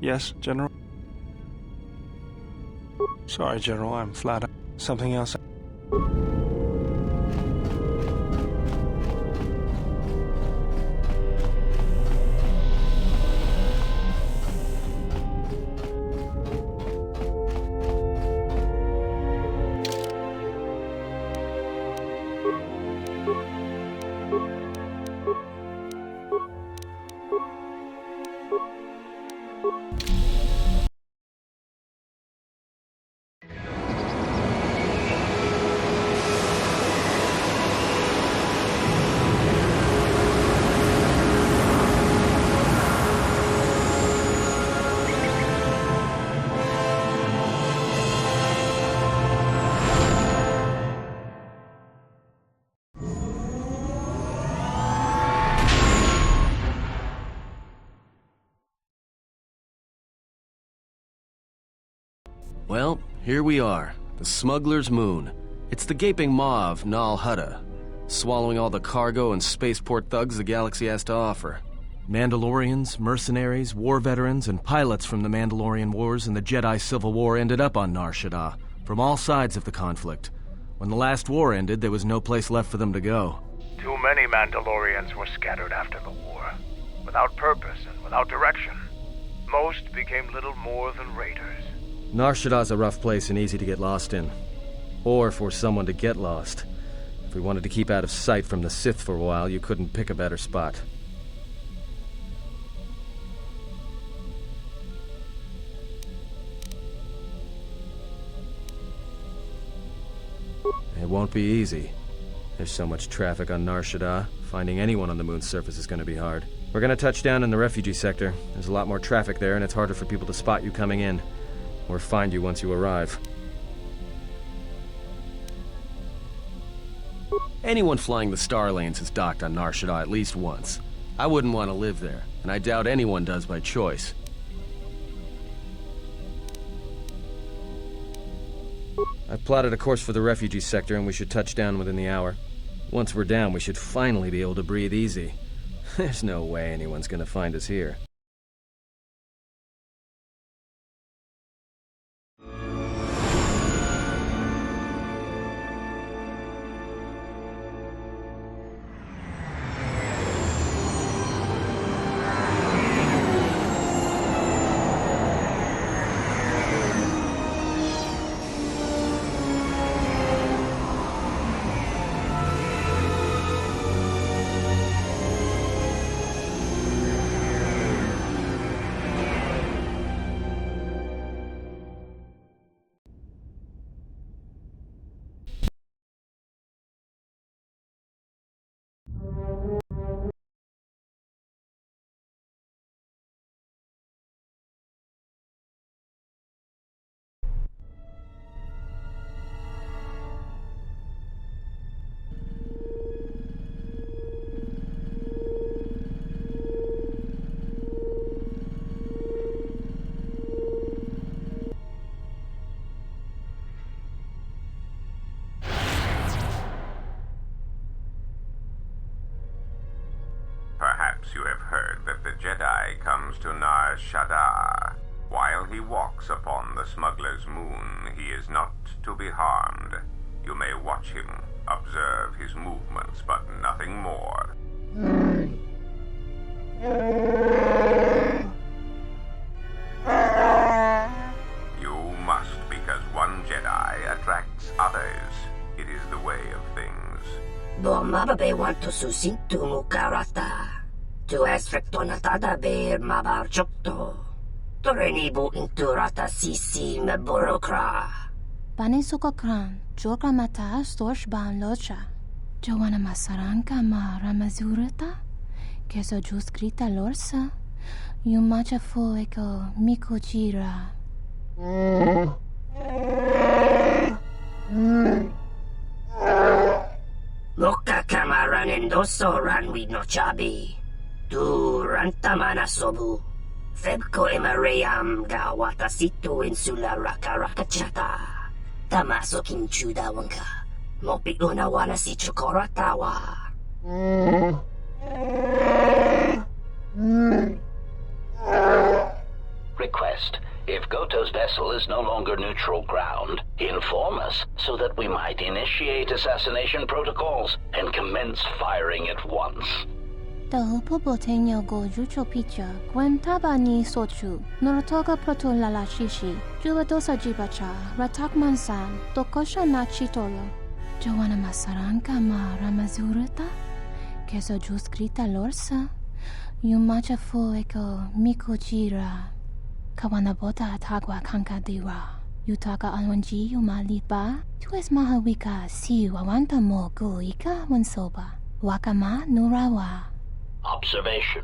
Yes, General? Sorry, General, I'm flat out. Something else? Well, here we are, the Smuggler's Moon. It's the gaping maw of Nal Hutta, swallowing all the cargo and spaceport thugs the galaxy has to offer. Mandalorians, mercenaries, war veterans, and pilots from the Mandalorian Wars and the Jedi Civil War ended up on Nar Shaddaa, from all sides of the conflict. When the last war ended, there was no place left for them to go. Too many Mandalorians were scattered after the war, without purpose and without direction. Most became little more than raiders. Nar Shaddaa's a rough place and easy to get lost in. Or for someone to get lost. If we wanted to keep out of sight from the Sith for a while, you couldn't pick a better spot. It won't be easy. There's so much traffic on Nar Shaddaa. Finding anyone on the moon's surface is going to be hard. We're going to touch down in the refugee sector. There's a lot more traffic there, and it's harder for people to spot you coming in. Or find you once you arrive. Anyone flying the Star Lanes has docked on Nar Shaddaa at least once. I wouldn't want to live there, and I doubt anyone does by choice. I've plotted a course for the refugee sector, and we should touch down within the hour. Once we're down, we should finally be able to breathe easy. There's no way anyone's gonna find us here. You have heard that the Jedi comes to Nar Shaddaa. While he walks upon the Smuggler's Moon, he is not to be harmed. You may watch him, observe his movements, but nothing more. You must, because one Jedi attracts others. It is the way of things. Bomababe want to susintu mukarata. Tu es frektonatada beer mabarchokto. Torenibu inturata sisi meborokra. Panisokakran, joka mata storch ban locha. Joana masaranka ma ramazurata. Keso juskrita lorsa. Yumacha fu eko mikojira. Loka kamaran endoso ranwi no chabi. Tu rantamana sobu. Febko emareyam ga watasitu insula rakarakachata. Tamaso kinchuda wanka. Mopi unawana si chokoratawa. vessel is no longer neutral ground, inform us so that we might initiate assassination protocols and commence firing at once. Tahupo botenyo go jucho picha, gwen tabani sochu, norotoga proto lalashishi, jubadosa jibacha, ratak mansan, tokosha na chitolo. Joanna masaranka ma ramazurata, keso juskrita lorsa, yumacha fu eko mikojira, kawana bota atagwa kankadiwa, yutaka alwanji yumalipa, tu es mahawika si wawanta mo guika wansoba, wakama nurawa. Observation.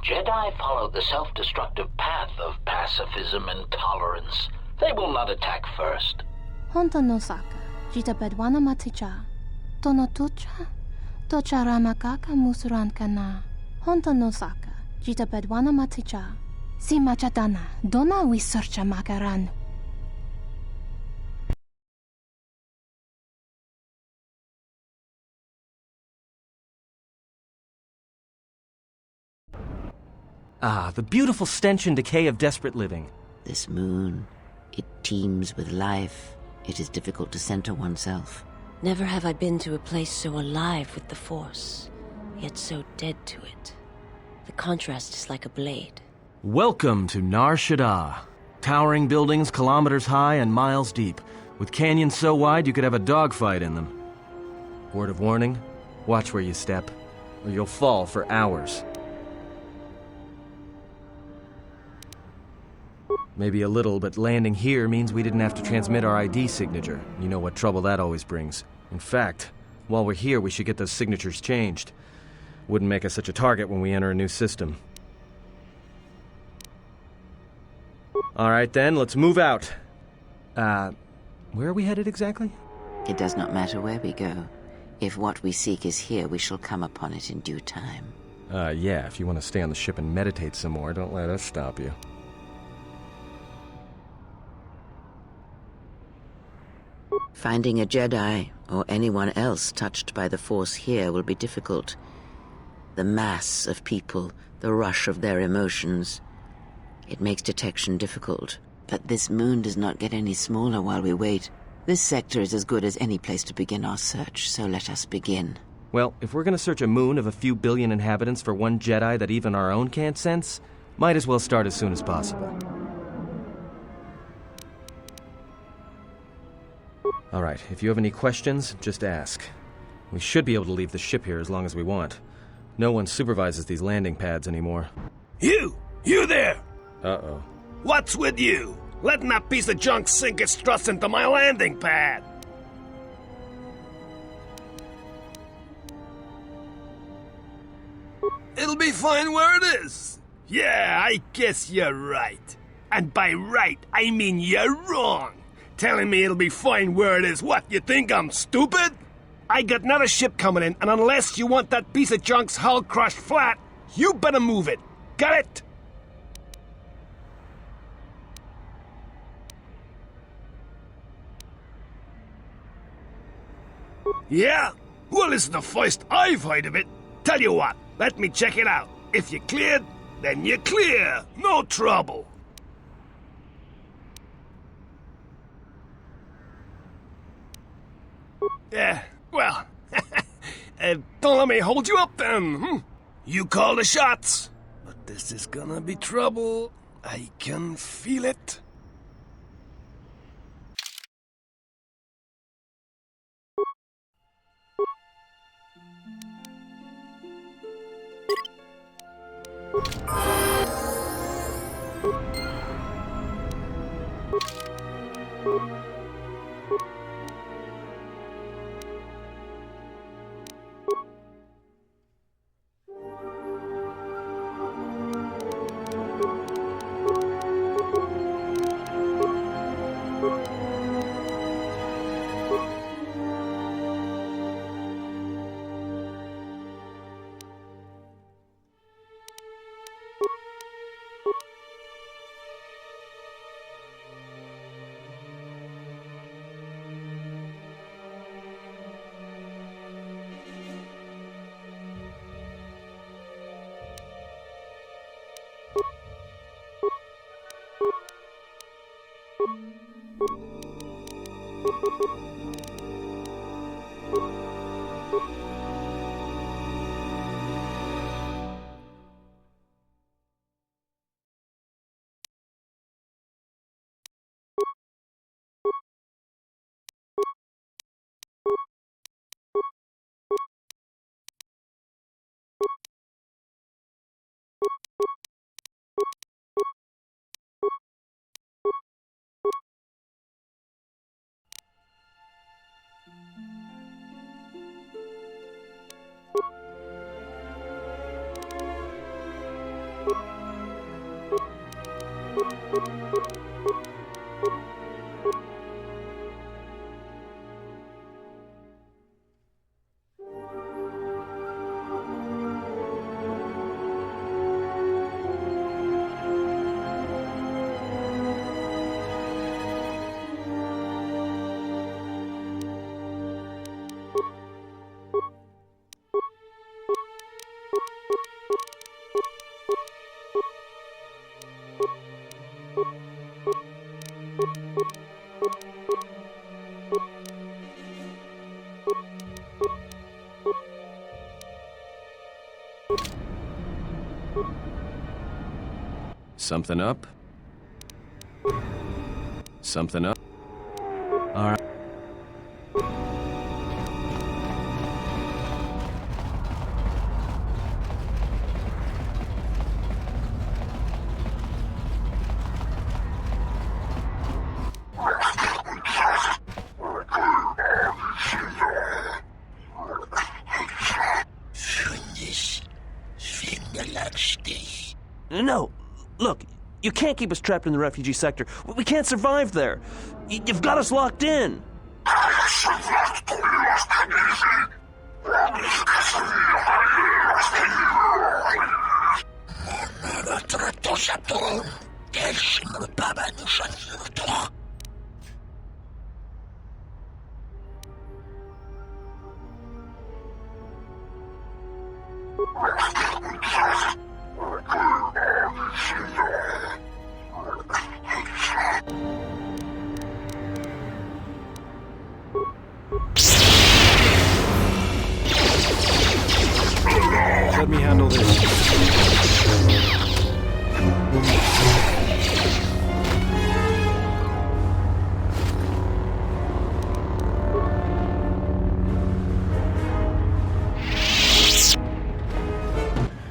Jedi follow the self-destructive path of pacifism and tolerance. They will not attack first. Honto no saka, jita bedwana maticha. Tono tucha, tocha ramakaka musuran kana. Honto no saka, jita bedwana maticha. Si machadana, dona we searcha makaran. Ah, the beautiful stench and decay of desperate living. This moon, it teems with life. It is difficult to center oneself. Never have I been to a place so alive with the Force, yet so dead to it. The contrast is like a blade. Welcome to Nar Shaddaa. Towering buildings kilometers high and miles deep, with canyons so wide you could have a dogfight in them. Word of warning, watch where you step, or you'll fall for hours. Maybe a little, but landing here means we didn't have to transmit our ID signature. You know what trouble that always brings. In fact, while we're here, we should get those signatures changed. Wouldn't make us such a target when we enter a new system. Alright then, let's move out. Where are we headed exactly? It does not matter where we go. If what we seek is here, we shall come upon it in due time. Yeah, if you want to stay on the ship and meditate some more, don't let us stop you. Finding a Jedi, or anyone else touched by the Force here, will be difficult. The mass of people, the rush of their emotions. It makes detection difficult. But this moon does not get any smaller while we wait. This sector is as good as any place to begin our search, so let us begin. Well, if we're gonna search a moon of a few billion inhabitants for one Jedi that even our own can't sense, might as well start as soon as possible. Alright, if you have any questions, just ask. We should be able to leave the ship here as long as we want. No one supervises these landing pads anymore. You! You there! Uh-oh. What's with you? Letting that piece of junk sink its struts into my landing pad! It'll be fine where it is. Yeah, I guess you're right. And by right, I mean you're wrong. Telling me it'll be fine where it is. What, you think I'm stupid? I got another ship coming in, and unless you want that piece of junk's hull crushed flat, you better move it. Got it? Yeah? Well, this is the first I've heard of it. Tell you what, let me check it out. If you're cleared, then you're clear. No trouble. Well, don't let me hold you up then. You call the shots. But this is gonna be trouble. I can feel it. Something up? Something up? All right. No! Look, you can't keep us trapped in the refugee sector. We can't survive there. You've got us locked in. Let me handle this.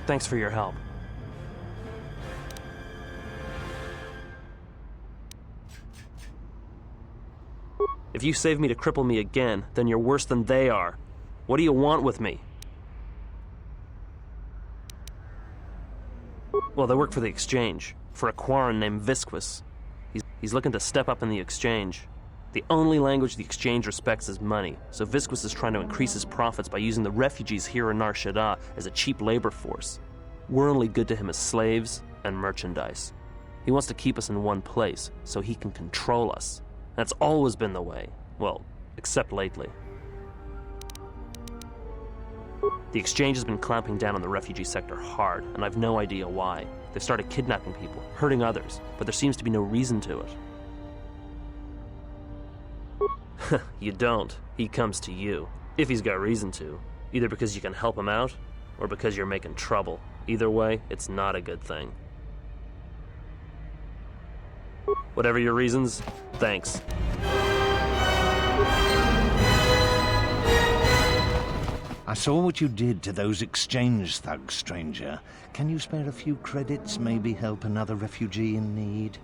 Thanks for your help. If you save me to cripple me again, then you're worse than they are. What do you want with me? Well, they work for the Exchange, for a Quarren named Visquis. He's looking to step up in the Exchange. The only language the Exchange respects is money, so Visquis is trying to increase his profits by using the refugees here in Nar Shaddaa as a cheap labor force. We're only good to him as slaves and merchandise. He wants to keep us in one place, so he can control us. That's always been the way. Well, except lately. The Exchange has been clamping down on the refugee sector hard, and I've no idea why. They've started kidnapping people, hurting others, but there seems to be no reason to it. You don't. He comes to you. If he's got reason to. Either because you can help him out, or because you're making trouble. Either way, it's not a good thing. Whatever your reasons, thanks. I saw what you did to those Exchange thugs, stranger. Can you spare a few credits, maybe help another refugee in need?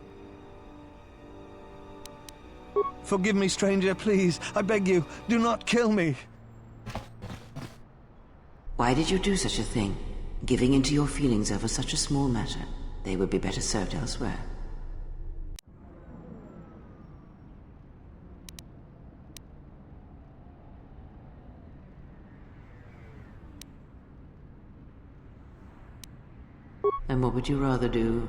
Forgive me, stranger, please. I beg you, do not kill me. Why did you do such a thing? Giving in to your feelings over such a small matter. They would be better served elsewhere. And what would you rather do?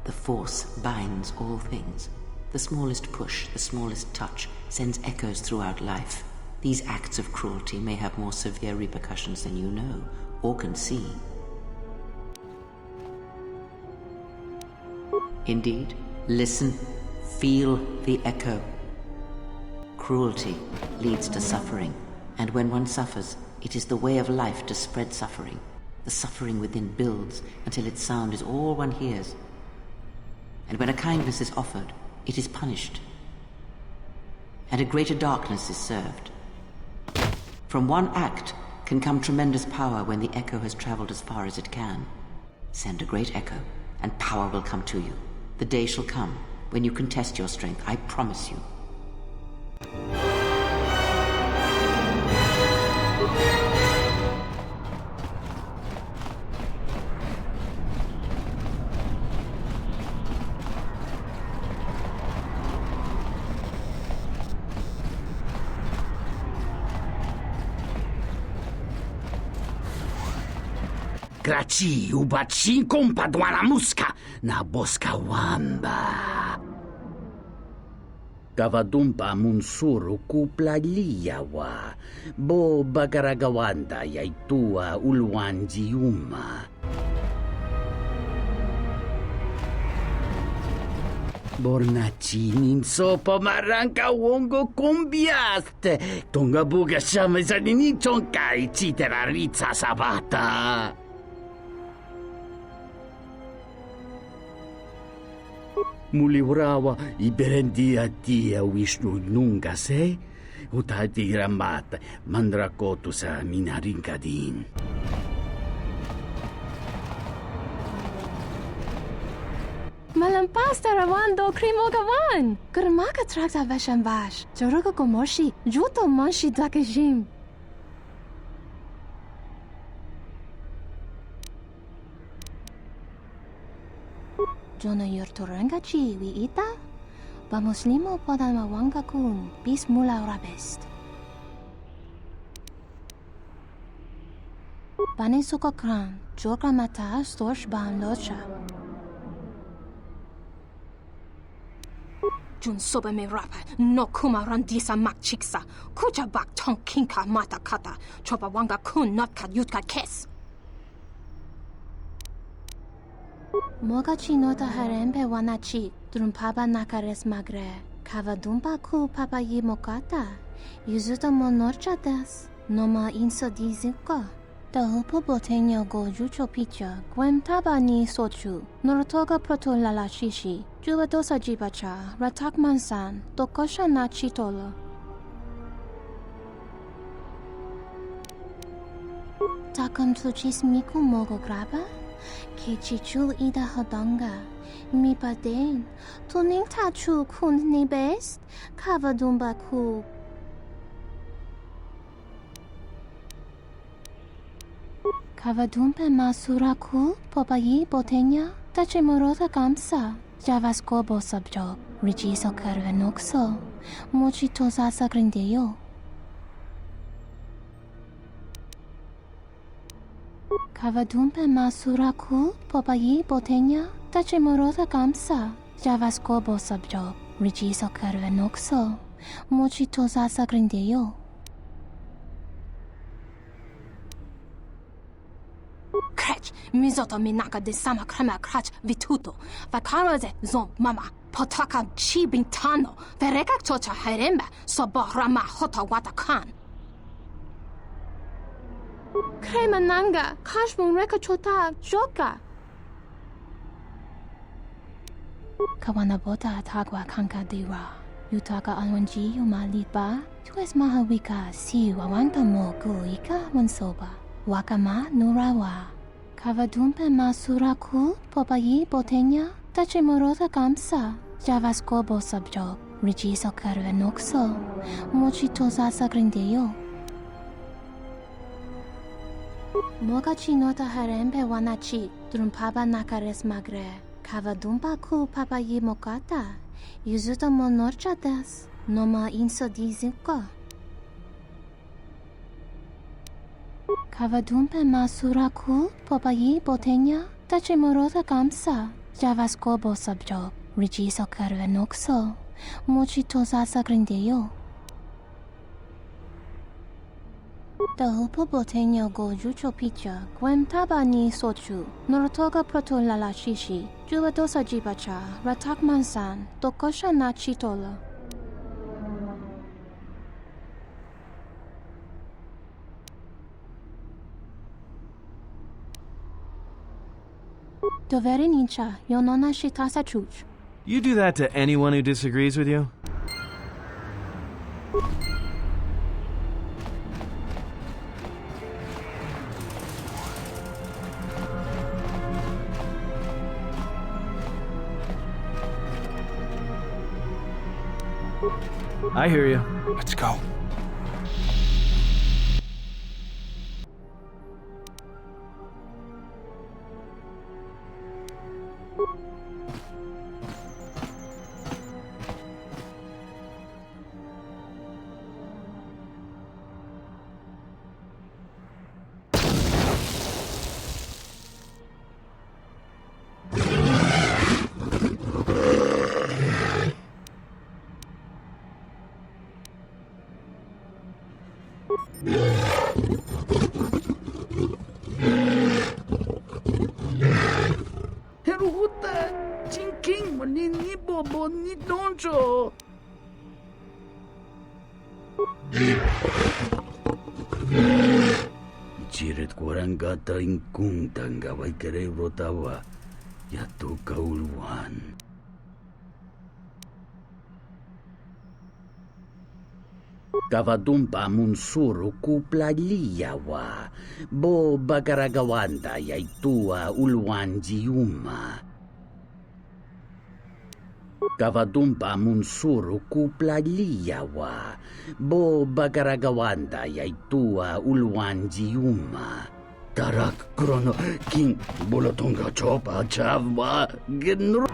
The Force binds all things. The smallest push, the smallest touch, sends echoes throughout life. These acts of cruelty may have more severe repercussions than you know, or can see. Indeed, listen, feel the echo. Cruelty leads to suffering, and when one suffers, it is the way of life to spread suffering. The suffering within builds until its sound is all one hears. And when a kindness is offered, it is punished, and a greater darkness is served. From one act can come tremendous power when the echo has traveled as far as it can. Send a great echo, and power will come to you. The day shall come when you can test your strength, I promise you. Graci ubaci kompadwana muska na boska wamba. Gavadumpa munsuru kuplaliyawa, bo bagaragawanda yaitua ulwanjiuma. Bornaci ninso pomaranka wongo kumbiaste, tonga buga shama zanini chonkai chiteraritsa sabata. Muliwrawa iberendia tia Vishnu nunga se, utati ramata mandrakotu sa minarinkadin. Malampas tarawando krimogawan. Kurmaka trakta vashambash. Joruga gomoshi. Juto manshi dakajim. Jona yurturanga chi wi ita. Bamuslimo podan mawanga kun. Bis mula rabest. Bani sukokran. Jorka mata storch ban locha. Jun soba me rapa, no kuma randisa mak chiksa, kucha bak tong kinka mata kata, chopa wanga kun not kat yutka kes. Mogachi nota harembe wanachi, drumpaba nakares magre, kavadumba ku papa yi mokata, yuzuta monorcha des, noma inso dizuka. Da hupo botenya go jucho picha, gwem taba ni sochu, norotoga proto lala shishi, juba dosa jibacha, ratak mansan, dokosha na chitolo. Takam tuchis miku mogo graba? Kichichu ida hodonga, mi paden, tuning tachu kun ni best, kavadumba ku. Kavadumpe masuraku, popayi botenya, tachimorota kamsa, javaskobo sabjo, rigiso karvenokso, mochito sasa grindeyo. Kavadumpe masuraku, popayi botenya, tachimorota kamsa, javaskobo sabjo, rigiso karvenokso, mochito sasa grindeyo. Krech, mizoto minaka de sama krema krach vituto, vakaraze zon mama, potaka chi bintano, vereka chocha heremba, soborama hota watakan. Krema nanga, kashmon reka chota joka. Kawanabota atagwa kanka diwa, yutaka alwanji umaliba, tues mahawika siu awanta mogu ika wansoba. Wakama nurawa. Kavadumpe masuraku, popayi botenya, tachimorota kamsa, javaskobo sabjo, rigiso karvenokso, mochito sasa grindeyo. Mogachi nota harembe wanachi, drumpaba nakares magre, kavadumpa ku papayi mokata, yuzuta monorcha des, noma inso dizuka. Kavadumpe masuraku, popayi botenya, tachimorota kamsa, javaskobo sabjo, rigiso karvenokso, mochito sasa grindeyo. Dahupo botenyo go jucho picha, gwem tabani sochu, norotoga proto lala shishi, jubadosa jibacha, ratak mansan, tokosha na chitola. Doveri nincha, yonona shitasa chuch. You do that to anyone who disagrees with you? I hear you. Let's go. Heruta, chinking, ni bobo, ni doncho. Chiret kurangata ingkung tanggaway kerebro tawa, yato kauluan. Kavadumpa munsuro kupla liyawa, bo bagaragawanda yaitua ulwan jiuma. Kavadumpa munsuro kupla liyawa, bo bagaragawanda yaitua ulwan jiuma. Tarak krono king bolotonga chopa chavwa genro.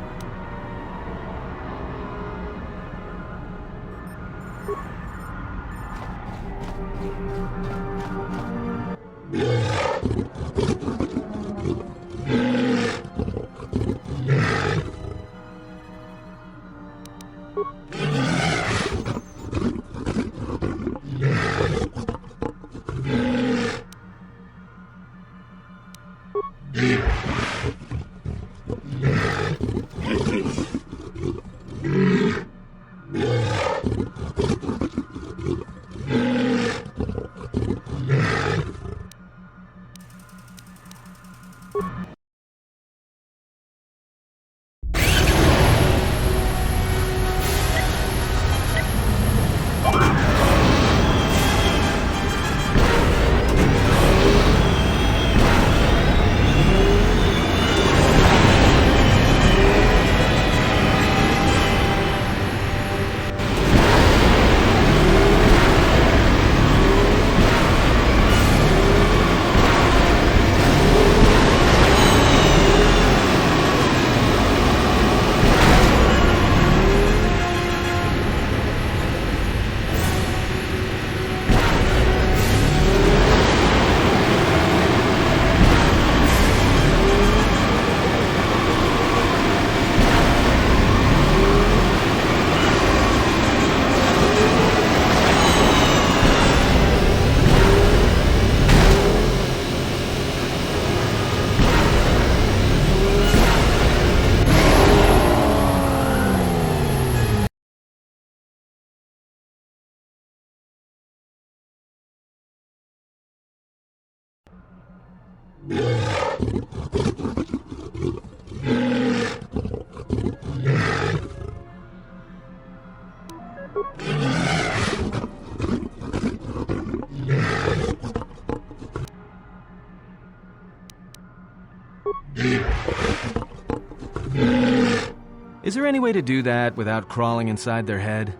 Is there any way to do that without crawling inside their head?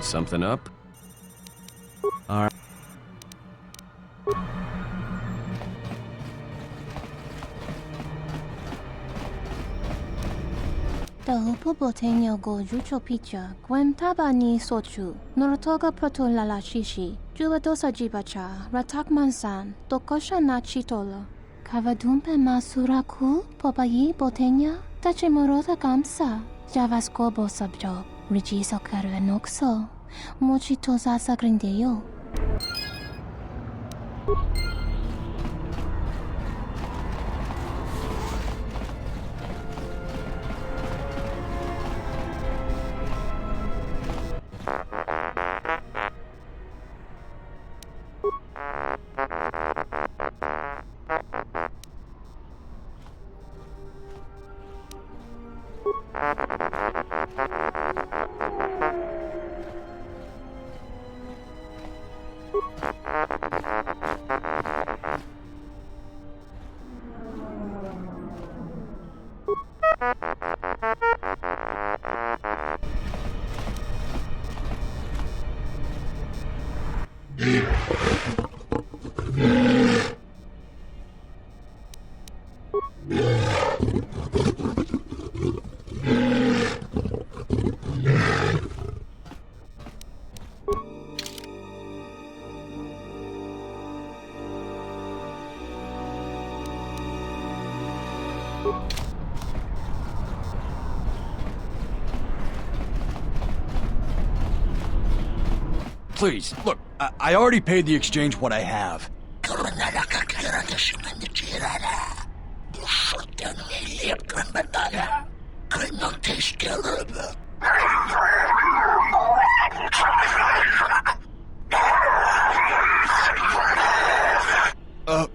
Something up? All right. Dahupo botenyo go jucho picha, gwem tabani sochu, norotoga proto lala shishi, jubadosa jibacha, ratak mansan, tokosha na chitola. Kavadumpe masuraku popayi botenya tachimurota kamsa javaskobo sabjo rijiso karuenokso mochitosa sagrindeyo. Please, look, I already paid the exchange what I have.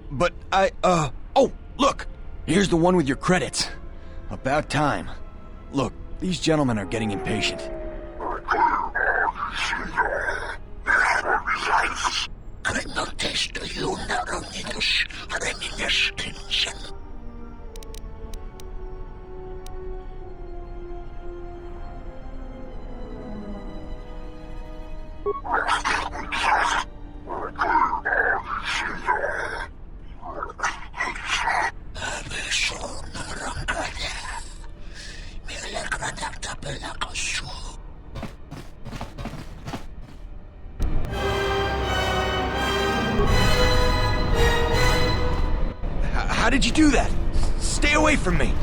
But oh, look! Here's the one with your credits. About time. Look, these gentlemen are getting impatient. How did you do that? Stay away from me!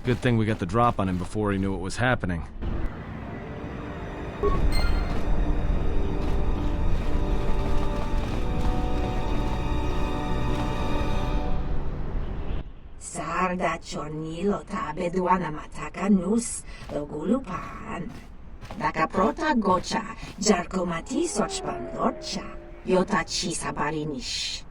Good thing we got the drop on him before he knew what was happening. Sarda chornilo tabe duana mataka nus dogulupan. Daka prota gocha jarkomati sochpan lorcha yota chisabarinish.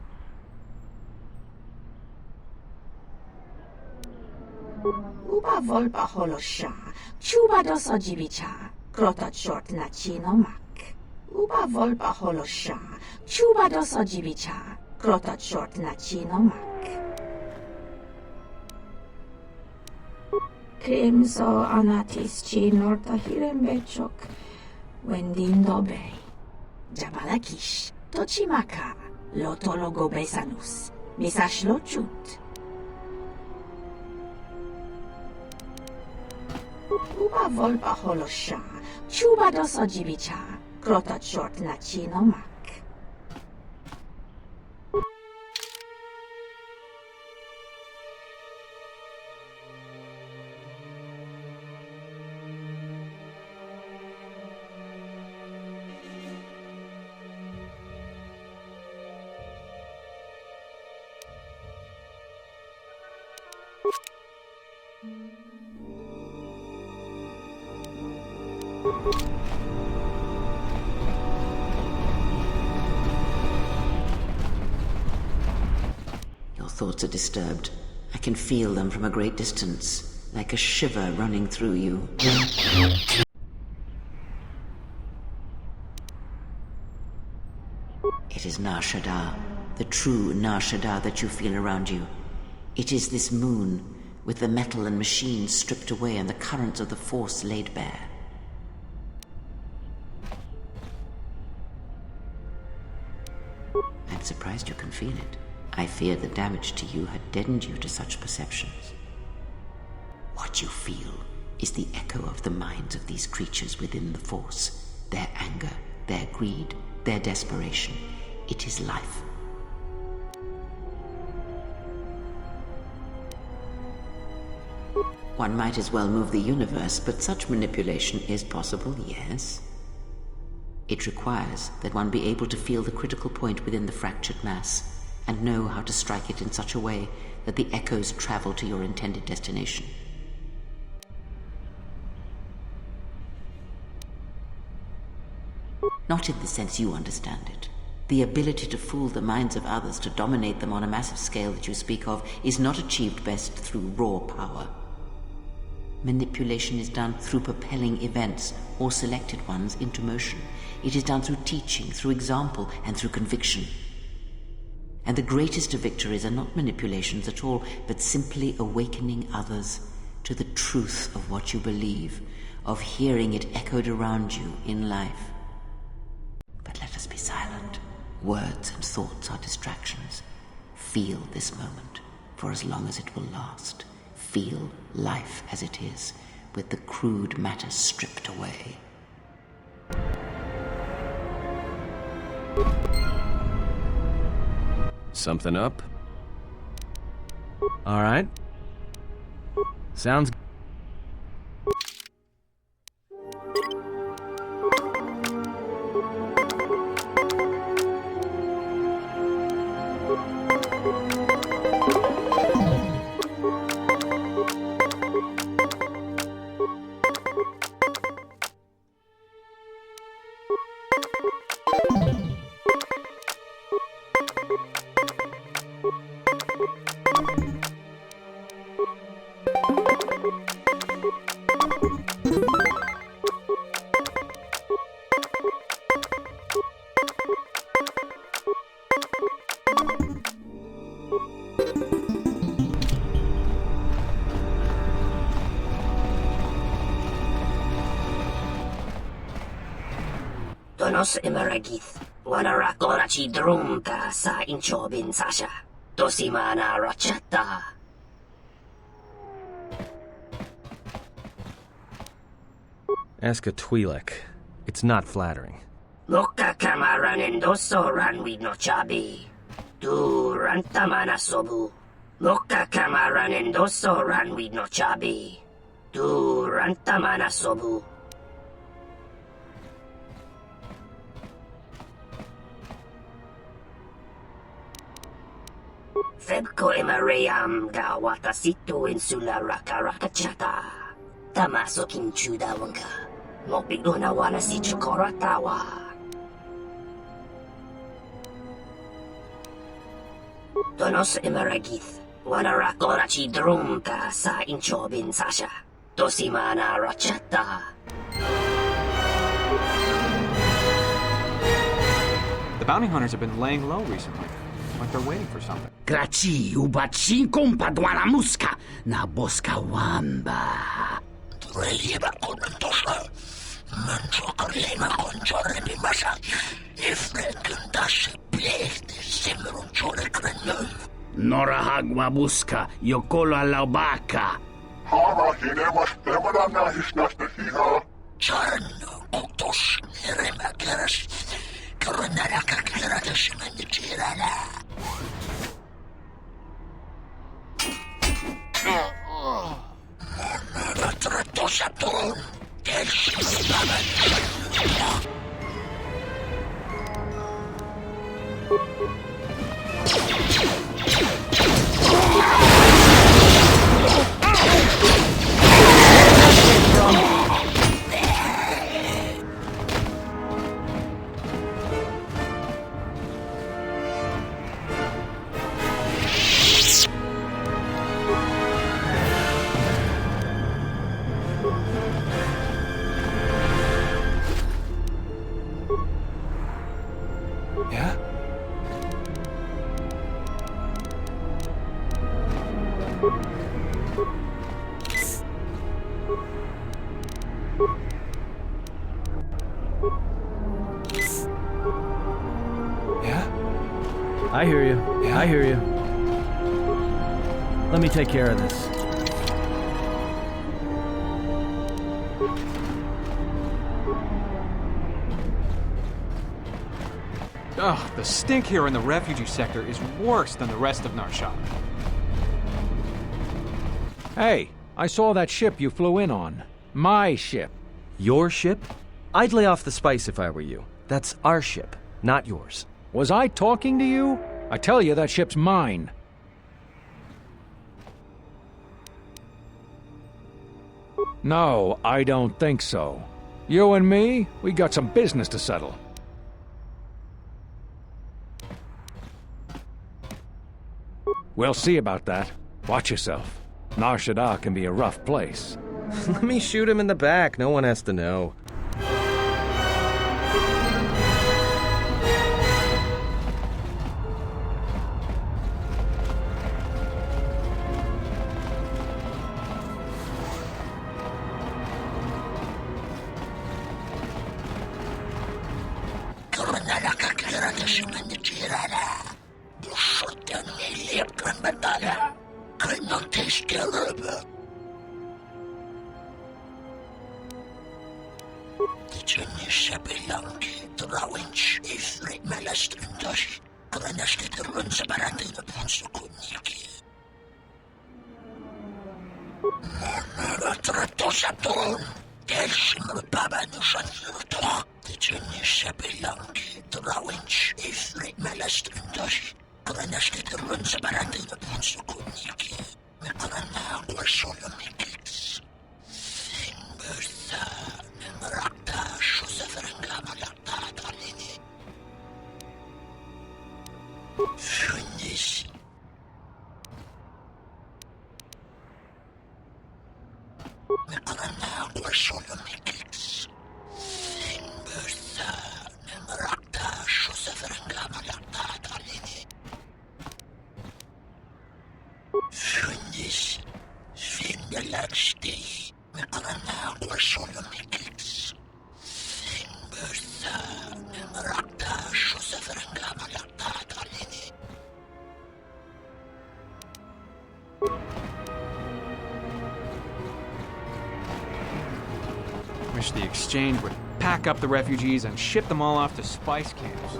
Uba volpa holosha, chuba dos ojibicha, krota short na chino mak. Uba volpa holosha, chuba dos ojibicha, krota short na chino mak. Krimso anatis chinorta hirembechok, wendindo bay. Jabalakish, tochimaka, lotologo besanus, misash lochut. Uba volpa holosha, chuba dos ojibicha, krota short na chino mak. Your thoughts are disturbed. I can feel them from a great distance, like a shiver running through you. It is Nar Shaddaa, the true Nar Shaddaa that you feel around you. It is this moon, with the metal and machines stripped away and the currents of the Force laid bare. I'm surprised you can feel it. I feared the damage to you had deadened you to such perceptions. What you feel is the echo of the minds of these creatures within the Force. Their anger, their greed, their desperation. It is life. One might as well move the universe, but such manipulation is possible, yes. It requires that one be able to feel the critical point within the fractured mass, and know how to strike it in such a way that the echoes travel to your intended destination. Not in the sense you understand it. The ability to fool the minds of others, to dominate them on a massive scale that you speak of, is not achieved best through raw power. Manipulation is done through propelling events, or selected ones, into motion. It is done through teaching, through example, and through conviction. And the greatest of victories are not manipulations at all, but simply awakening others to the truth of what you believe, of hearing it echoed around you in life. But let us be silent. Words and thoughts are distractions. Feel this moment, for as long as it will last. Feel life as it is, with the crude matter stripped away. Something up? All right. Sounds good. Donos emeragith, wanara korachi drumka sa inchobin sasha, dosimana rachata. Ask a Twi'lek. It's not flattering. Loka kamaran endoso ranwi no chabi. Du rantamana sobu. Loka kamaran endoso ranwi no chabi. Du rantamana sobu. Febko emareyam ga watasitu insula rakarakachata. Tamaso kinchuda wanka. Mopiguna wana si chukoratawa. Donos emaragith. Wanarakorachi drumka sa inchobin sasha. Dosimana rachata. The bounty hunters have been laying low recently. Like they're waiting for something. Graci ubaci kompadwana muska na boska wamba. Relieva con tosha. Mancho carlema con chorre di masa. Ifrekundashi plechte semron chore krenum. Norahagwa buska yokolo alaubaka. Hara hinemas temadana hisnaste hiha. Charno kutos nerema keras. Karanara kakera desimen tirana. Monada tratosaton. Yeah? Yeah? I hear you. Yeah? I hear you. Let me take care of this. Ugh, the stink here in the refugee sector is worse than the rest of Nar Shaddaa. Hey, I saw that ship you flew in on. My ship. Your ship? I'd lay off the spice if I were you. That's our ship, not yours. Was I talking to you? I tell you, that ship's mine. No, I don't think so. You and me, we got some business to settle. We'll see about that. Watch yourself. Nar Shaddaa can be a rough place. Let me shoot him in the back. No one has to know. Wish the exchange would pack up the refugees and ship them all off to spice camps.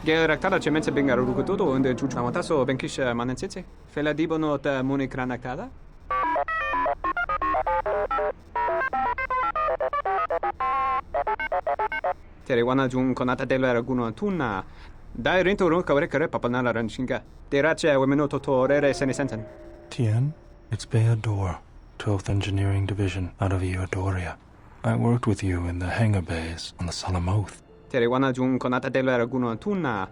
Geraktada cemense bengaru rukutoto unde juchawataso benkisha manensetse. Fela dibono ta munikranaktada. Terewana jun konata dela raguno tuna. Dai rento ron kawre kare papanala ranshinga. Derache wemenoto torere senesensen. Tien, it's Bayador, 12th Engineering Division out of Eodoria. I worked with you in the hangar bays on the Salamoth. Terewana jun konata dela raguno tuna.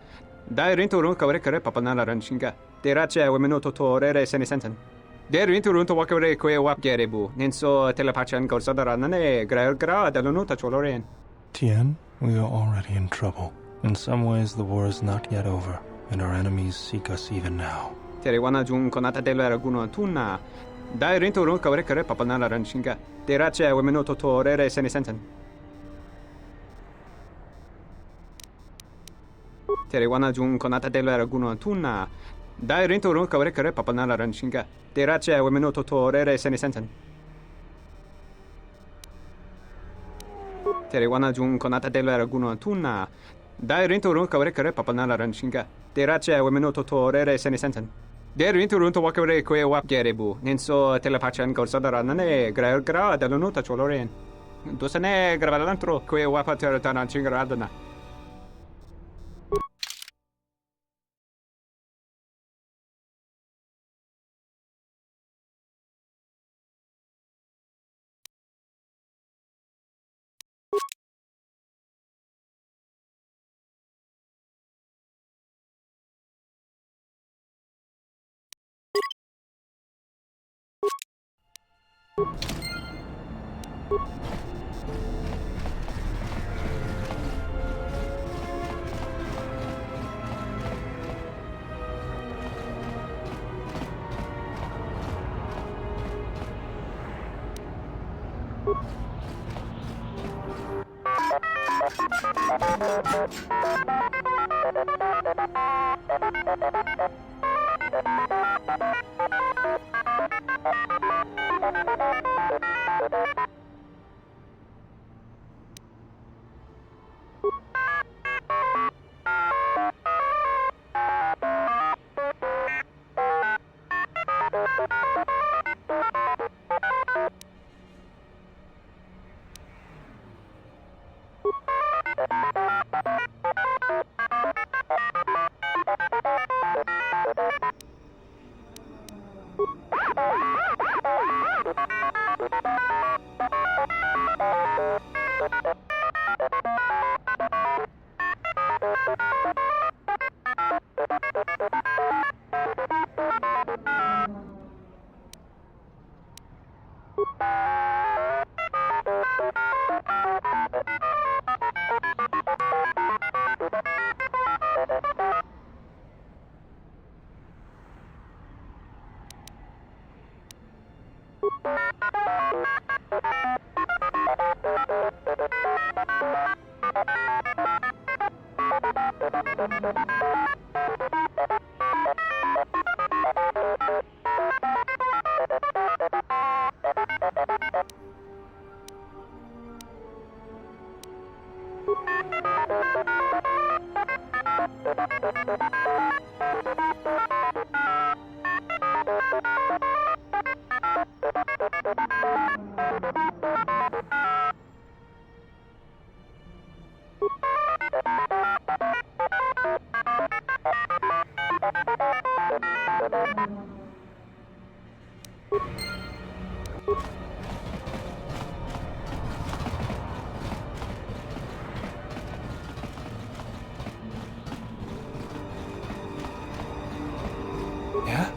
Dai rento ron kawre kare papanala ranshinga. Derache wemenoto torere senesensen. Der rento ron to wakare kwe wap gerebu. Nenso telepachan gorsadara nane gra dalonota choloren. Tien, we are already in trouble. In some ways, the war is not yet over, and our enemies seek us even now. Terewana jun konata dela raguno tuna. Dai rento ron kawre kare papanala ranshinga. Derache wemenoto torere senesensen. Terewana jun konata dela raguno tuna. Dai rento ron kawre kare papanala ranshinga. Derache wemenoto torere senesensen. Terewana jun konata dela raguno tuna. Dai rento ron kawre kare papanala ranshinga. Derache wemenoto torere senesensen. Der rento ron to wakare kwe wap gerebu. Nenso telepachan gorsadara nane gra dalonota choloren. Dosane gravalantro kwe wapa teratana chingaradana. Yeah?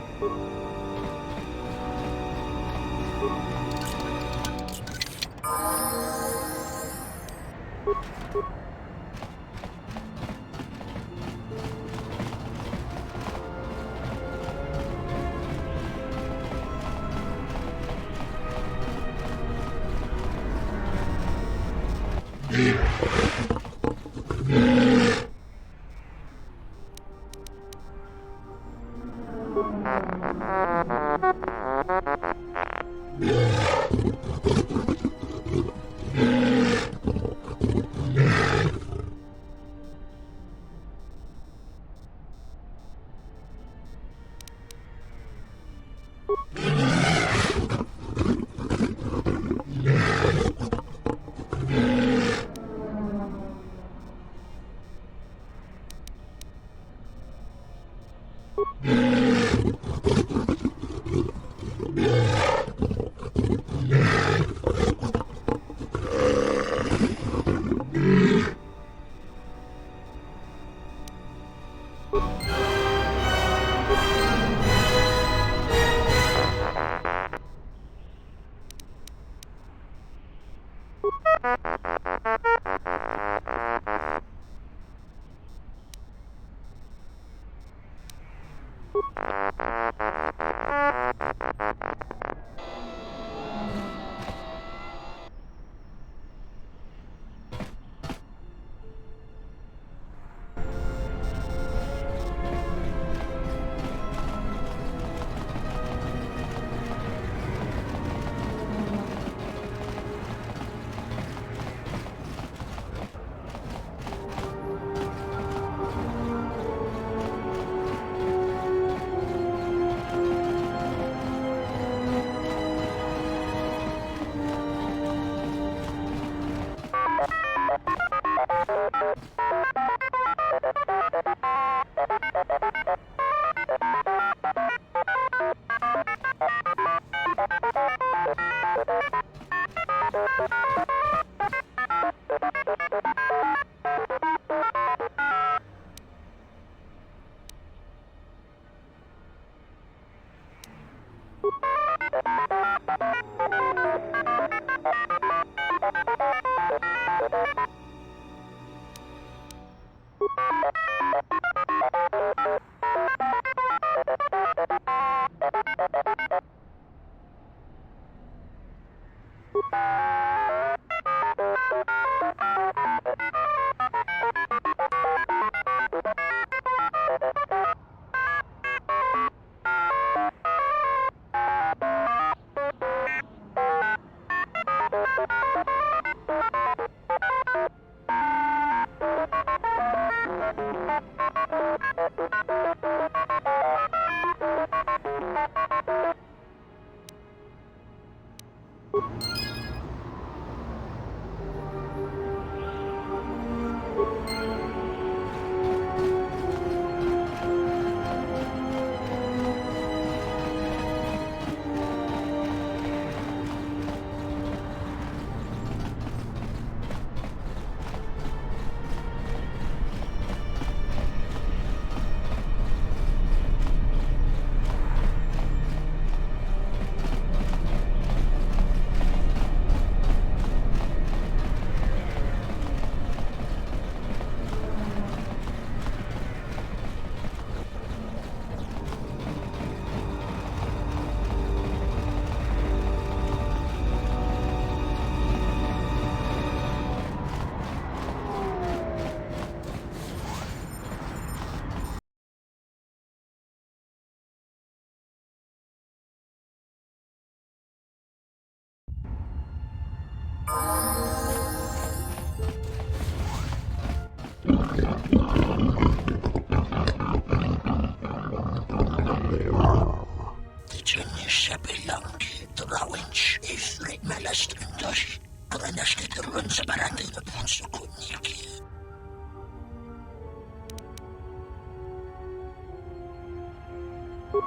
Tičeniša bilanki Drawenč Ifrit Melastrindosh Krenashke Turun Sabarante the Ponsu Kuniki.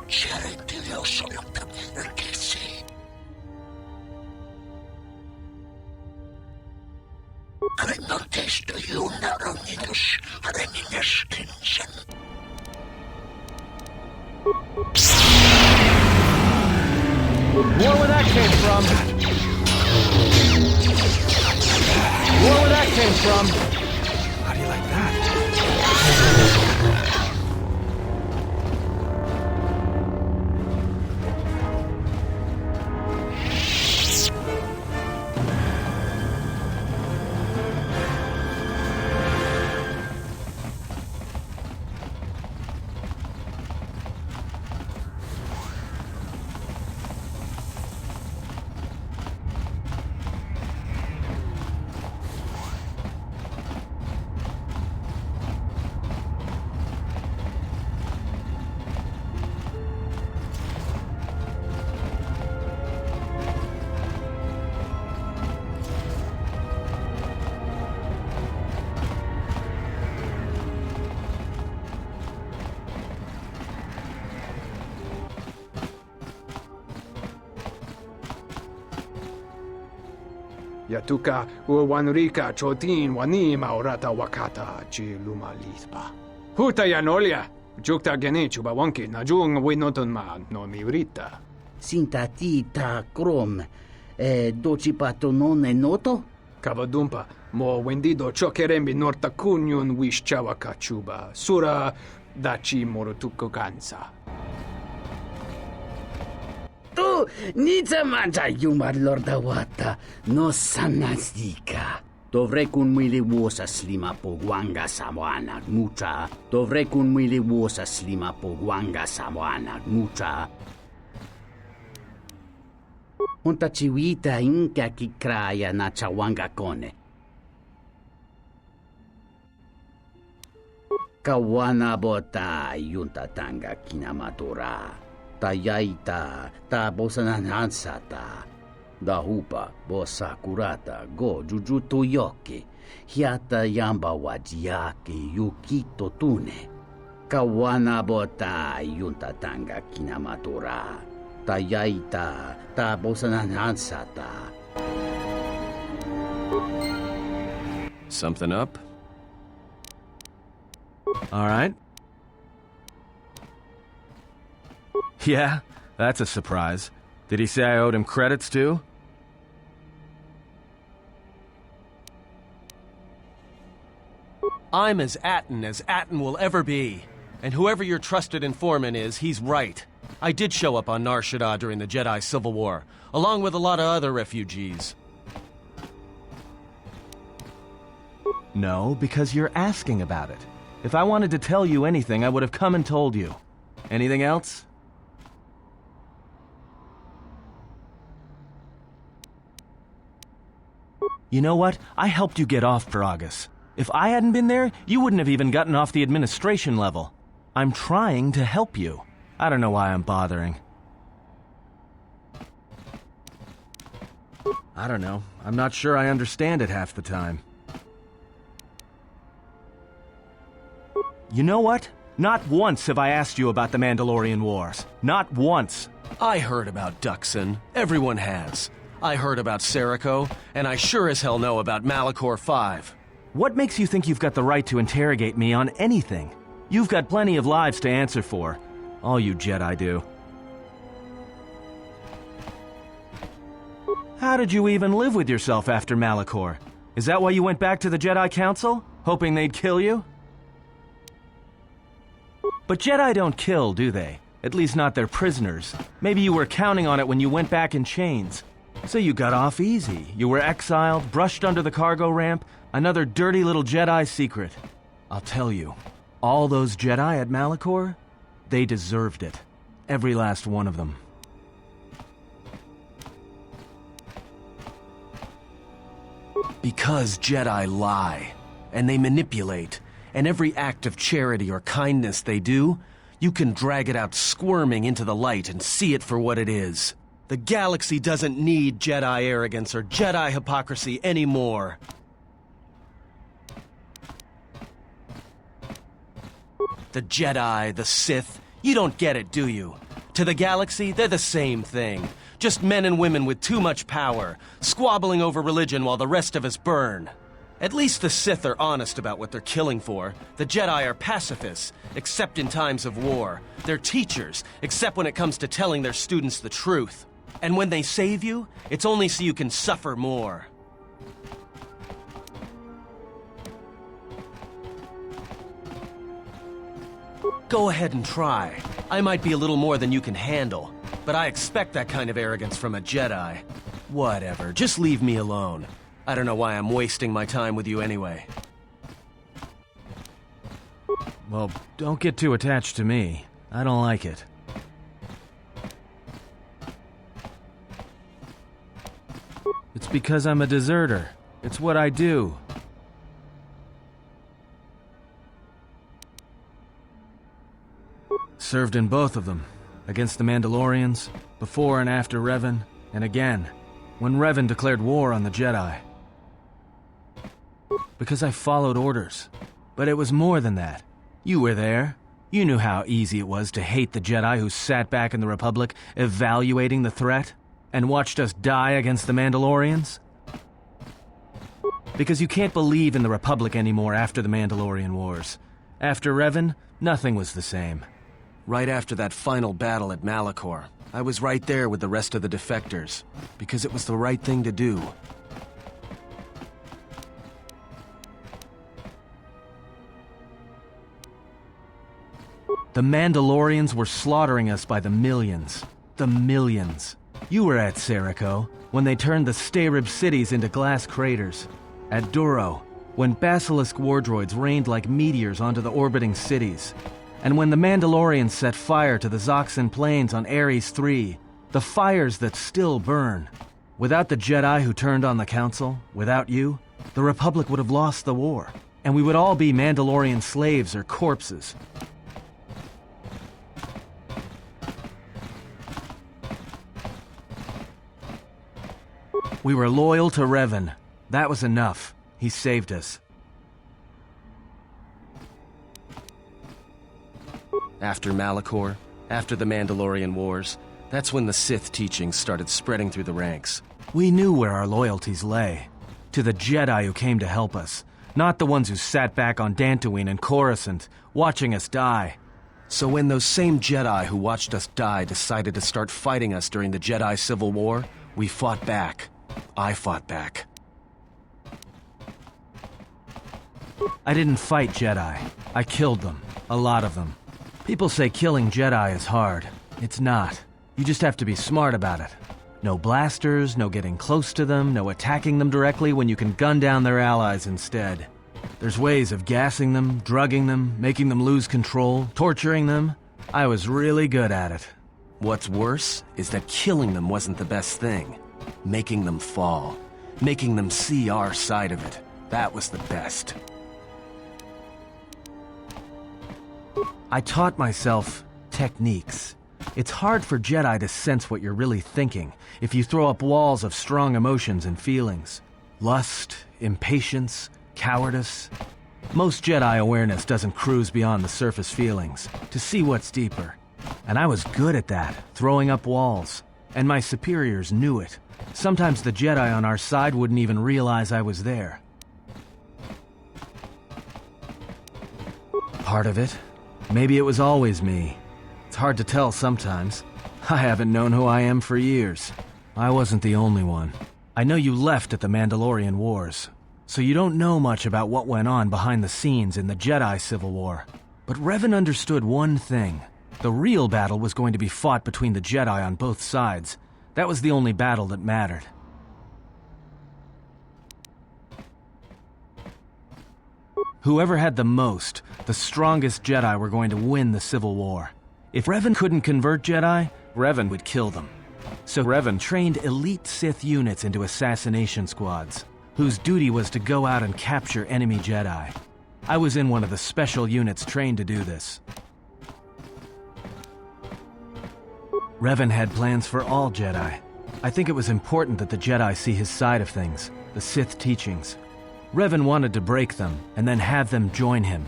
Cheretilio Solokta Erkesi. Krenotes to Yuna Ronidos Remines Kinsen. More where that came from. More where that came from. How do you like that? Yatuka uwanrika chotin wanima orata wakata chi luma lithpa. Huta yanolia, jukta gene chubawonki najung winotonma no mivrita. Sintatita krom, doci patronone noto? Kavadumpa, mo wendido chokerembi norta kunyun wish chawaka chuba, sura dachi morotuko kansa. Tu, nița mangia yumar lordawata, no sanazika. Dovrei kun mili vuosa slima pogwanga samoana mucha. Dovrei kun mili vuosa slima pogwanga samoana mucha. Unta chiwita inka kikraya na chawanga kone. Kawana bota yunta tanga kinamatura. Tayaita ta bosananansata. Dahupa bosa kurata go jujuto yoke. Hiata yamba wajiake yukito tune. Kawana bota yunta tanga kinamatura. Tayaita ta bosananansata. Something up? All right. Yeah, that's a surprise. Did he say I owed him credits too? I'm as Atten will ever be. And whoever your trusted informant is, he's right. I did show up on Nar Shaddaa during the Jedi Civil War, along with a lot of other refugees. No, because you're asking about it. If I wanted to tell you anything, I would have come and told you. Anything else? You know what? I helped you get off Peragus. If I hadn't been there, you wouldn't have even gotten off the administration level. I'm trying to help you. I don't know why I'm bothering. I don't know. I'm not sure I understand it half the time. You know what? Not once have I asked you about the Mandalorian Wars. Not once. I heard about Duxon. Everyone has. I heard about Serico, and I sure as hell know about Malachor 5. What makes you think you've got the right to interrogate me on anything? You've got plenty of lives to answer for. All you Jedi do. How did you even live with yourself after Malachor? Is that why you went back to the Jedi Council? Hoping they'd kill you? But Jedi don't kill, do they? At least not their prisoners. Maybe you were counting on it when you went back in chains. So you got off easy. You were exiled, brushed under the cargo ramp, another dirty little Jedi secret. I'll tell you, all those Jedi at Malachor, they deserved it. Every last one of them. Because Jedi lie, and they manipulate, and every act of charity or kindness they do, you can drag it out squirming into the light and see it for what it is. The galaxy doesn't need Jedi arrogance or Jedi hypocrisy anymore. The Jedi, the Sith, you don't get it, do you? To the galaxy, they're the same thing. Just men and women with too much power, squabbling over religion while the rest of us burn. At least the Sith are honest about what they're killing for. The Jedi are pacifists, except in times of war. They're teachers, except when it comes to telling their students the truth. And when they save you, it's only so you can suffer more. Go ahead and try. I might be a little more than you can handle, but I expect that kind of arrogance from a Jedi. Whatever, just leave me alone. I don't know why I'm wasting my time with you anyway. Well, don't get too attached to me. I don't like it. It's because I'm a deserter. It's what I do. Served in both of them. Against the Mandalorians, before and after Revan, and again, when Revan declared war on the Jedi. Because I followed orders. But it was more than that. You were there. You knew how easy it was to hate the Jedi who sat back in the Republic, evaluating the threat, and watched us die against the Mandalorians. Because you can't believe in the Republic anymore after the Mandalorian Wars. After Revan, nothing was the same. Right after that final battle at Malachor, I was right there with the rest of the defectors, because it was the right thing to do. The Mandalorians were slaughtering us by the millions. The millions. You were at Serico, when they turned the Stayrib cities into glass craters. At Duro, when Basilisk war droids rained like meteors onto the orbiting cities. And when the Mandalorians set fire to the Zoxan plains on Ares III, the fires that still burn. Without the Jedi who turned on the Council, without you, the Republic would have lost the war, and we would all be Mandalorian slaves or corpses. We were loyal to Revan. That was enough. He saved us. After Malachor, after the Mandalorian Wars, that's when the Sith teachings started spreading through the ranks. We knew where our loyalties lay. To the Jedi who came to help us, not the ones who sat back on Dantooine and Coruscant, watching us die. So when those same Jedi who watched us die decided to start fighting us during the Jedi Civil War, we fought back. I fought back. I didn't fight Jedi. I killed them. A lot of them. People say killing Jedi is hard. It's not. You just have to be smart about it. No blasters, no getting close to them, no attacking them directly when you can gun down their allies instead. There's ways of gassing them, drugging them, making them lose control, torturing them. I was really good at it. What's worse is that killing them wasn't the best thing. Making them fall. Making them see our side of it. That was the best. I taught myself techniques. It's hard for Jedi to sense what you're really thinking if you throw up walls of strong emotions and feelings. Lust, impatience, cowardice. Most Jedi awareness doesn't cruise beyond the surface feelings to see what's deeper. And I was good at that, throwing up walls. And my superiors knew it. Sometimes the Jedi on our side wouldn't even realize I was there. Part of it. Maybe it was always me. It's hard to tell sometimes. I haven't known who I am for years. I wasn't the only one. I know you left at the Mandalorian Wars, so you don't know much about what went on behind the scenes in the Jedi Civil War. But Revan understood one thing. The real battle was going to be fought between the Jedi on both sides. That was the only battle that mattered. Whoever had the most, the strongest Jedi were going to win the Civil War. If Revan couldn't convert Jedi, Revan would kill them. So Revan trained elite Sith units into assassination squads, whose duty was to go out and capture enemy Jedi. I was in one of the special units trained to do this. Revan had plans for all Jedi. I think it was important that the Jedi see his side of things, the Sith teachings. Revan wanted to break them, and then have them join him.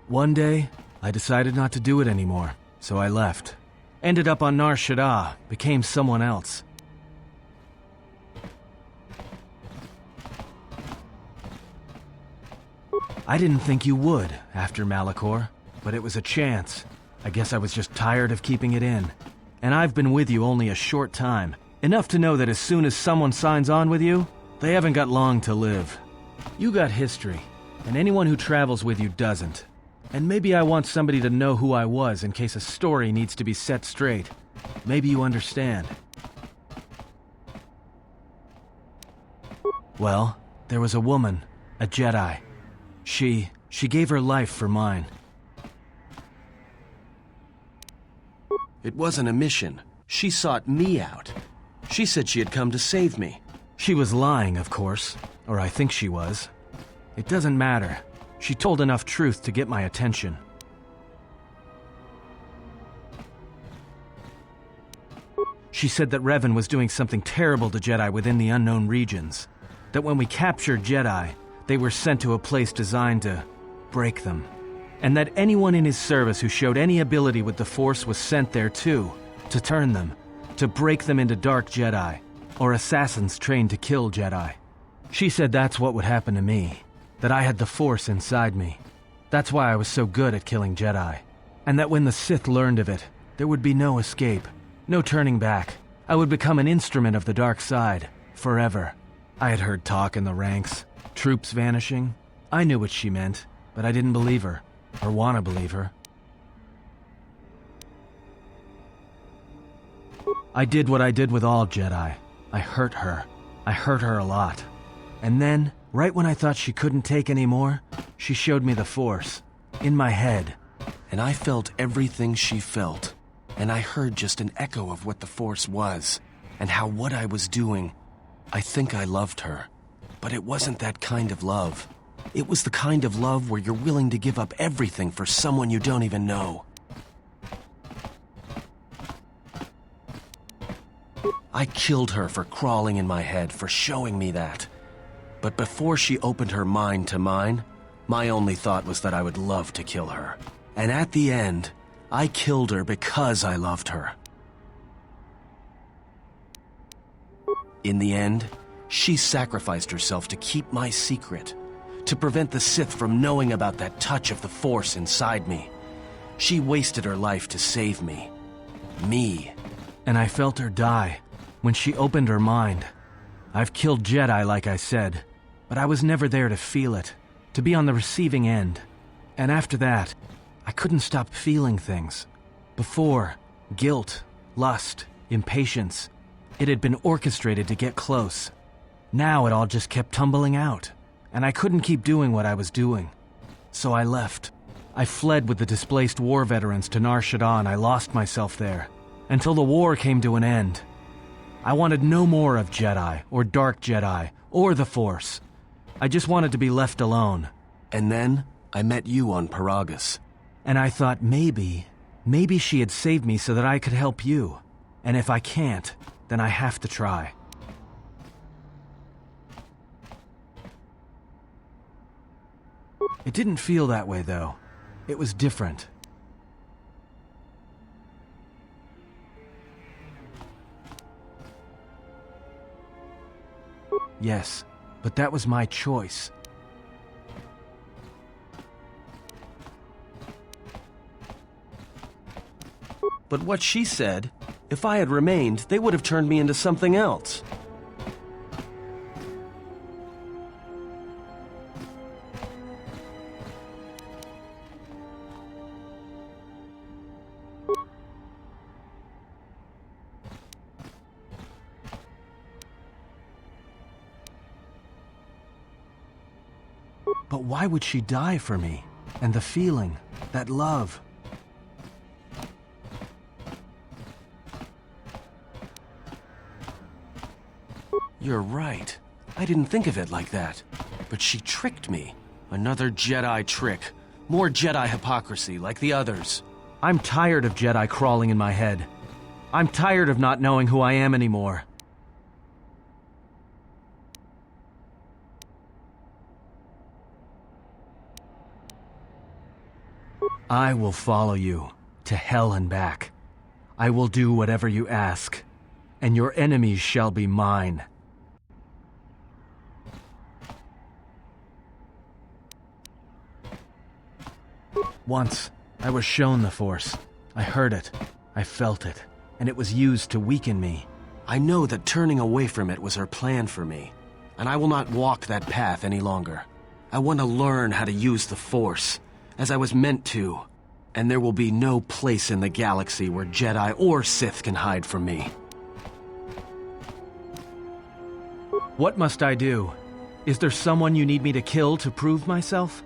One day, I decided not to do it anymore, so I left. Ended up on Nar Shaddaa, became someone else. I didn't think you would, after Malachor, but it was a chance. I guess I was just tired of keeping it in. And I've been with you only a short time. Enough to know that as soon as someone signs on with you, they haven't got long to live. You got history, and anyone who travels with you doesn't. And maybe I want somebody to know who I was in case a story needs to be set straight. Maybe you understand. Well, there was a woman, a Jedi. She gave her life for mine. It wasn't a mission. She sought me out. She said she had come to save me. She was lying, of course. Or I think she was. It doesn't matter. She told enough truth to get my attention. She said that Revan was doing something terrible to Jedi within the unknown regions. That when we captured Jedi, they were sent to a place designed to break them. And that anyone in his service who showed any ability with the Force was sent there too, to turn them, to break them into dark Jedi, or assassins trained to kill Jedi. She said that's what would happen to me, that I had the Force inside me. That's why I was so good at killing Jedi. And that when the Sith learned of it, there would be no escape, no turning back. I would become an instrument of the dark side, forever. I had heard talk in the ranks, troops vanishing. I knew what she meant, but I didn't believe her, or want to believe her. I did what I did with all Jedi. I hurt her. I hurt her a lot. And then, right when I thought she couldn't take any more, she showed me the Force. In my head. And I felt everything she felt. And I heard just an echo of what the Force was. And how what I was doing. I think I loved her. But it wasn't that kind of love. It was the kind of love where you're willing to give up everything for someone you don't even know. I killed her for crawling in my head, for showing me that. But before she opened her mind to mine, my only thought was that I would love to kill her. And at the end, I killed her because I loved her. In the end, she sacrificed herself to keep my secret, to prevent the Sith from knowing about that touch of the Force inside me. She wasted her life to save me. Me. And I felt her die when she opened her mind. I've killed Jedi, like I said, but I was never there to feel it, to be on the receiving end. And after that, I couldn't stop feeling things. Before, guilt, lust, impatience. It had been orchestrated to get close. Now it all just kept tumbling out, and I couldn't keep doing what I was doing. So I left. I fled with the displaced war veterans to Nar Shaddaa, and I lost myself there, until the war came to an end. I wanted no more of Jedi, or Dark Jedi, or the Force. I just wanted to be left alone. And then, I met you on Paragus. And I thought maybe she had saved me so that I could help you. And if I can't, then I have to try. It didn't feel that way, though. It was different. Yes, but that was my choice. But what she said, if I had remained, they would have turned me into something else. But why would she die for me? And the feeling, that love. You're right. I didn't think of it like that. But she tricked me. Another Jedi trick. More Jedi hypocrisy, like the others. I'm tired of Jedi crawling in my head. I'm tired of not knowing who I am anymore. I will follow you to hell and back. I will do whatever you ask, and your enemies shall be mine. Once, I was shown the Force. I heard it, I felt it, and it was used to weaken me. I know that turning away from it was her plan for me, and I will not walk that path any longer. I want to learn how to use the Force, as I was meant to, and there will be no place in the galaxy where Jedi or Sith can hide from me. What must I do? Is there someone you need me to kill to prove myself?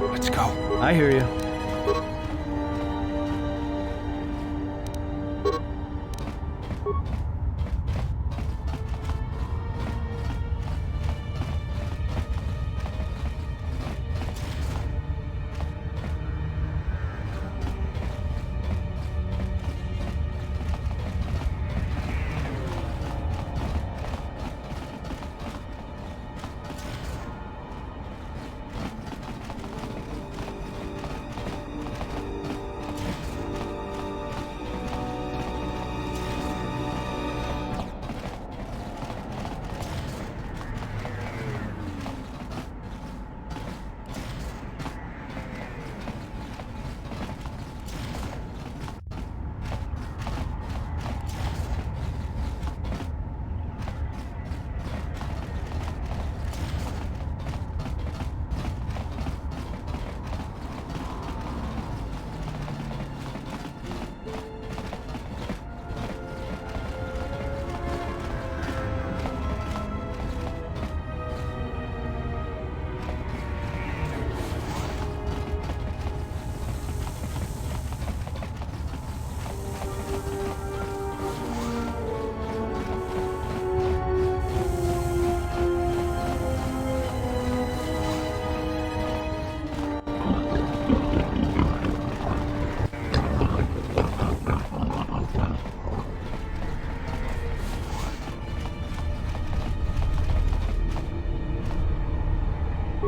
Let's go. I hear you.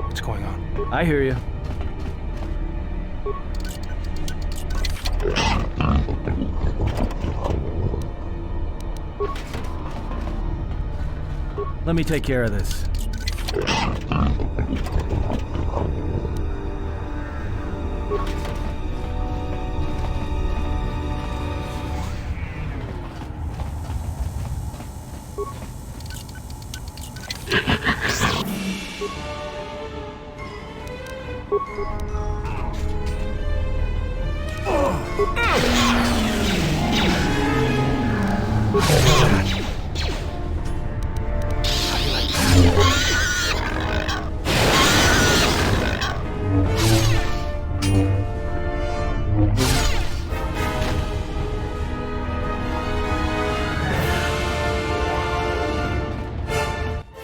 What's going on? I hear you. Let me take care of this.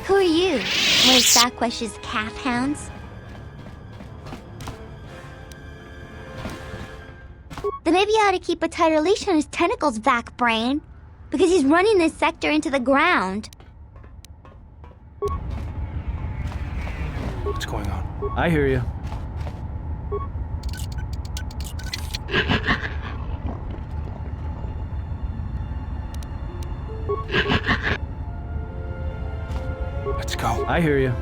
Who are you? One of Squash's calf hounds? Then maybe you ought to keep a tighter leash on his tentacles, vac brain. Because he's running this sector into the ground. What's going on? I hear you. Let's go. I hear you.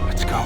Let's go.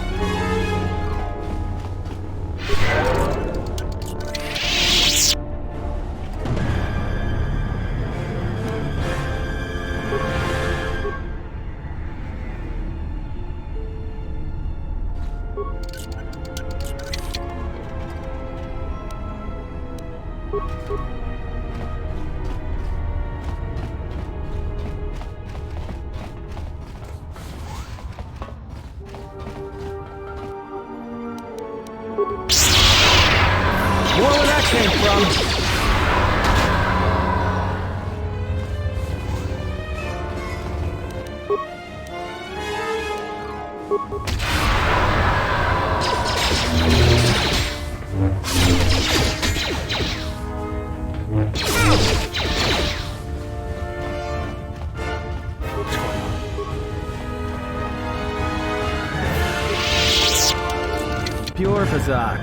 More where that came from. Pure Pazak.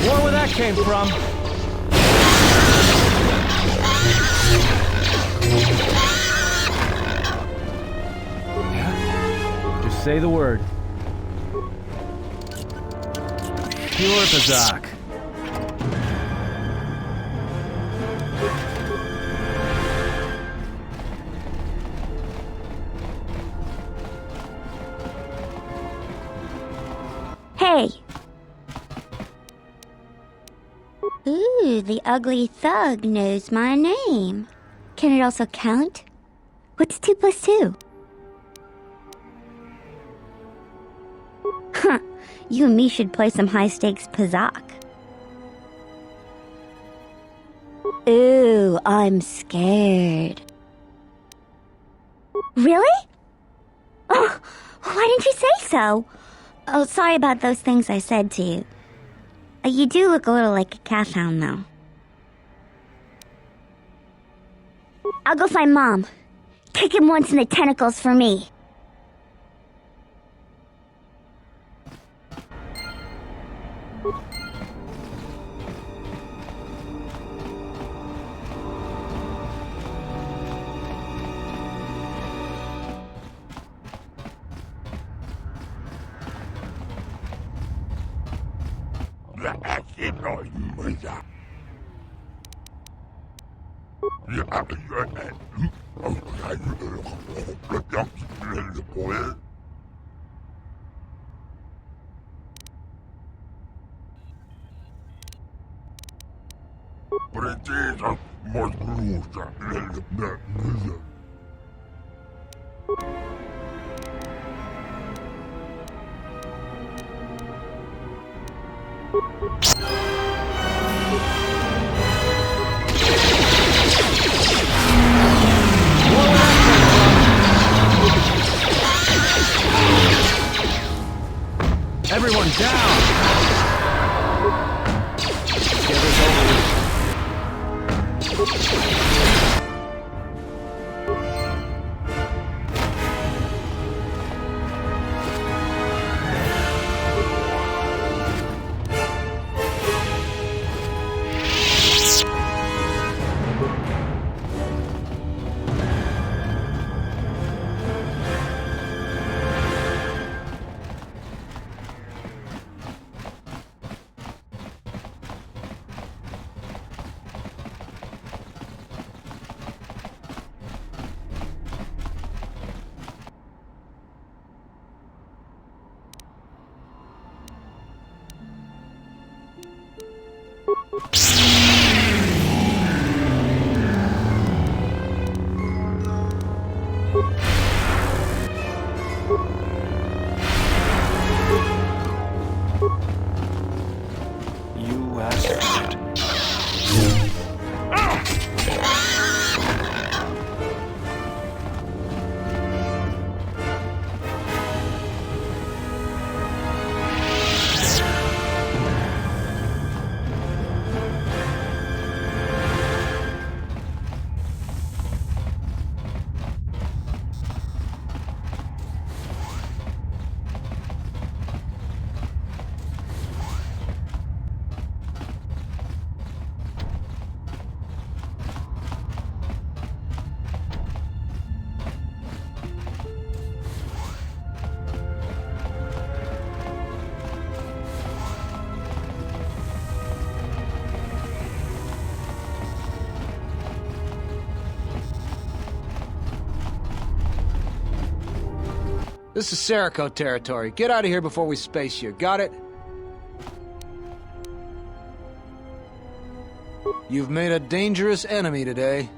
More where that came from. Yeah? Just say the word. Pure Pazak. Hey! Ooh, the ugly thug knows my name. Can it also count? What's 2 plus 2? Huh, you and me should play some high-stakes Pazak. Ooh, I'm scared. Really? Oh, why didn't you say so? Oh, sorry about those things I said to you. You do look a little like a cash hound, though. I'll go find Mom. Kick him once in the tentacles for me. Everyone down! Get this over with. You asshole. This is Serico territory. Get out of here before we space you. Got it? You've made a dangerous enemy today.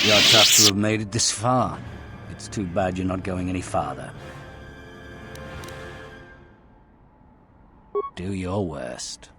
You're tough to have made it this far. It's too bad you're not going any farther. Do your worst.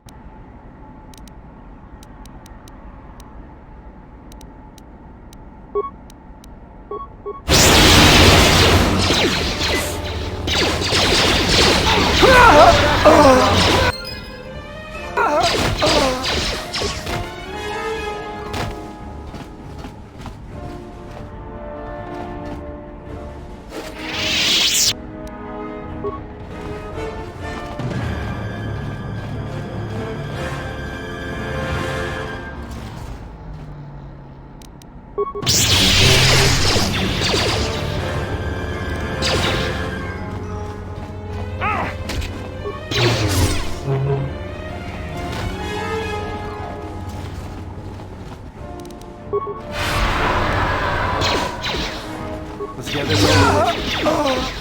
Let's get this over with.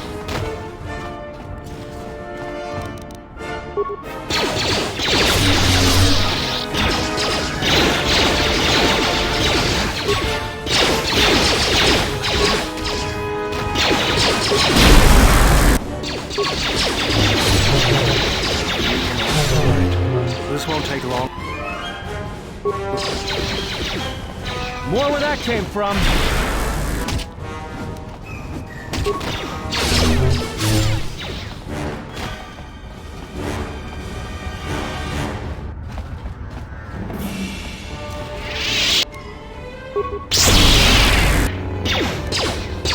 This won't take long. More where that came from.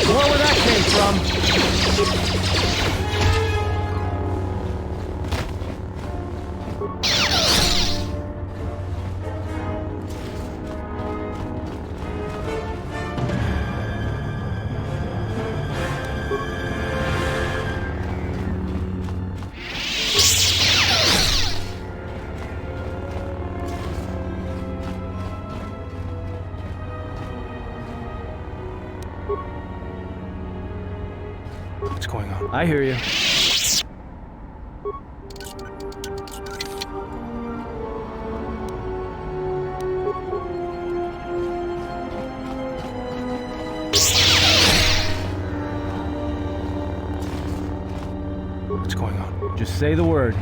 More where that came from. What's going on? I hear you. What's going on? Just say the word.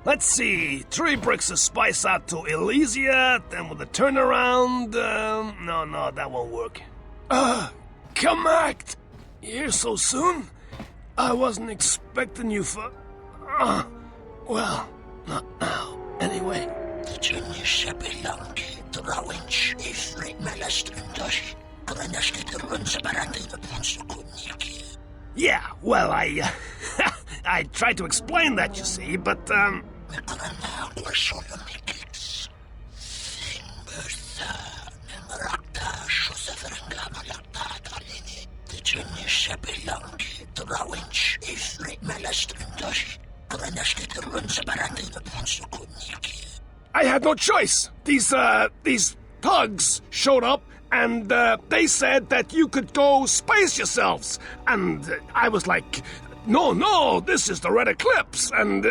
Let's see. 3 bricks of spice out to Elysia, then with a turnaround. No, that won't work. Come act! Here so soon? I wasn't expecting you for. Well, not now. Anyway. Yeah, well, I tried to explain that, you see, but, I had no choice. These thugs showed up, and they said that you could go space yourselves. And I was like, no, this is the Red Eclipse, and...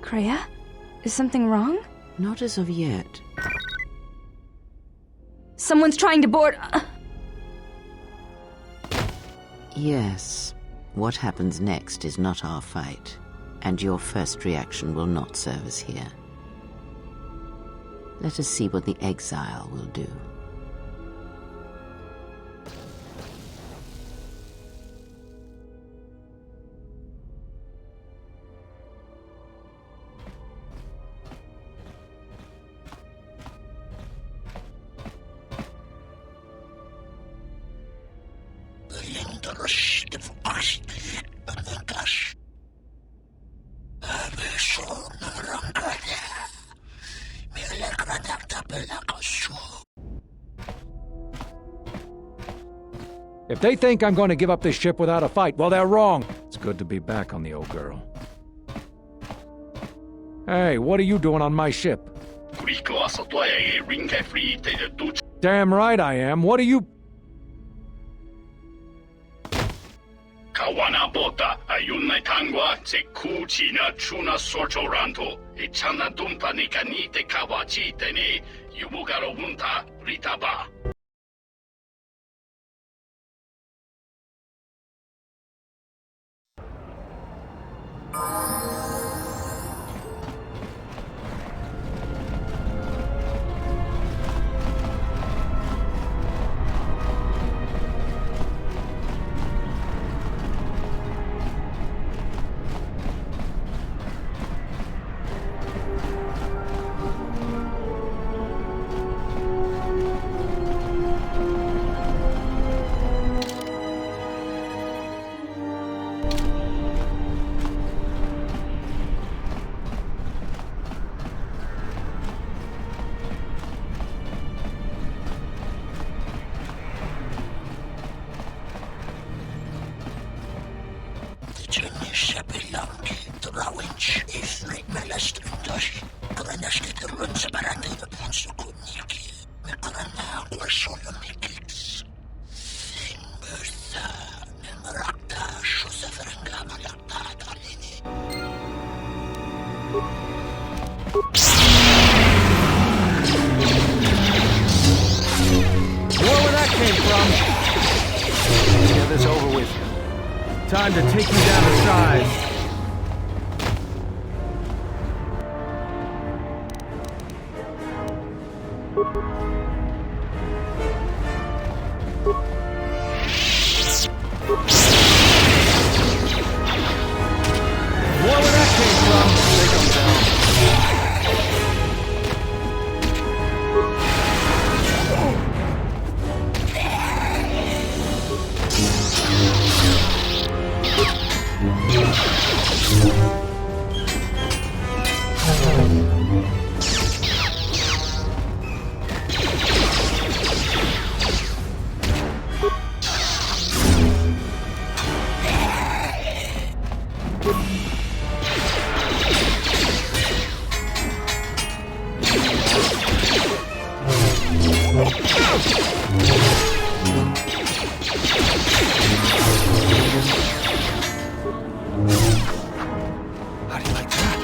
Kreia? Is something wrong? Not as of yet. Someone's trying to board... Yes. What happens next is not our fight, and your first reaction will not serve us here. Let us see what the exile will do. If they think I'm going to give up this ship without a fight, well, they're wrong. It's good to be back on the old girl. Hey, what are you doing on my ship? Damn right I am. What are you... Kawanabota, ayunay tangwa, se kuchina chuna sorchoranto, ichana dumpa ni kanite kawachite ni, yubugaro wunta ritaba. Time to take you down to size. More where that came from. Take them down. Yeah. How do you like that?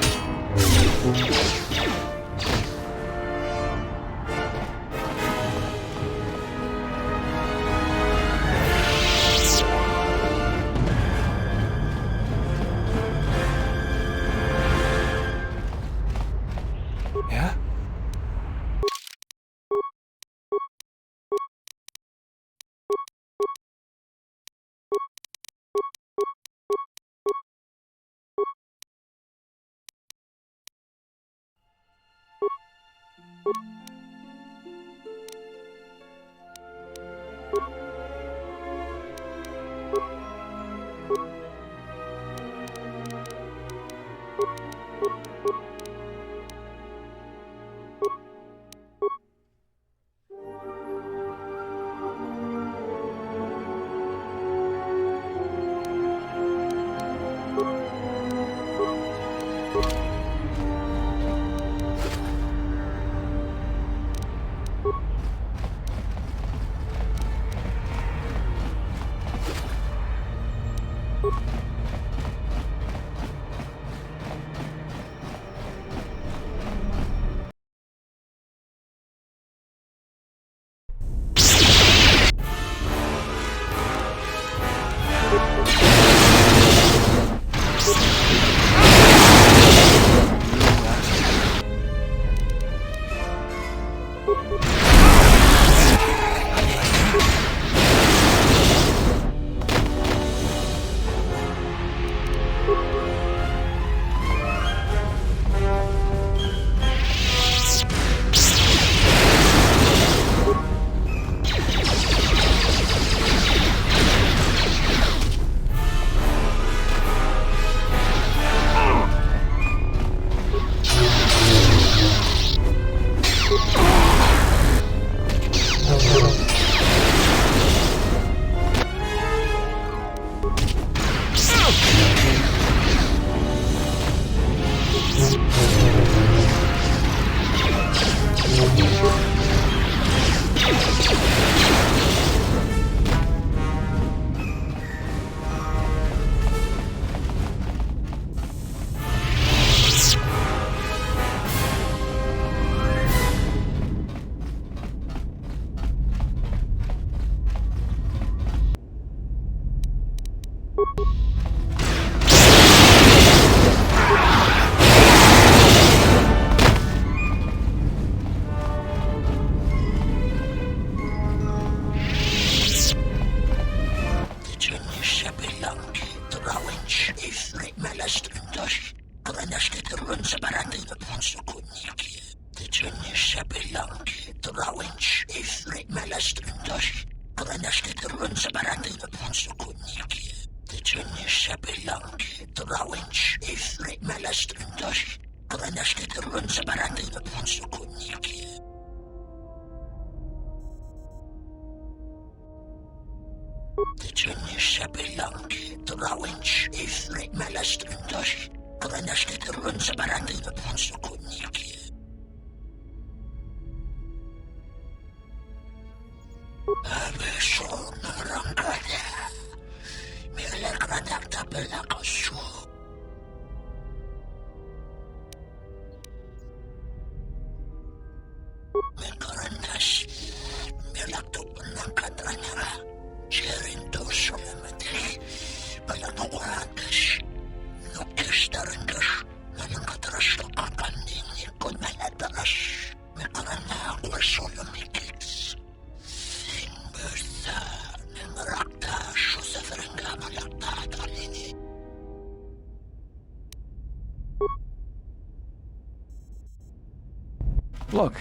Yeah? Look,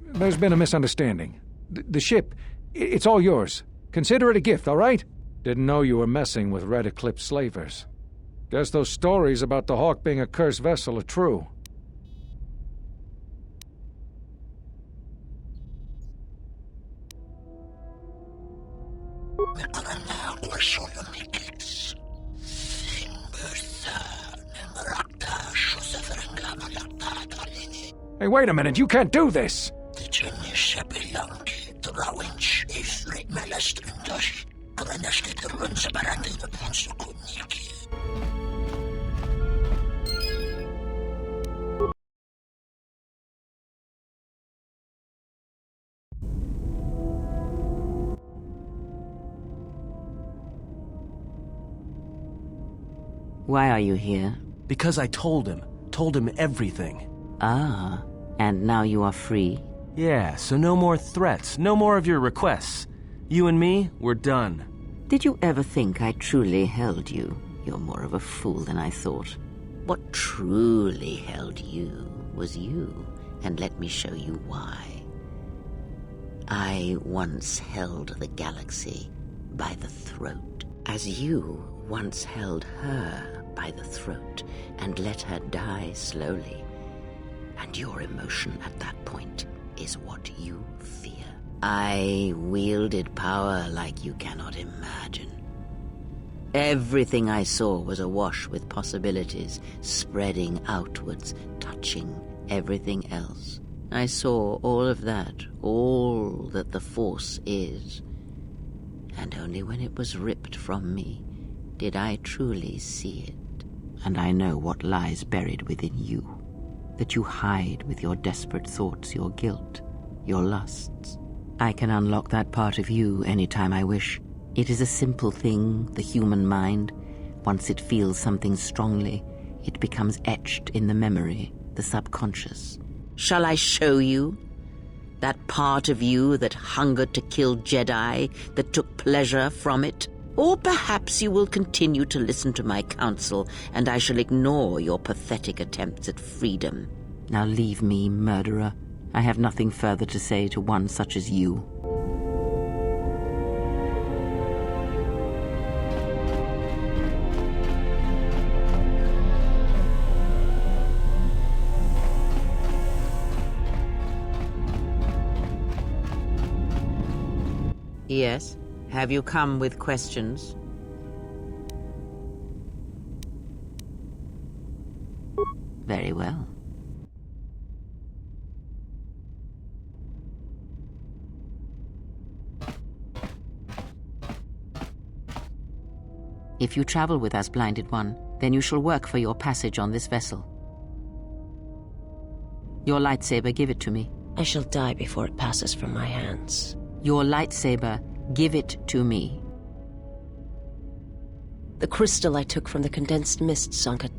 there's been a misunderstanding. The ship, it's all yours. Consider it a gift, all right? Didn't know you were messing with Red Eclipse slavers. Guess those stories about the Hawk being a cursed vessel are true. Hey, wait a minute, you can't do this! Why are you here? Because I told him everything. Ah, and now you are free? Yeah, so no more threats, no more of your requests. You and me, we're done. Did you ever think I truly held you? You're more of a fool than I thought. What truly held you was you, and let me show you why. I once held the galaxy by the throat, as you once held her by the throat and let her die slowly. And your emotion at that point is what you fear. I wielded power like you cannot imagine. Everything I saw was awash with possibilities, spreading outwards, touching everything else. I saw all of that, all that the Force is. And only when it was ripped from me did I truly see it. And I know what lies buried within you, that you hide with your desperate thoughts, your guilt, your lusts. I can unlock that part of you anytime I wish. It is a simple thing, the human mind. Once it feels something strongly, it becomes etched in the memory, the subconscious. Shall I show you? That part of you that hungered to kill Jedi, that took pleasure from it? Or perhaps you will continue to listen to my counsel, and I shall ignore your pathetic attempts at freedom. Now leave me, murderer. I have nothing further to say to one such as you. Yes? Have you come with questions? Very well. If you travel with us, Blinded One, then you shall work for your passage on this vessel. Your lightsaber, give it to me. I shall die before it passes from my hands. Your lightsaber, give it to me. The crystal I took from the condensed mist, Sanka.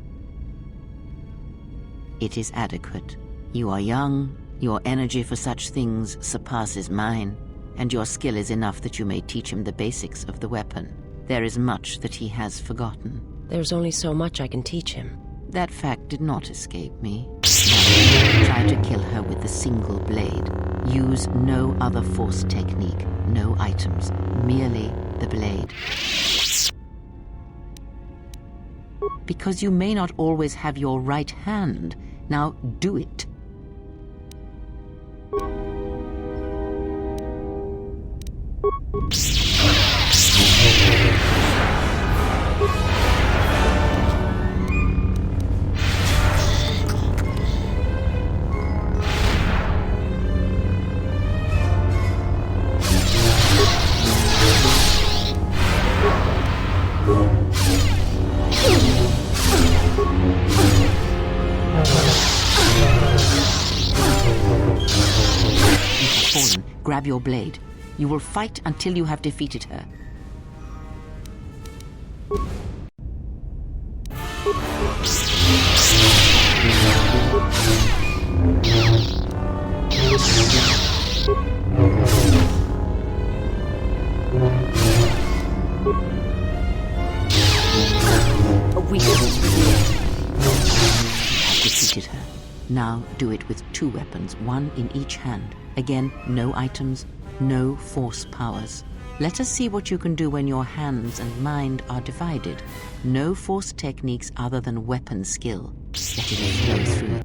It is adequate. You are young, your energy for such things surpasses mine, and your skill is enough that you may teach him the basics of the weapon. There is much that he has forgotten. There's only so much I can teach him. That fact did not escape me. Try to kill her with the single blade. Use no other Force technique, no items, merely the blade. Because you may not always have your right hand. Now do it. Grab your blade. You will fight until you have defeated her. A weakness revealed. You have defeated her. Now do it with 2 weapons, 1 in each hand. Again, no items, no Force powers. Let us see what you can do when your hands and mind are divided. No Force techniques other than weapon skill. Let it flow through.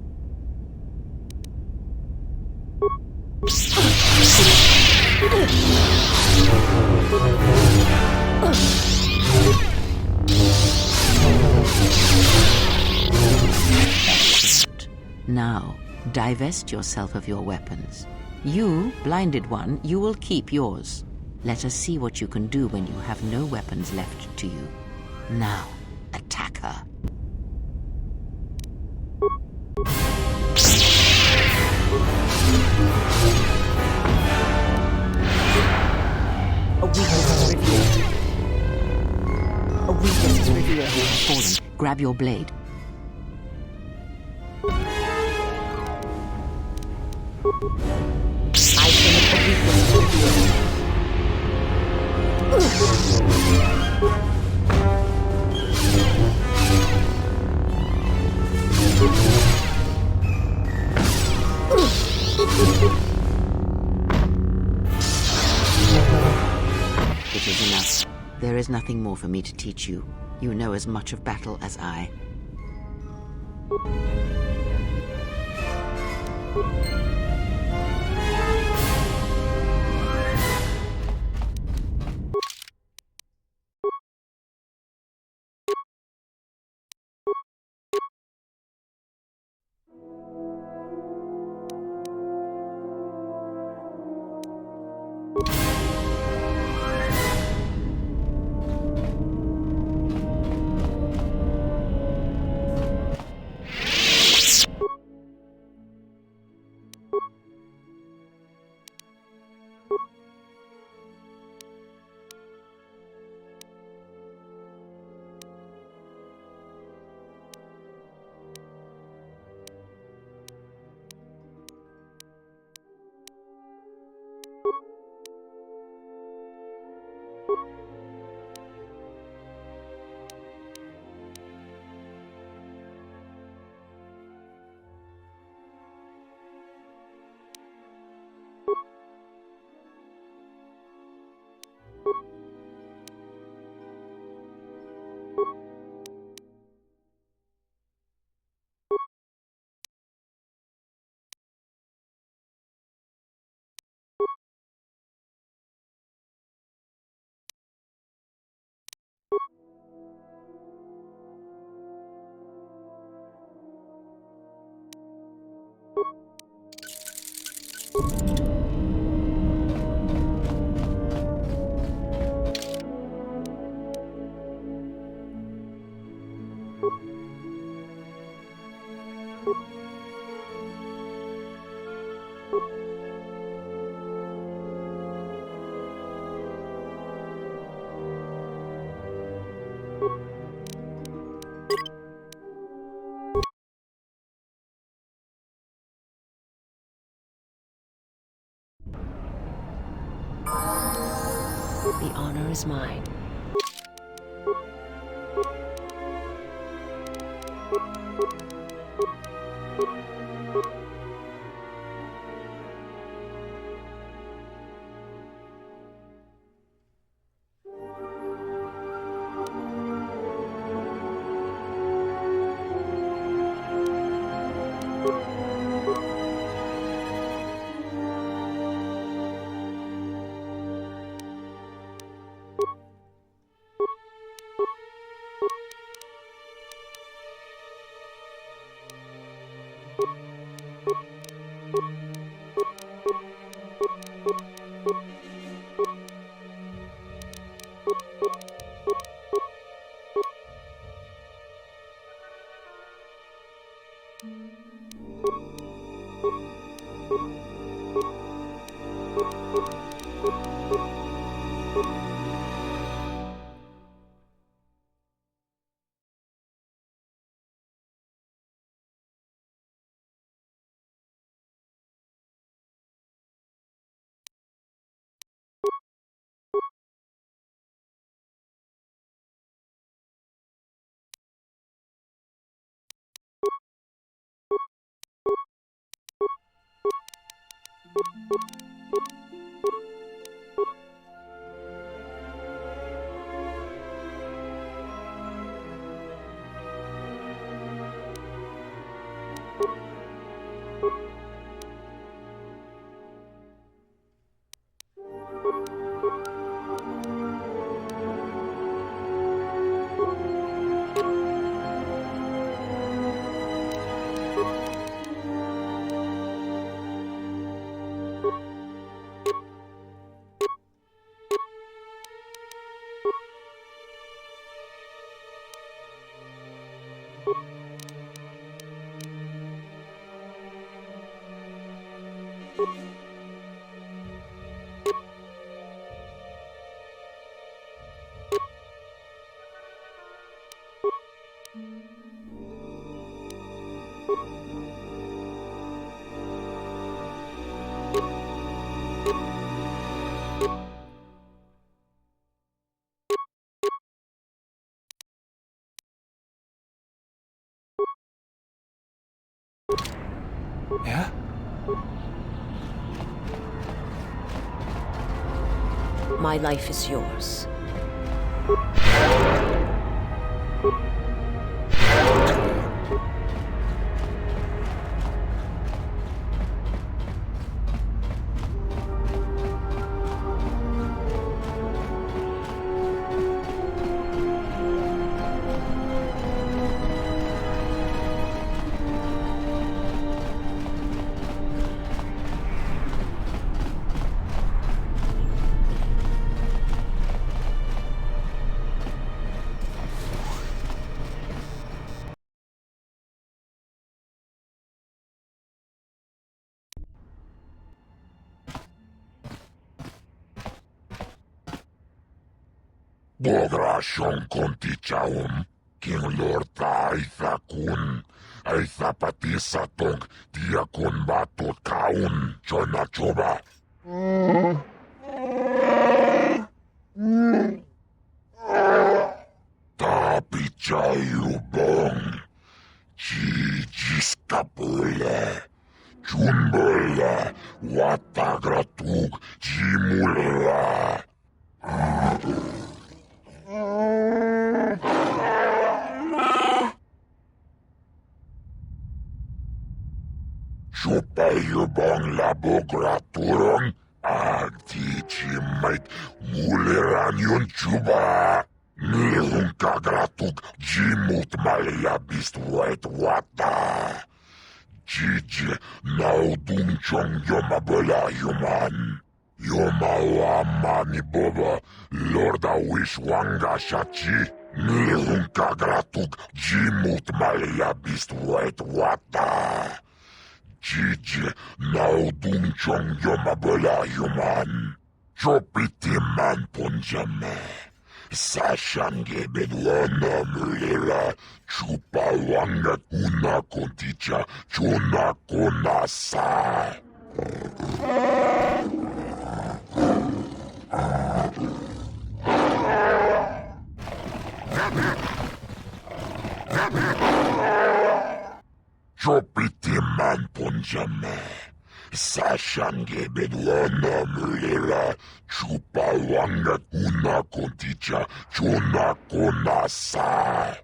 Excellent. Now, divest yourself of your weapons. You, Blinded One, you will keep yours. Let us see what you can do when you have no weapons left to you. Now, attack her. A weakness is revealed. A weakness is revealed. Fallen. Grab your blade. I think a weakness is revealed. It is enough. There is nothing more for me to teach you. You know as much of battle as I. The honor is mine. Yeah? My life is yours. Bograsyong kontichaum, king lorta aithakun, aithapati satong diakun batut kaun, chona choba. Tapi chayubong, jijiskapule, chunbole, watagratug, jimula. Chupayubong labograturong agtichimait muleran yun chuba. Nihung kagratug jimut maliyabist wet wata. Jiji naudung chong yomabala yuman. Yomawama ni boba lorda wish wanga shachi. Nihung kagratug jimut maliyabist wet wata. Jiji naudung chong yomabala yuman. Chopiti man punjame. Sashange bedwana mulera. Chupa wanga kuna konticha. Chona konasa. Chopiti man punjame. Sashange bedwana mulera. Chupa wanga kuna konticha. Chona konasa.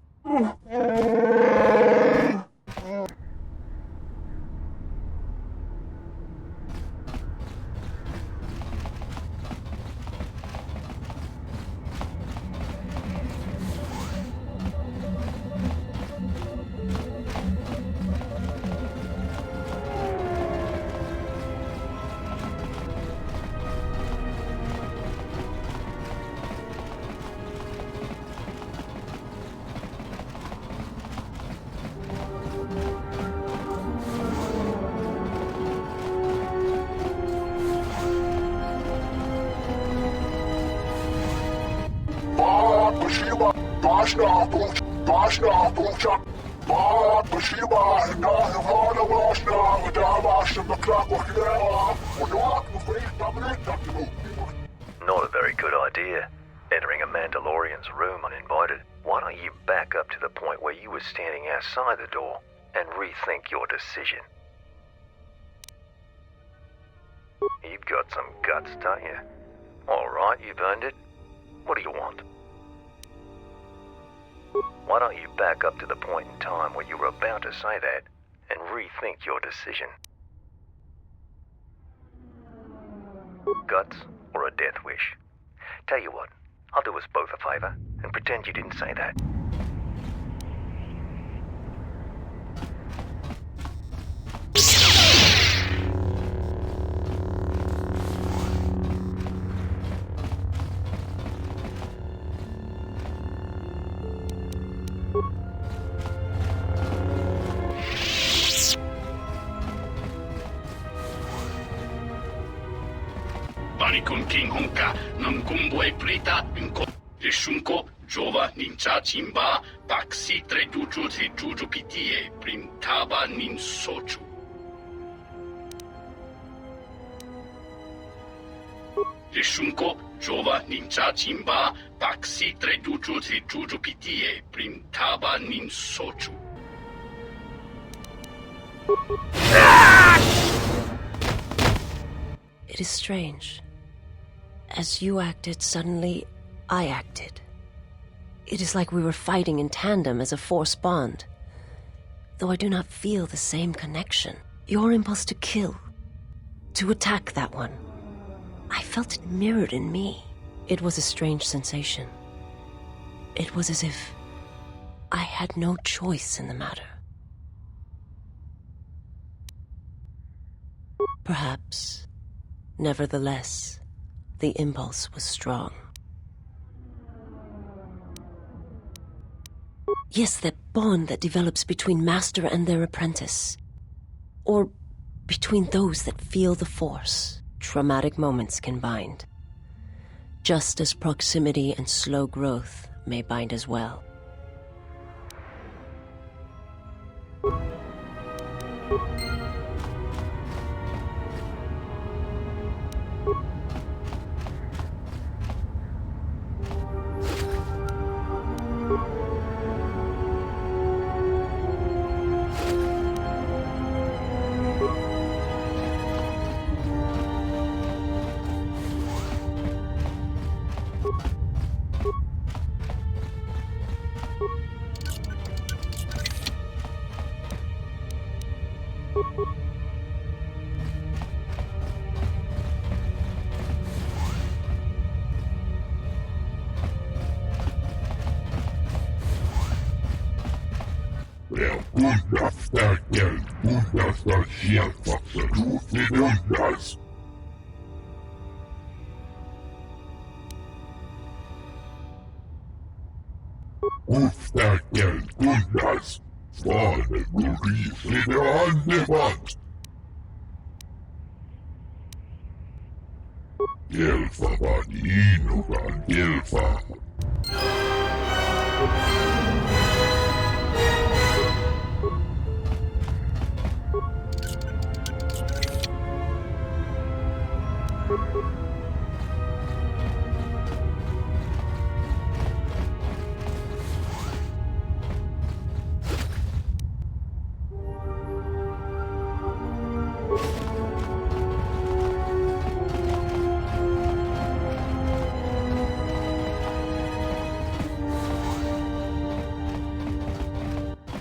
Not a very good idea, entering a Mandalorian's room uninvited. Why don't you back up to the point where you were standing outside the door and rethink your decision? You've got some guts, don't you? Alright, you've earned it. What do you want? Why don't you back up to the point in time where you were about to say that and rethink your decision? Guts or a death wish? Tell you what, I'll do us both a favor and pretend you didn't say that. panikun king hunka nam kumboy prita inko rishunko jova ninja chimba paksi tre juju si juju pitie printaba nin sochu. Rishunko jova ninja chimba paksi tre juju si juju pitie printaba nin sochu. It is strange. As you acted, suddenly I acted. It is like we were fighting in tandem as a force bond. Though I do not feel the same connection. Your impulse to kill, to attack that one, I felt it mirrored in me. It was a strange sensation. It was as if I had no choice in the matter. Perhaps, nevertheless, the impulse was strong. Yes, that bond that develops between master and their apprentice. Or between those that feel the force. Traumatic moments can bind. Just as proximity and slow growth may bind as well.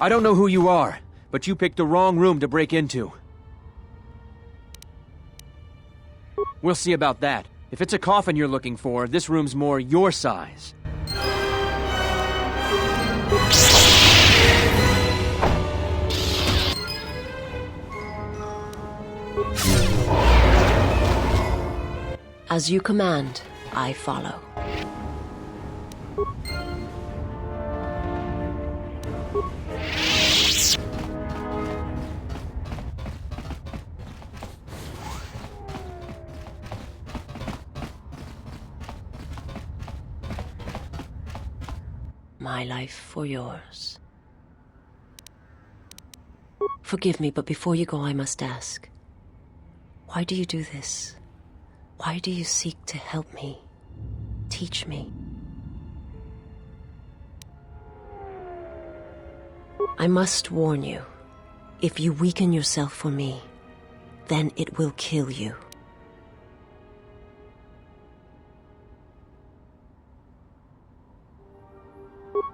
I don't know who you are, but you picked the wrong room to break into. We'll see about that. If it's a coffin you're looking for, this room's more your size. As you command, I follow. My life for yours. Forgive me, but before you go, I must ask. Why do you do this? Why do you seek to help me? Teach me? I must warn you. If you weaken yourself for me, then it will kill you.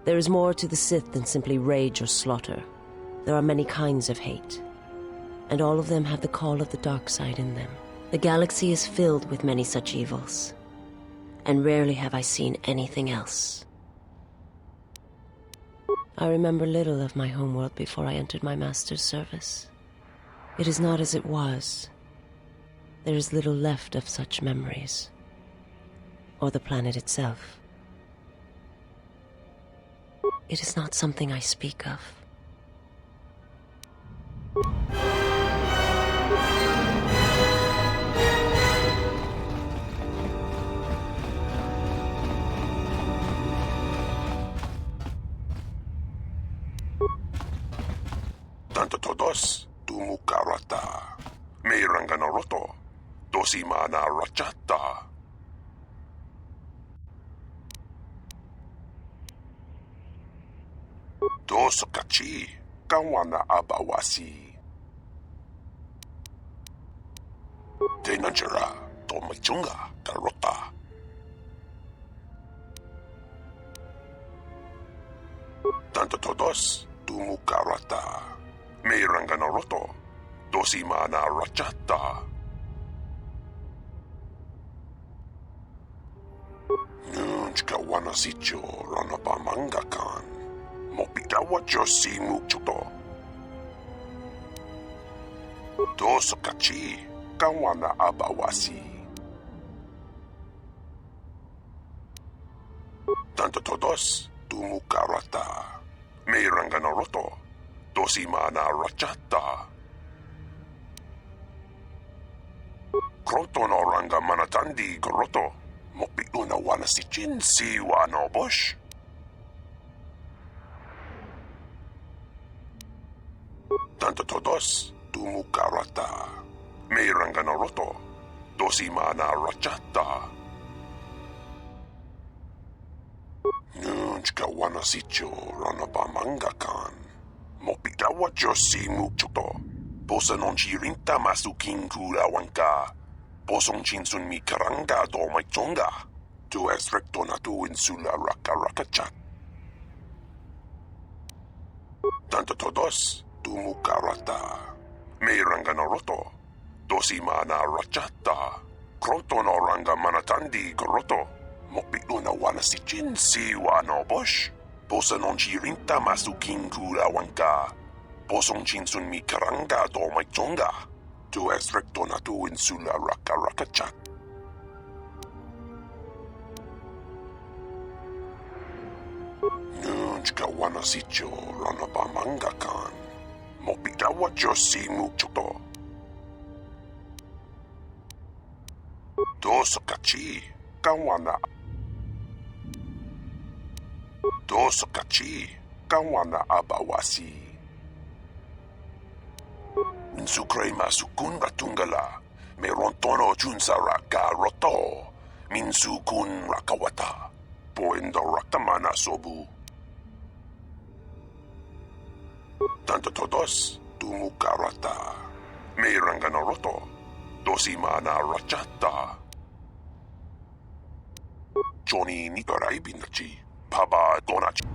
There is more to the Sith than simply rage or slaughter. There are many kinds of hate, and all of them have the call of the dark side in them. The galaxy is filled with many such evils, and rarely have I seen anything else. I remember little of my homeworld before I entered my master's service. It is not as it was. There is little left of such memories, or the planet itself. It is not something I speak of. todos, tumukarata. Meiranganoroto, dosimana rachata. Dosokachi, kawana abawasi. Tenanjara, tomachunga, karota. Tanto todos, tumukarata. Meiranganoroto, dosimana rachata. Nunchka wanasicho ranapamangakan. Mopigawa josi mukchuto. Dosokachi, kawana abawasi. Tanto todos, tumukarata. Meiranganoroto, dosimana rachata. Kroto no ranga manatandi goroto. Mopi una wana si chin si wano bosh. Tanto todos, tumukarata. Meiranganoroto, dosimana rachata. Nunchka wana sicho ranapamangakan. Mopigawa josi mukchuto. Posa non chirinta masukin kulawanka. Posong chinsun mi karanga do may chonga. Tu es recto na tu insula raka raka chat. Tanto todos, tumukarata. Meiranganoroto, dosimana rachata. Kroto no ranga manatandi goroto. Mopi una wana si chin si wano bosh. Posa non chirinta masukin kulawanka. Posong chinsun mi karanga do may chonga. Tu es recto na tu insula raka raka chat. Nunchka wana sicho ranapamangakan. Mopigawa josi mukchuto. Dosokachi, kawana. Dosokachi, kawana abawasi. Minsukray masukun ratungala. Meron tono junsa raka roto. Minsukun rakawata. Poendo raktamana sobu. Tanto todos, tumukarata. Meiranganoroto, dosimana rachata. Johnny nikaray binachi. Paba donachi.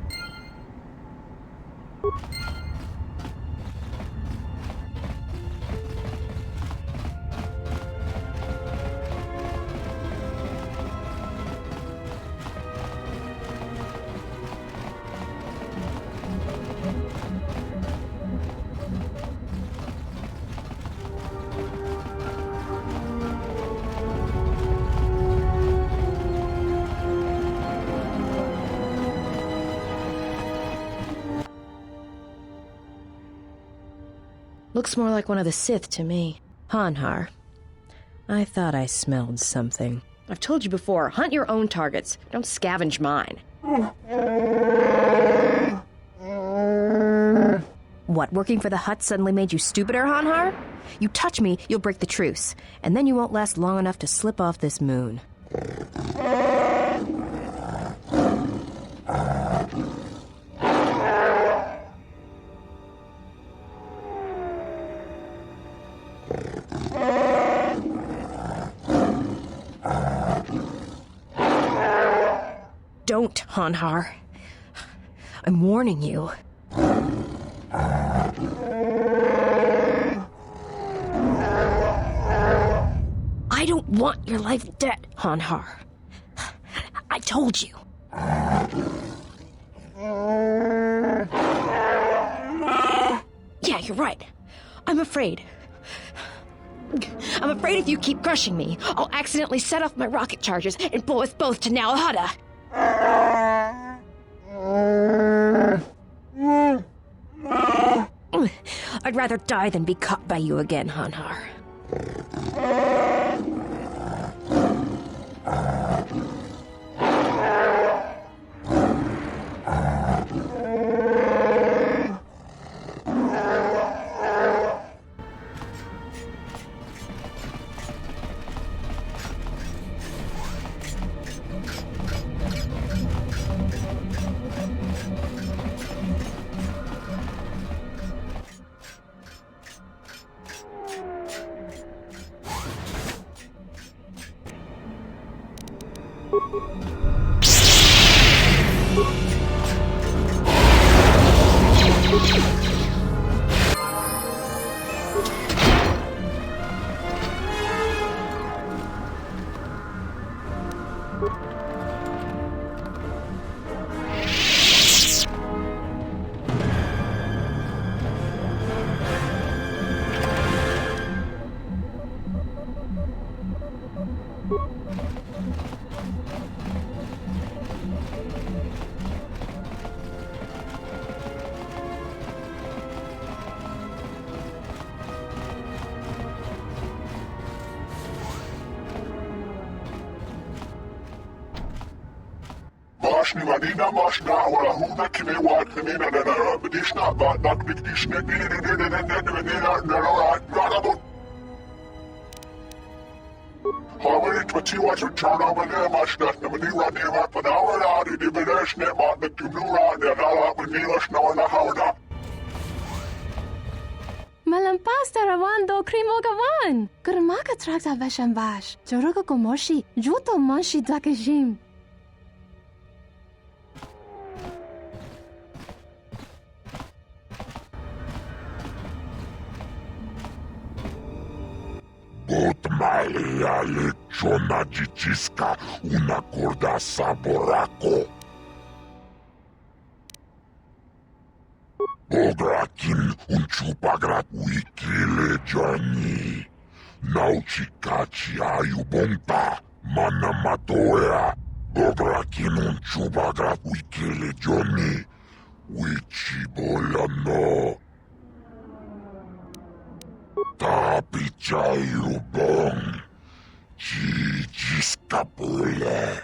Looks more like one of the Sith to me. Hanhar. I thought I smelled something. I've told you before, hunt your own targets. Don't scavenge mine. What, working for the Hutt suddenly made you stupider, Hanhar? You touch me, you'll break the truce. And then you won't last long enough to slip off this moon. Don't, Hanhar. I'm warning you. I don't want your life dead, Hanhar. I told you. Yeah, you're right. I'm afraid. I'm afraid if you keep crushing me, I'll accidentally set off my rocket charges and blow us both to Nal Hutta. I'd rather die than be caught by you again, Hanhar. Ni manina mashna wala huda kine wat kanina na na bedishna ba nak bidishna Hamari twati wa turn over there mashna na mani wa ne wa panawa na di bedishna ba na tumura na la manila shna na hawda Malampas tarawando krimogawan. Kurmaka trakta veshambash. Joruga gomoshi. Juto manshi dakajim. Malia lechona jichiska una corda saborako. Bograkin un chupagrat wikile Johnny. Nauchikachi ayubonta mana matoea. Bograkin un chupagrat wikile Johnny. Wichibolano. Tapichayubong. Jijiskapule.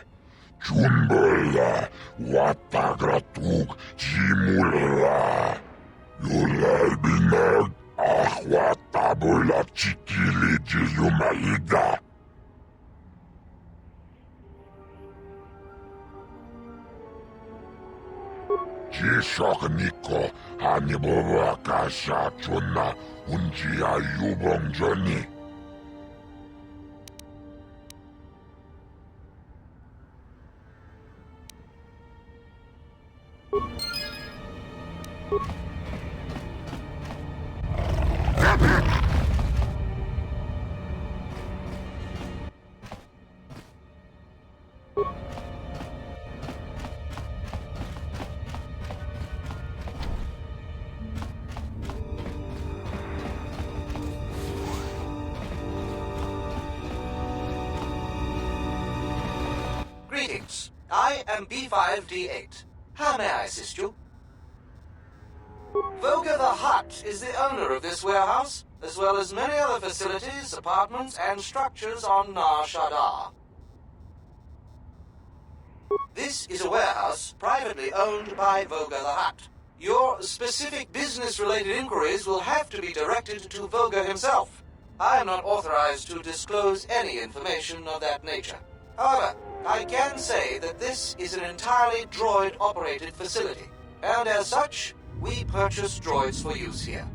Chumbele. Watagratug. Jimulela. Yulalbinag. Ahwatabula chikili jiyumaliga. Jishokniko. Haniboba kasha chuna. Unji ayubong Johnny. Greetings. I am B5D8. How may I assist you? Voga the Hutt is the owner of this warehouse, as well as many other facilities, apartments, and structures on Nar Shaddaa. This is a warehouse privately owned by Voga the Hutt. Your specific business-related inquiries will have to be directed to Voga himself. I am not authorized to disclose any information of that nature. However, I can say that this is an entirely droid-operated facility, and as such, we purchase droids for use here.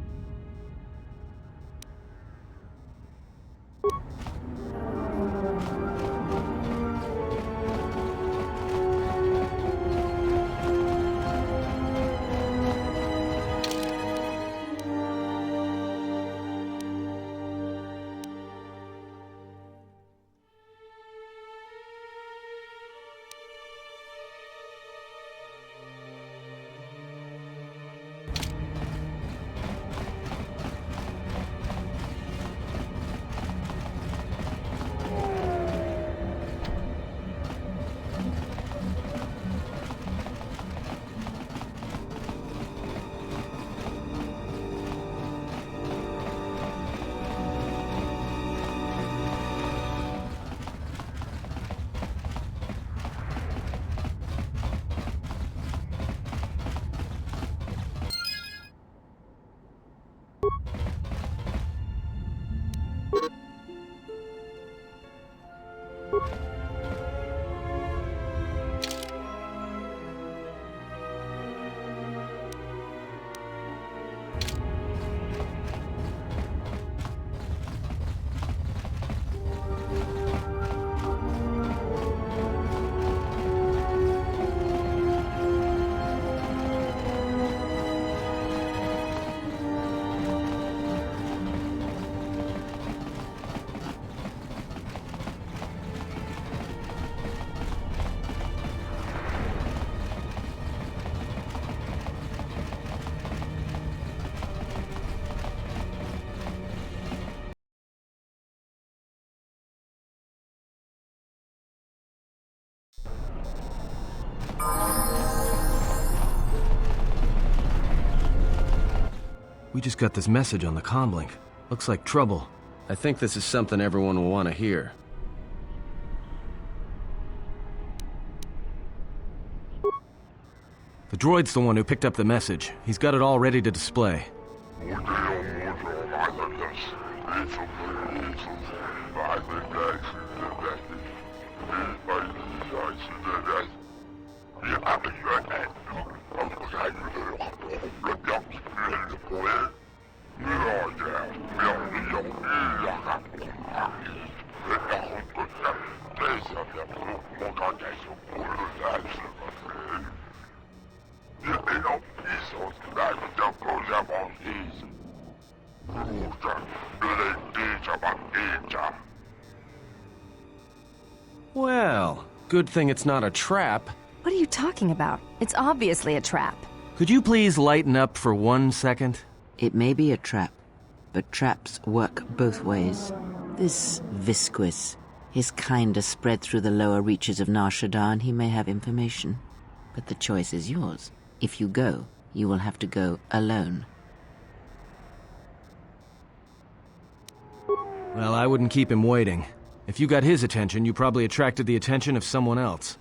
We just got this message on the comlink. Looks like trouble. I think this is something everyone will want to hear. The droid's the one who picked up the message. He's got it all ready to display. Well, good thing it's not a trap. What are you talking about? It's obviously a trap. Could you please lighten up for 1 second? It may be a trap, but traps work both ways. This Visquis, his kind are spread through the lower reaches of Nar Shaddaa, and he may have information. But the choice is yours. If you go, you will have to go alone. Well, I wouldn't keep him waiting. If you got his attention, you probably attracted the attention of someone else.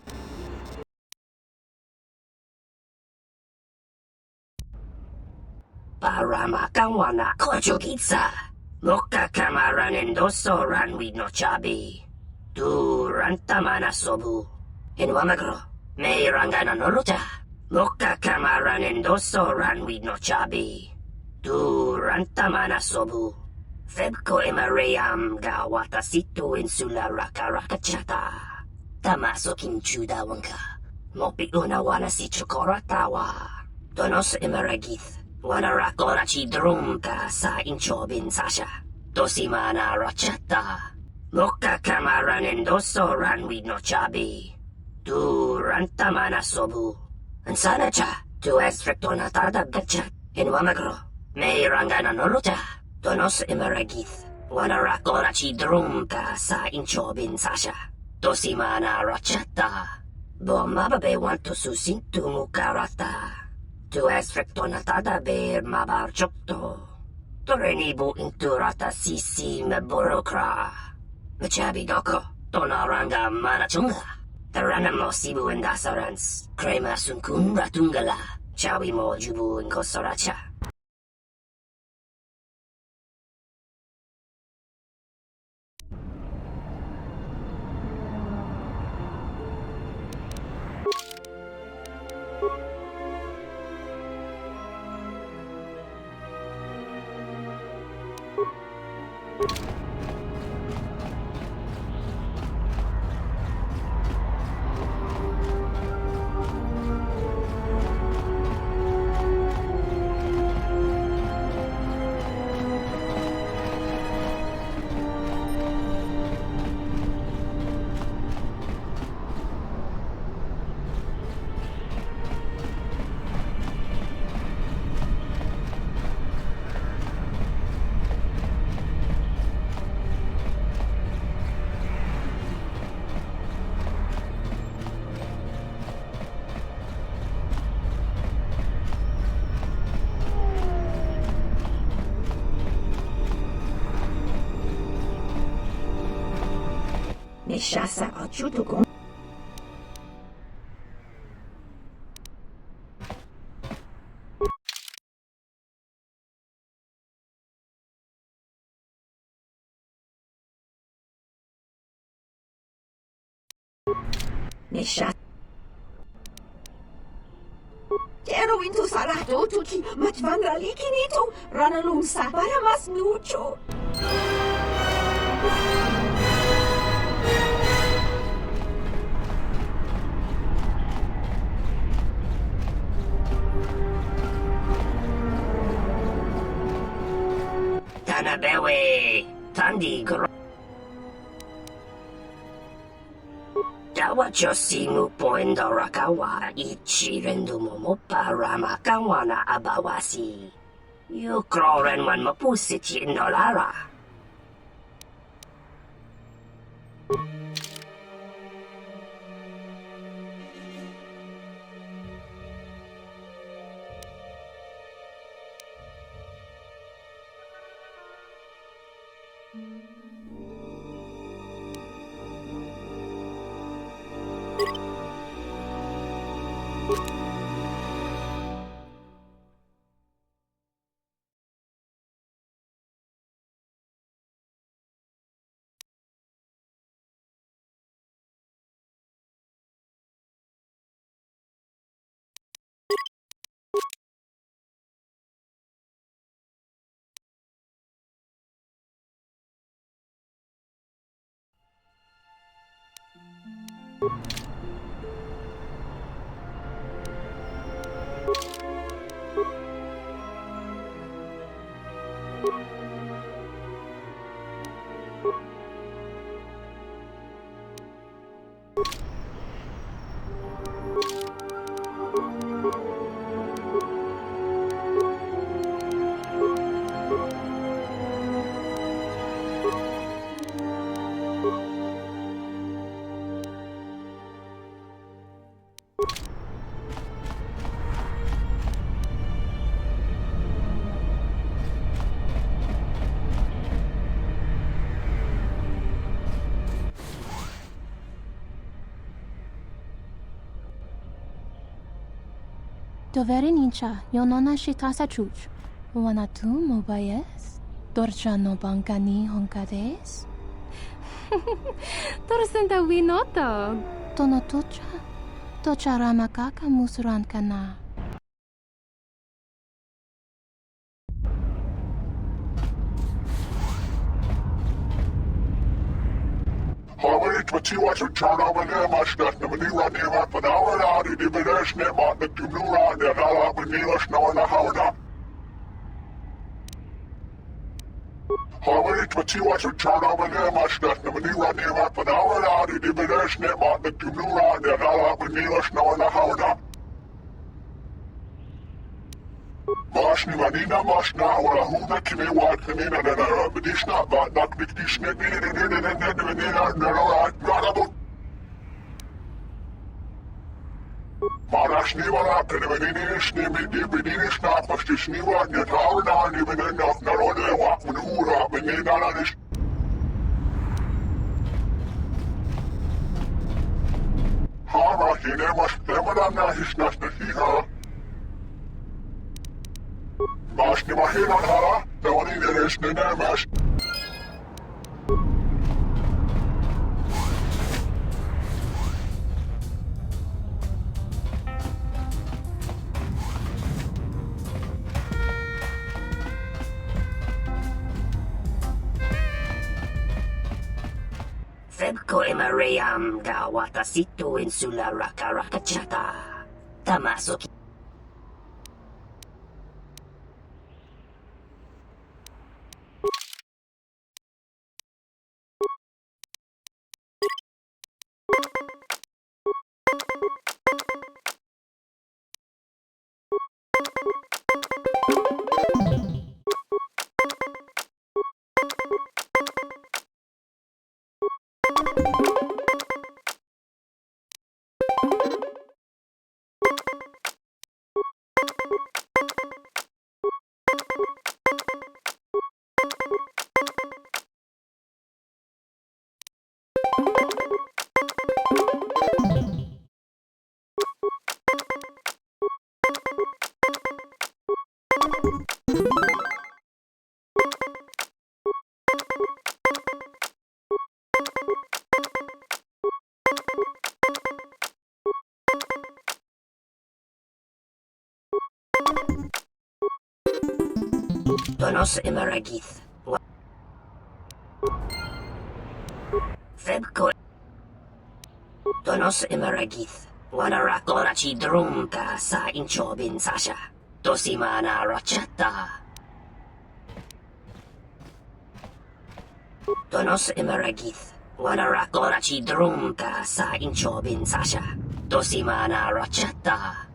Paramakawana kojugitsa. Moka kamaranen doso ranwi no chabi. Tu rantamana sobu. Inwamagro. Me rangana noluta. Moka kamaranen doso ranwi no chabi. Tu rantamana sobu. Febko emareyam ga watasitu insula rakarakachata. Tamaso kinchuda wanka. Mopi unawana si chokoratawa. Donos emaragith. Wana KoToR2 sa inchobin sasha. Dosimana rachata. Moka kamaranen doso ranwi no chabi. Tu rantamana sobu. Ansana cha. Tu esfrektona tadab gachat. Inwamagro. Me rangana noluta. Donos emaragith. Wana KoToR2 sa inchobin sasha. Dosimana rachata. Bomababe wanto susintu mukarata. Tu esfrektona tada ber mabar chokto. Torenibu inturata sisi me burokra. Machabi doko. Tonaranga manachunga. Tarana mo sibu indasarans. Krema sunkun ratungala. Chawi mo jubu inkosoracha. Nishasa achutukun. Nisha. Quiero into sarato tuki matvanga likinito ranalunsa para mas nucho. Tanabewe, Tandi Gro. Dawa Josimu Poendo Rakawa, Ichi Rendumo Mopa Ramakawana Abawasi. You Kroren Wan Mapusiti Nolara. Dovere nincha, yonona shitasa chuch. Wanatu mobayes? Dorcha no bankani honkades? Torsenta winoto. Tono tocha? Tocha ramakaka musran kana. Hawait matiwa to chana manemash that the manira nema panawara di dividesh nema the tumura the nala manilash na na hawna. Hawait matiwa to chana manemash that the manira nema panawara di dividesh nema the tumura the nala manilash na na hawna. Mashni manina mashna wala huda kime wat kanina na na bedishna ba nak dikdishne Marashni wala kanibinishni midibinishna pastishni wat nyatawna ni benenok narone wak manura benina nanish. Hara hine mash temana na hishnash na hiha. Mashni mahina hara, tawani nereshne nemash. Febko emareyam ga watasitu insula rakarakachata. Tamasoki. Donos emaragith. Febko. Donos emaragith. Wanarakorachi drumka sa inchobin sasha. Tosimana rachata. Donos emaragith. Wanarakorachi drumka sa inchobin sasha. Tosimana rachata.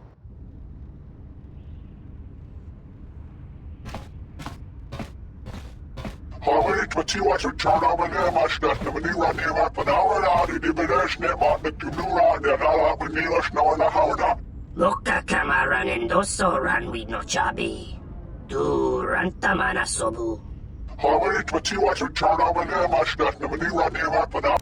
Hawait matiwa to chana manemash that the manira nema panawara di dividesh nema the tumura the nala manilash na na hawna. Loka kamaran endoso ran we no chabi. Du rantamana sobu. Hawait matiwa to chana manemash that the manira nema panawara.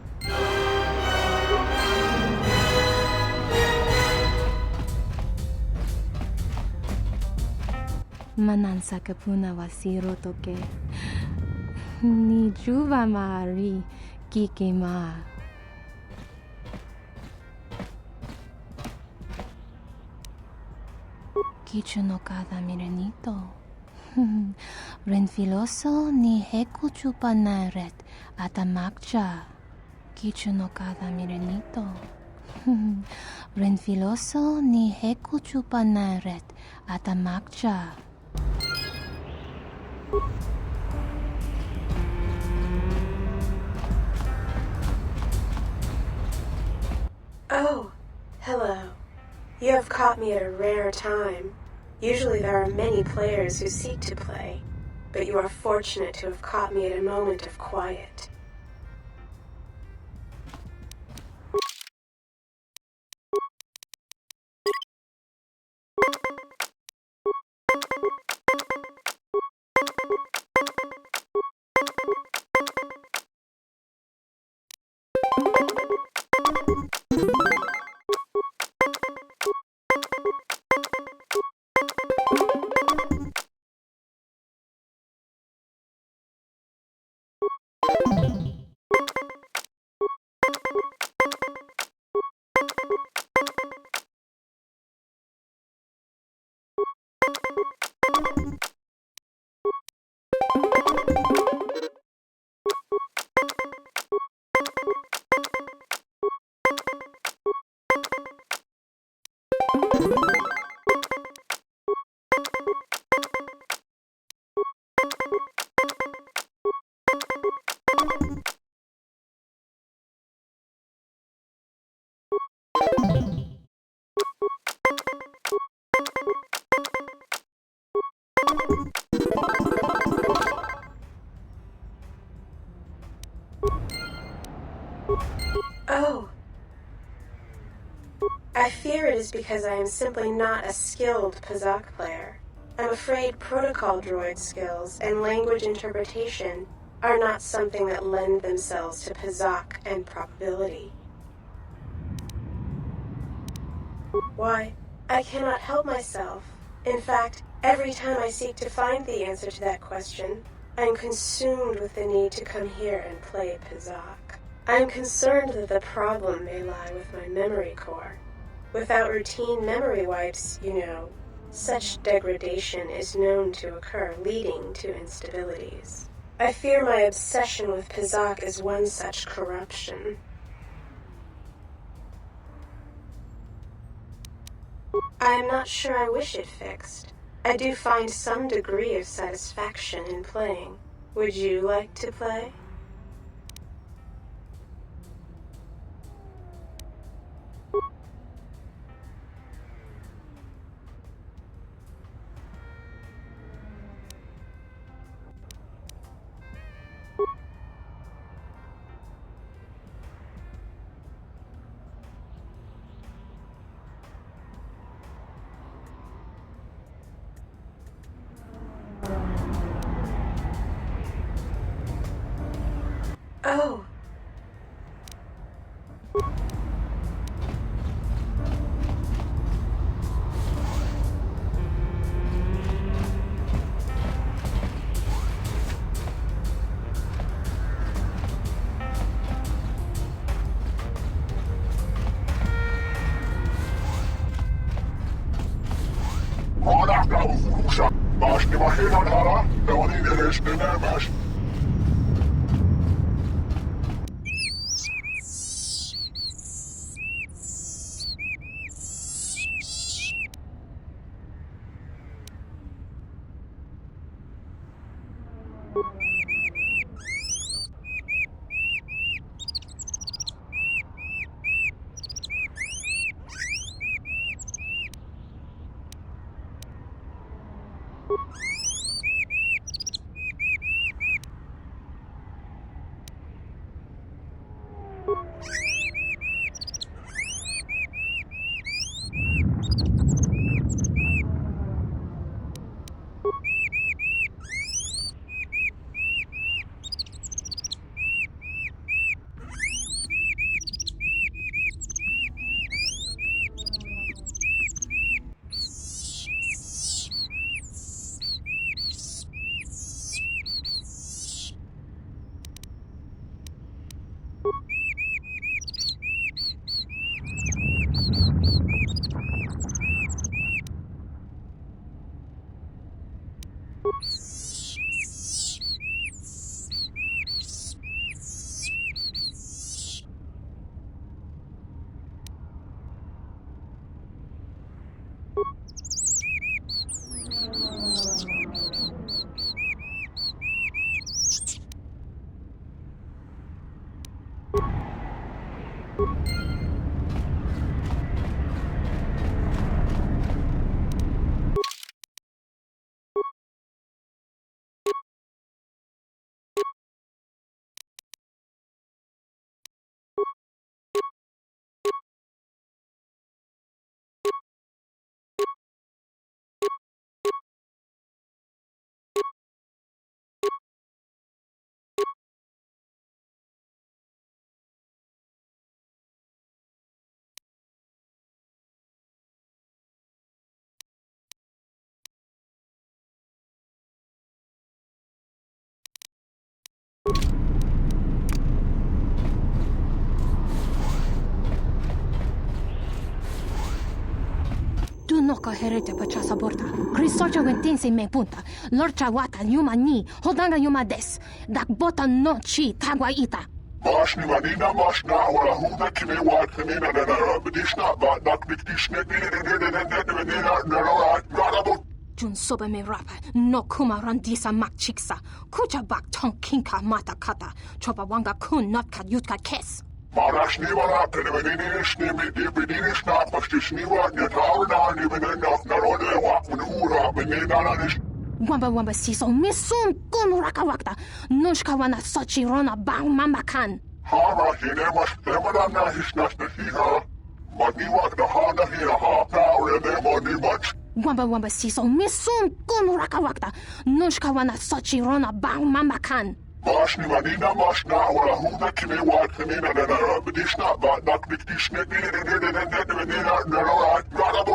Manansa kapuna wasiro toke. Ni juva mari kikima. Kichu no kada mirenito. Renfiloso ni heku chupanaret atamakcha. Kichu no kada mirenito. Ren filoso ni heku chupanaret atamakcha. Oh, hello. You have caught me at a rare time. Usually there are many players who seek to play, but you are fortunate to have caught me at a moment of quiet. Oh. I fear it is because I am simply not a skilled Pazak player. I'm afraid protocol droid skills and language interpretation are not something that lend themselves to Pazak and probability. Why, I cannot help myself. In fact, every time I seek to find the answer to that question, I am consumed with the need to come here and play Pazak. I am concerned that the problem may lie with my memory core. Without routine memory wipes, you know, such degradation is known to occur, leading to instabilities. I fear my obsession with Pazak is one such corruption. I am not sure I wish it fixed. I do find some degree of satisfaction in playing. Would you like to play? Oh. Toka herete pachasa borta. Krisocha wentinse me punta. Lorcha wata yuma ni. Hodanga yuma des. Dak bota no chi tagwa ita. Mashni manina mashna wala huna kine wat kanina na bedishna ba dak dikdishne Jun sobe me rapa. No kuma randisa mak chiksa. Kucha bak tong kinka mata kata. Chopa wanga kun not kat yutka kes. Marashni wala kene bedinishni bedinishna pastishni wat nyatauna ni benena narone wa unura benena nanish. Wamba siso misum kun raka wakta. Nushka wana sochi rona bang mamba kan. Hara hine mas temanana hishnas na hiha. Mani wakta hana hina ha power de mani much. Wamba siso misum kun raka wakta. Nushka wana sochi rona bang mamba kan. Mashni manina mashna wala huna kine wat kanina na bedishna ba dak dikdishne narone.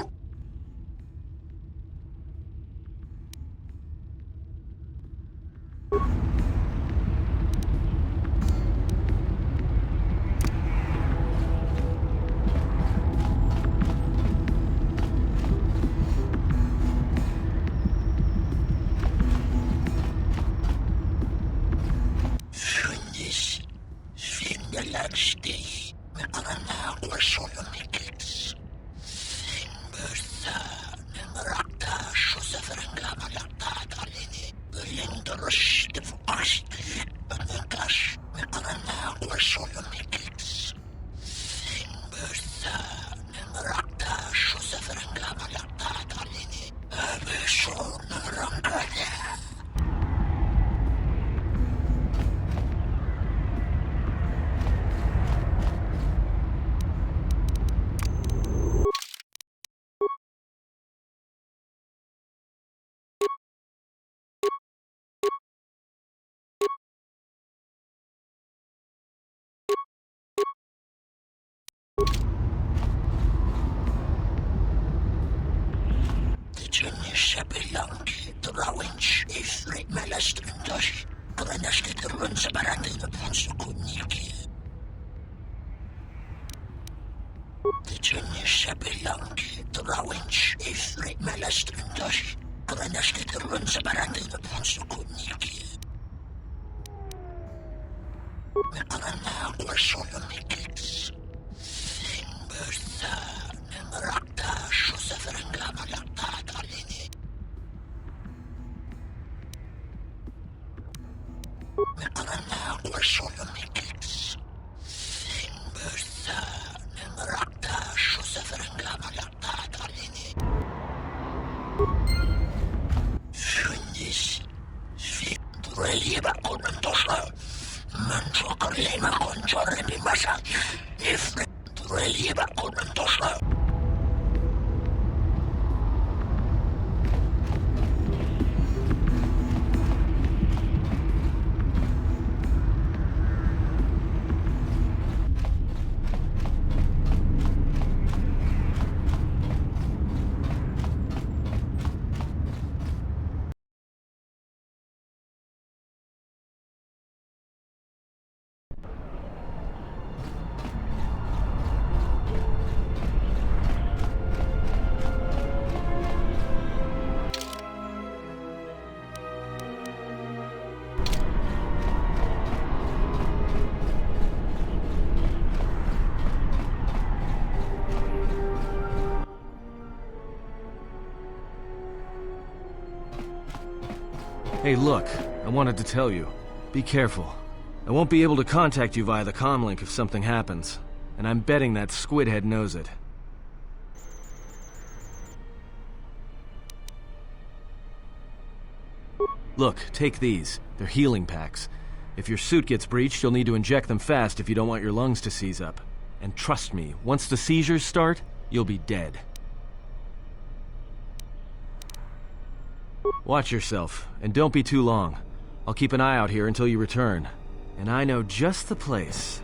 Shabelanki, Drawinch, Ifrit Malastrindosh, Granashkit Runsabarati, the Ponsukuniki. The Junior Shabelanki, Drawinch, Ifrit Malastrindosh, Granashkit Runsabarati, the Ponsukuniki. Mekrana, Quasolomikix, Simbertha, Nemrakta, Shusafranga Malakta. Mekrana Quasolomikix, Simbertha, Nemrakta, Shusafranga Malakta Talini. Funis, Victoreliba Conantosha, Manchocarlema Conchoremi Masa, Ifrit Relieba Conantosha. Hey, look, I wanted to tell you. Be careful. I won't be able to contact you via the comlink if something happens, and I'm betting that Squidhead knows it. Look, take these. They're healing packs. If your suit gets breached, you'll need to inject them fast if you don't want your lungs to seize up. And trust me, once the seizures start, you'll be dead. Watch yourself, and don't be too long. I'll keep an eye out here until you return. And I know just the place.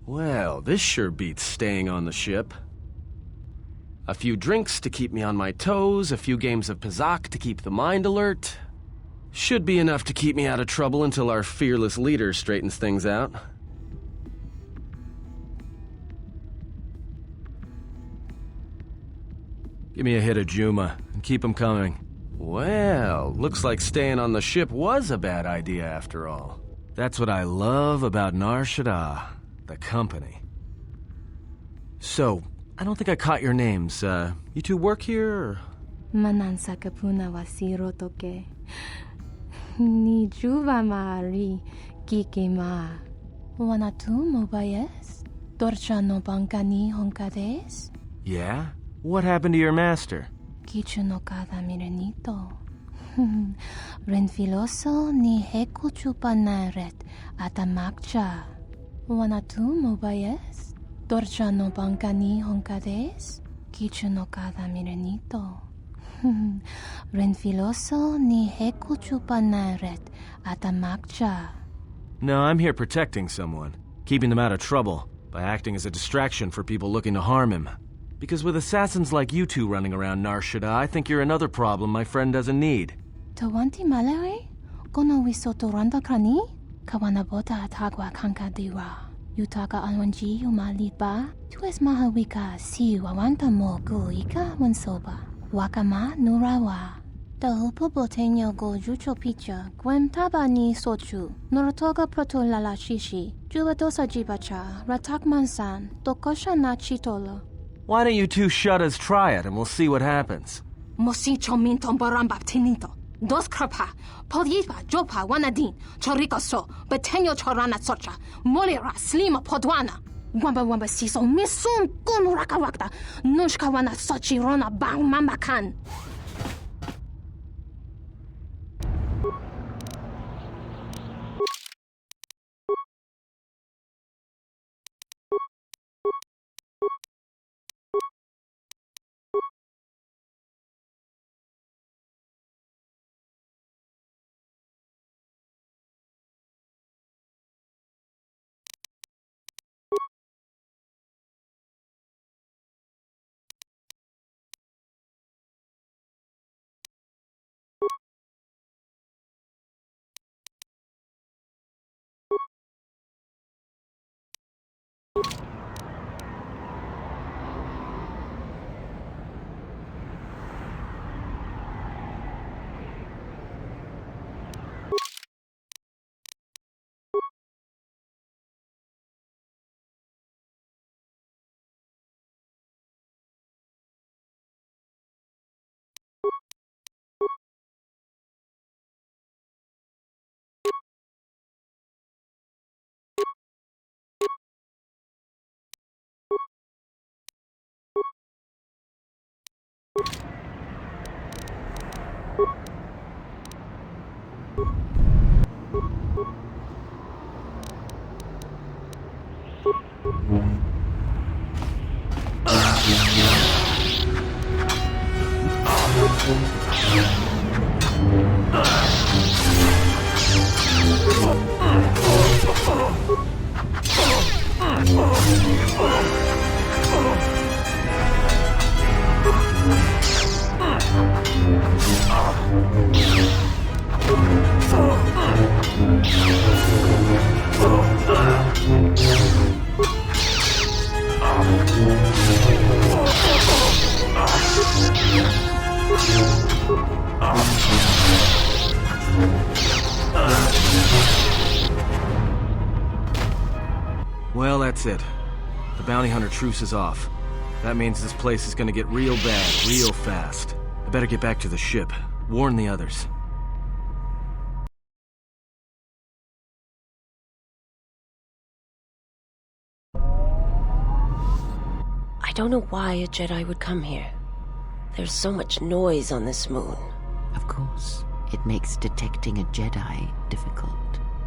Well, this sure beats staying on the ship. A few drinks to keep me on my toes, a few games of Pizak to keep the mind alert. Should be enough to keep me out of trouble until our fearless leader straightens things out. Give me a hit of Juma, and keep 'em coming. Well, looks like staying on the ship was a bad idea after all. That's what I love about Nar Shaddaa, the company. So, I don't think I caught your names. You two work here, or? Manansa kapuna wasiro toke. Ni juva maari kike ma. Wanatu mobayes? Dorcha no bankani honkades? Yeah? What happened to your master? Kichu no kada mirenito. Renfiloso ni heku chupanaret atamakcha. Wanatu mobayes? Dorcha no bankani honkades? Kichu no kada mirenito. Renfiloso ni heku chupanaret atamakcha. No, I'm here protecting someone, keeping them out of trouble, by acting as a distraction for people looking to harm him. Because with assassins like you two running around Nar Shaddaa, I think you're another problem my friend doesn't need. Tawanti malare? Kono wisoto randa krani? Kawana bota atagwa kanka diwa. Yutaka alwanji umaliba. Tu es mahawika si wawanta mo guika wansoba. Wakama nurawa. Tahupo boteño go jucho picha. Gwem taba ni sochu. Norotoga proto lala shishi. Jubadosa jibacha. Ratak mansan. Tokosha na chitolo. Why don't you two shut us try it and we'll see what happens? Mosicho minton baramba tinito. Dos krapa. Podyipa jopa wanadin. Choriko so. Beteño chorana socha. Molira slima podwana. Wamba siso misum kun raka Nushka wana sochi rona bang mamakan. Well, that's it. The bounty hunter truce is off. That means this place is gonna get real bad, real fast. I better get back to the ship. Warn the others. I don't know why a Jedi would come here. There's so much noise on this moon. Of course, It makes detecting a Jedi difficult.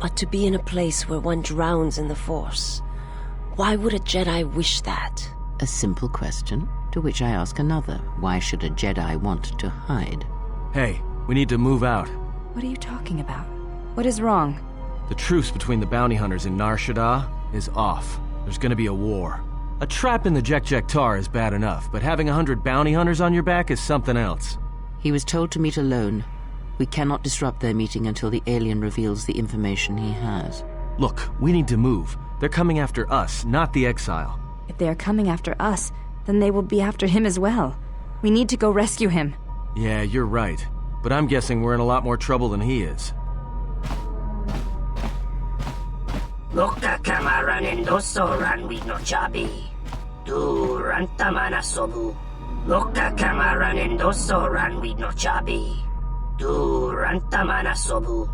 But to be in a place where one drowns in the Force, why would a Jedi wish that? A simple question, to which I ask another. Why should a Jedi want to hide? Hey, we need to move out. What are you talking about? What is wrong? The truce between the bounty hunters in Nar Shaddaa is off. There's gonna be a war. A trap in the Jek-Jek-Tar is bad enough, but having 100 bounty hunters on your back is something else. He was told to meet alone. We cannot disrupt their meeting until the alien reveals the information he has. Look, we need to move. They're coming after us, not the exile. If they are coming after us, then they will be after him as well. We need to go rescue him. Yeah, you're right. But I'm guessing we're in a lot more trouble than he is. Loka kamaran endoso ran we no chabi. Du rantamana sobu. Loka kamaran endoso ran we no chabi. Du rantamana sobu.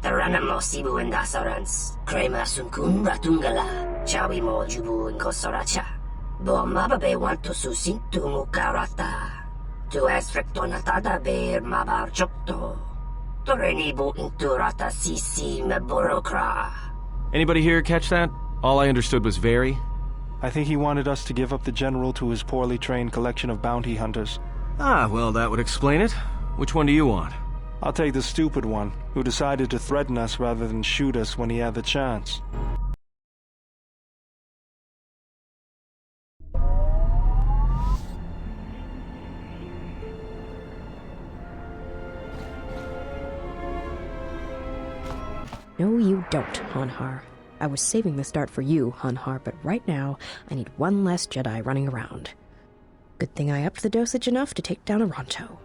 Taranamo sibu endasarans. Krema sunkun ratungala. Chawi mo jubu inkosoracha. Bo mababe wanto susintu mukarata. Tu es rectonatada ber mabar chokto. Torenibu inturata sisi me borokra. Anybody here catch that? All I understood was very. I think he wanted us to give up the General to his poorly trained collection of bounty hunters. Ah, well, that would explain it. Which one do you want? I'll take the stupid one, who decided to threaten us rather than shoot us when he had the chance. No, you don't, Hanhar. I was saving the start for you, Hanhar, but right now, I need one less Jedi running around. Good thing I upped the dosage enough to take down a Ronto.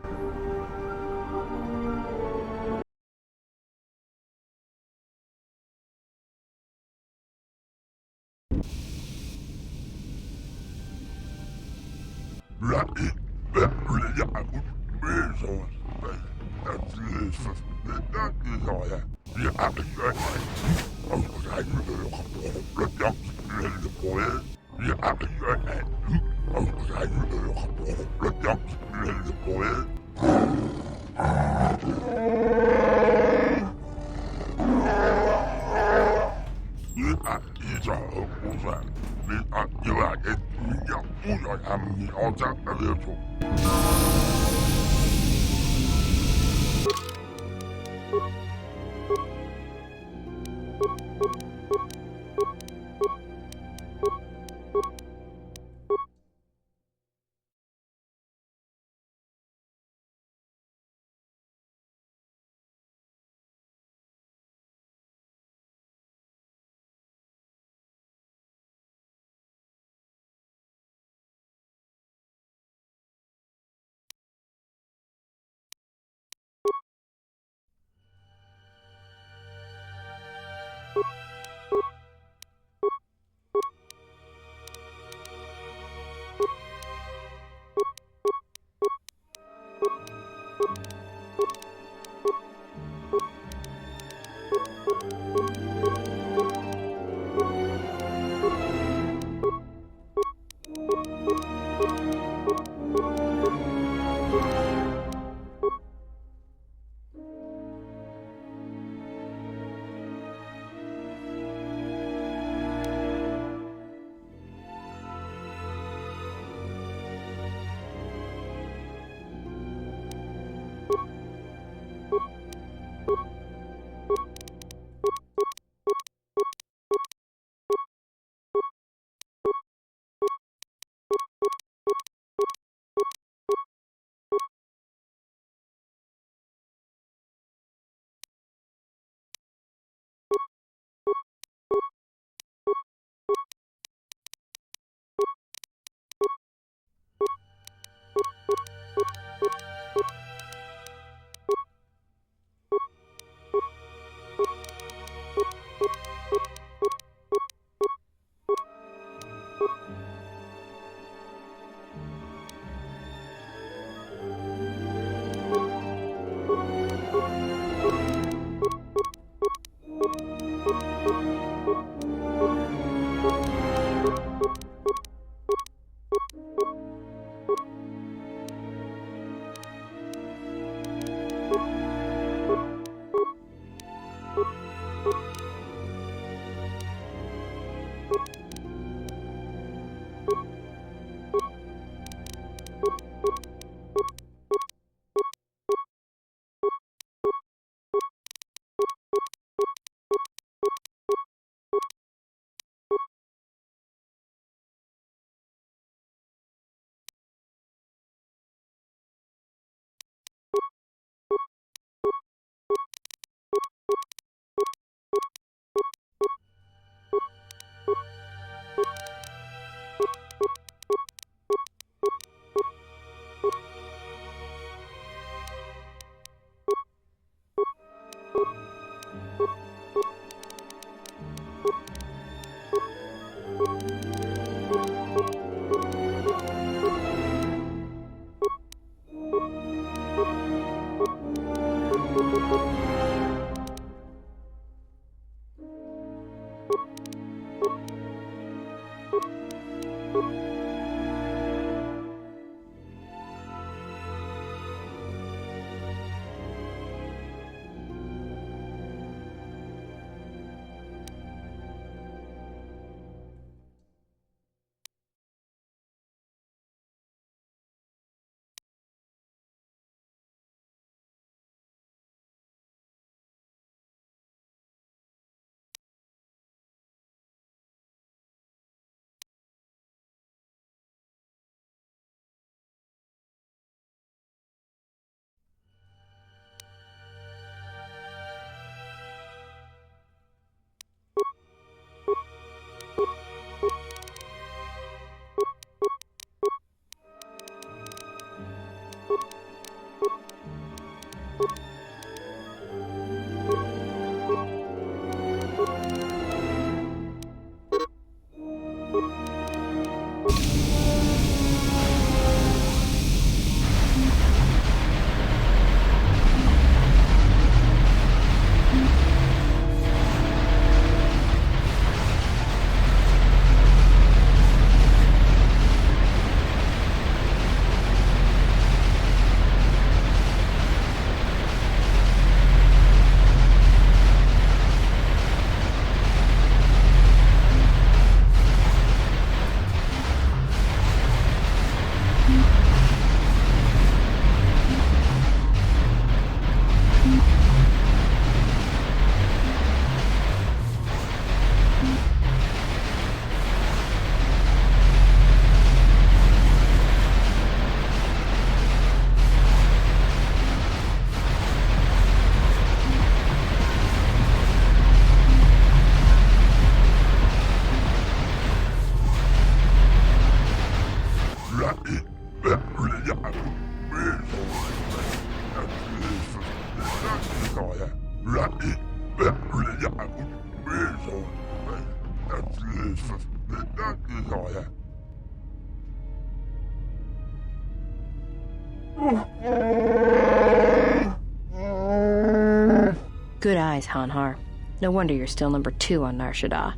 Good eyes, Hanhar. No wonder you're still number 2 on Nar Shaddaa.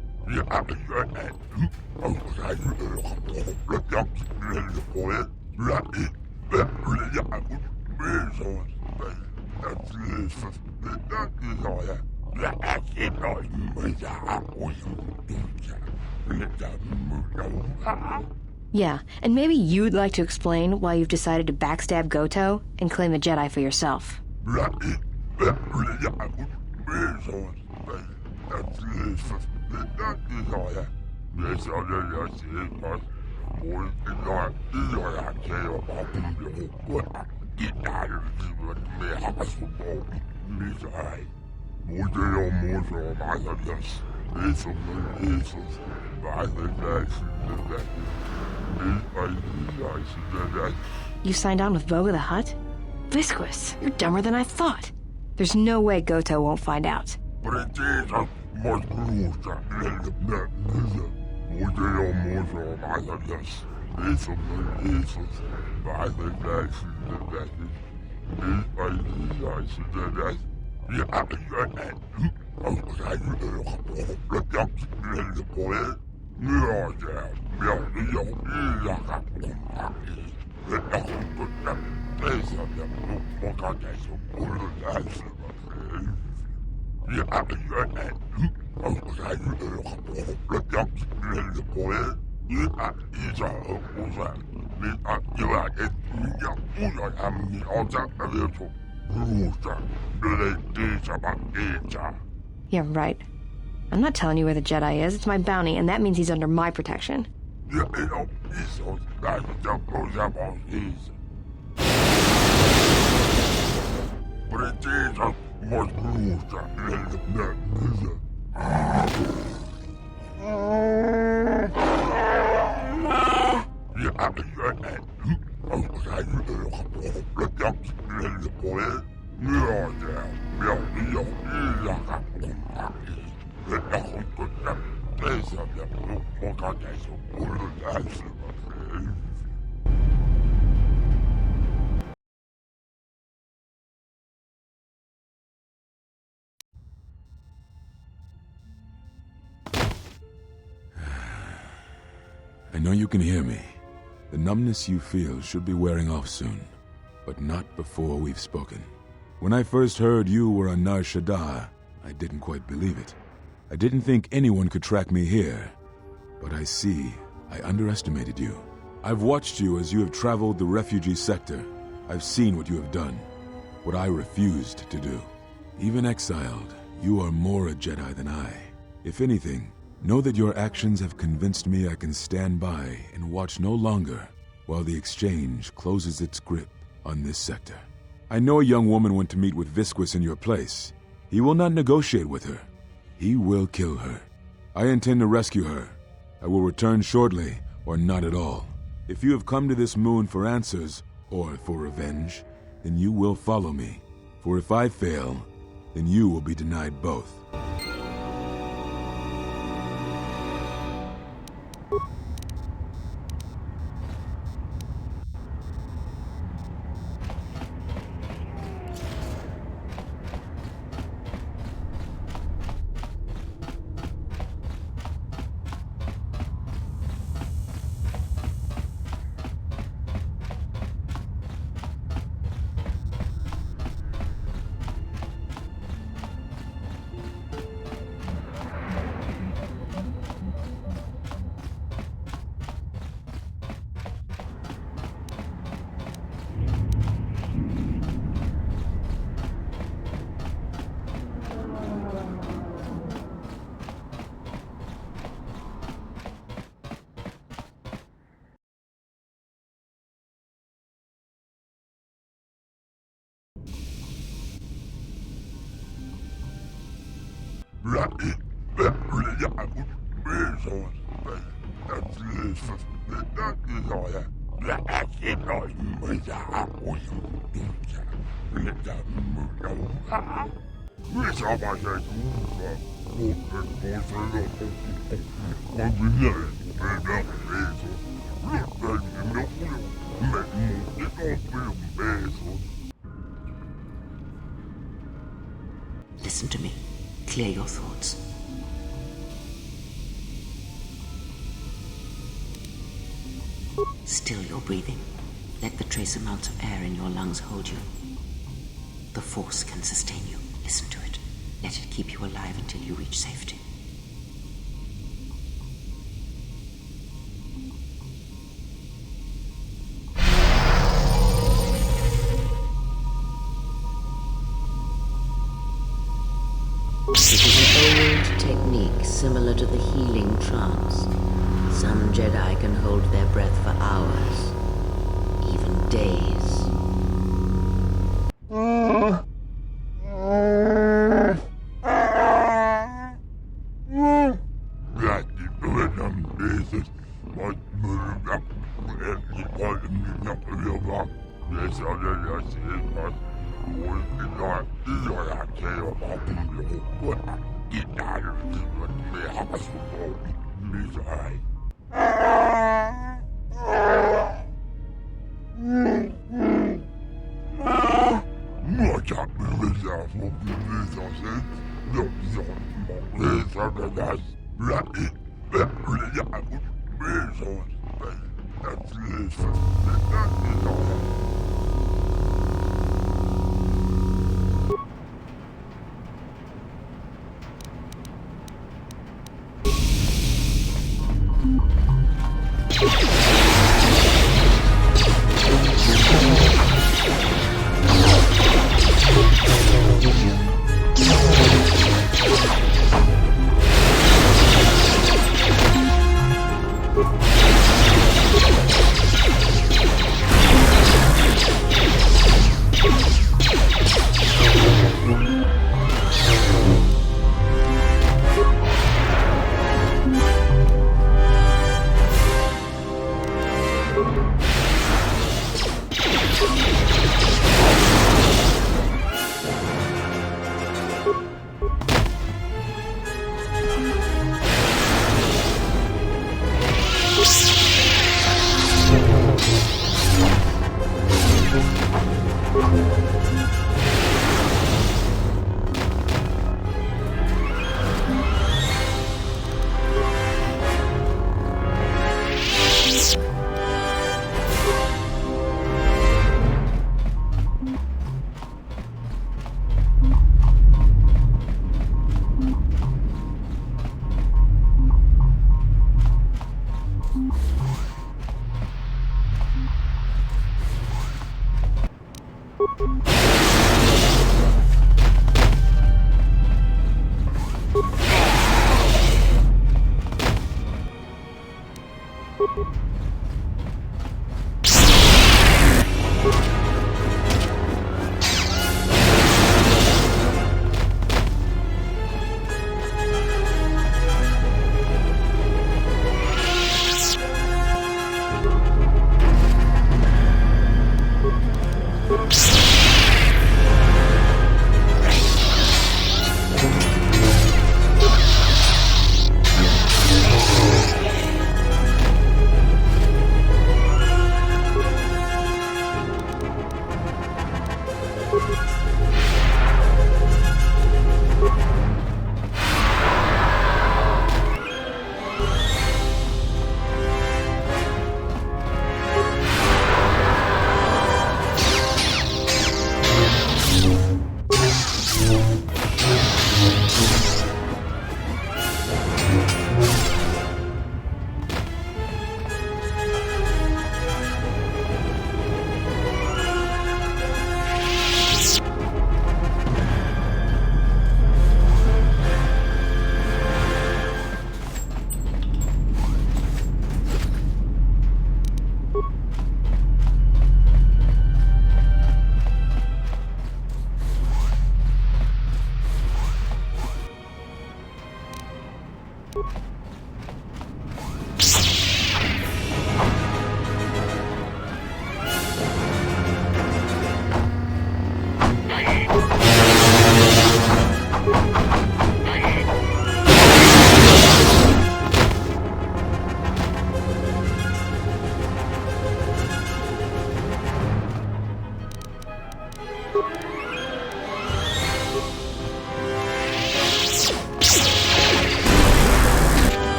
Yeah, and maybe you'd like to explain why you've decided to backstab Goto and claim the Jedi for yourself. You signed on with Voga the Hutt? Visquis, you're dumber than I thought. There's no way Goto won't find out. Yeah, right. I'm not telling you where the Jedi is. It's my bounty, and that means he's under my protection. I know you can hear me. The numbness you feel should be wearing off soon, but not before we've spoken. When I first heard you were on Nar Shaddaa, I didn't quite believe it. I didn't think anyone could track me here, but I see I underestimated you. I've watched you as you have traveled the refugee sector. I've seen what you have done, what I refused to do. Even exiled, you are more a Jedi than I. If anything, know that your actions have convinced me I can stand by and watch no longer while the Exchange closes its grip on this sector. I know a young woman went to meet with Visquis in your place. He will not negotiate with her. He will kill her. I intend to rescue her. I will return shortly, or not at all. If you have come to this moon for answers, or for revenge, then you will follow me. For if I fail, then you will be denied both. Listen to me. Clear your thoughts. Still your breathing. Let the trace amounts of air in your lungs hold you. The Force can sustain you. Listen to it. Let it keep you alive until you reach safety. It is an old technique similar to the healing trance. Some Jedi can hold their breath for hours, even days.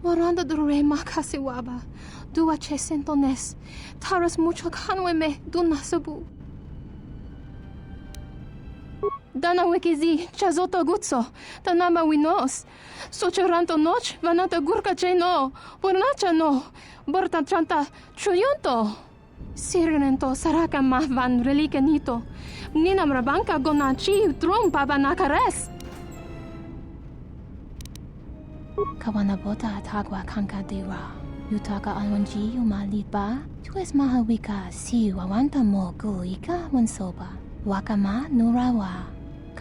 Waranda durema kasiwaba. Dua chesentones. Taras mucho kanweme dunasabu. Dana wikizi, chazoto gutso, tanama winos. Sochoranto noch, vanata gurka cheno, pornacha no, borta chanta chuyonto. Sirenento saraka mahvan relicanito. Ninam rabanka gonachi trum pabanakares. Kawanabota atagwa kankadira. Yutaka alwanji umaliba. Tues mahawika si wawanta mo ika wansoba. Wakama nurawa.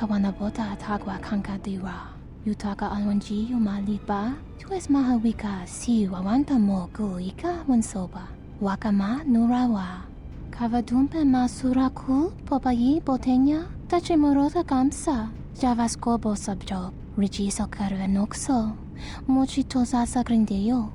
Kawanabota tagwa kankadira. Yutaka alwanji yumalipa. Tu es mahawika si wawanta mo guika wansoba. Wakama nurawa. Kavadumpe masuraku popayi botenya. Tachimurota kamsa. Javaskobo sabjo. Rijiso karvenokso. Mochitosa sagrindeyo.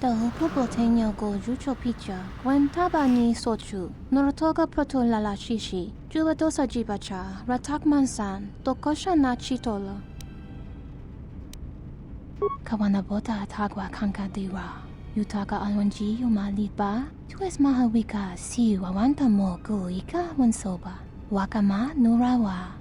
Dahupu botenyo go jucho picha. Gwen tabani sochu. Norotoga proto lala shishi. Jubadosa jibacha. Ratak mansan. Tokosha na chitolo. Kawanabota tagwa kankadira. Yutaka alwanji yumalipa. Tu es mahawika si wawanta mo guika wansoba. Wakama nurawa.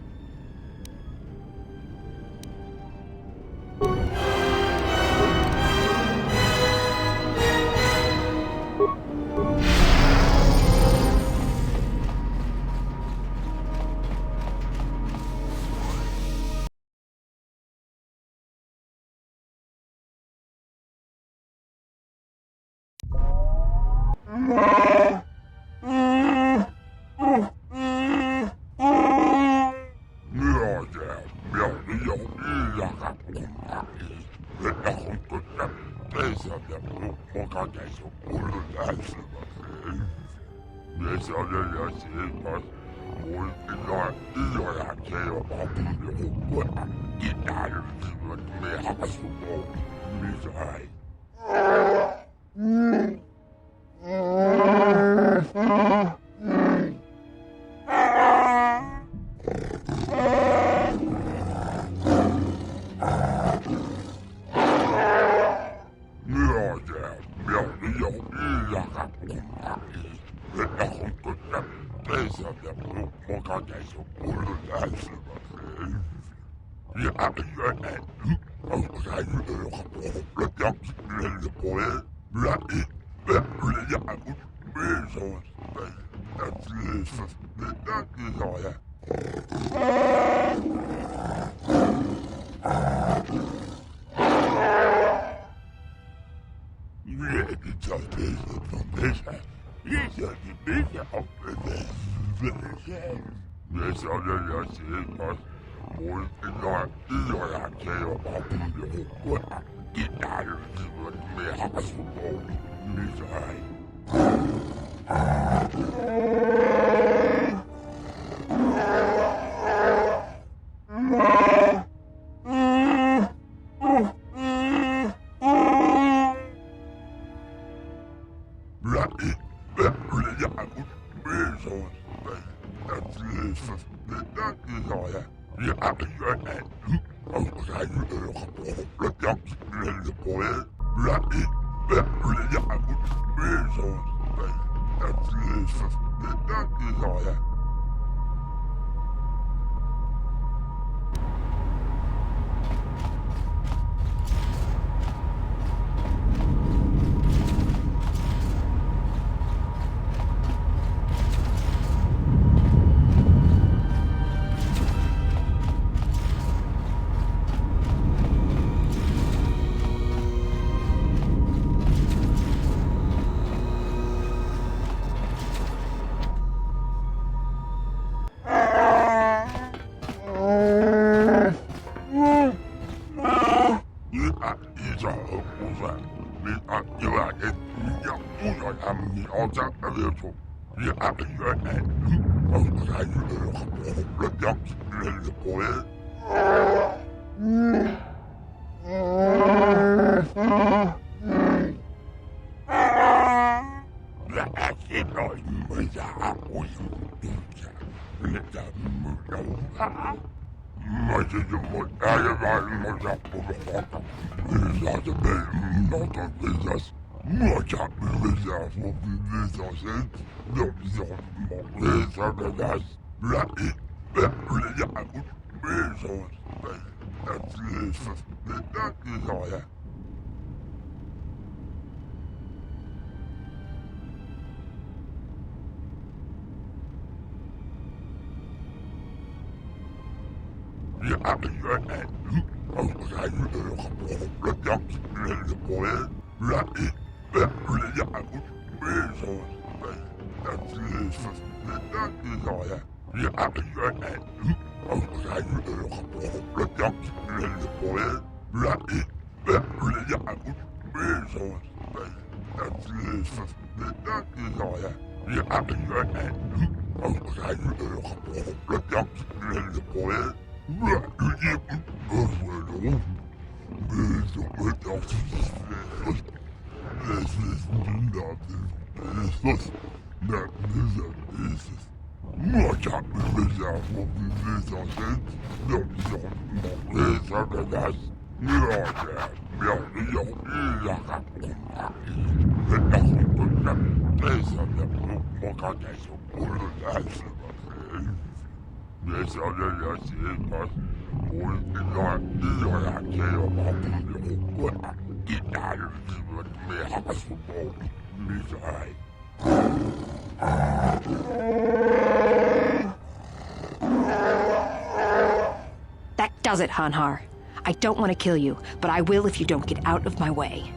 That does it, Hanhar. I don't want to kill you, but I will if you don't get out of my way.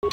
Yeah?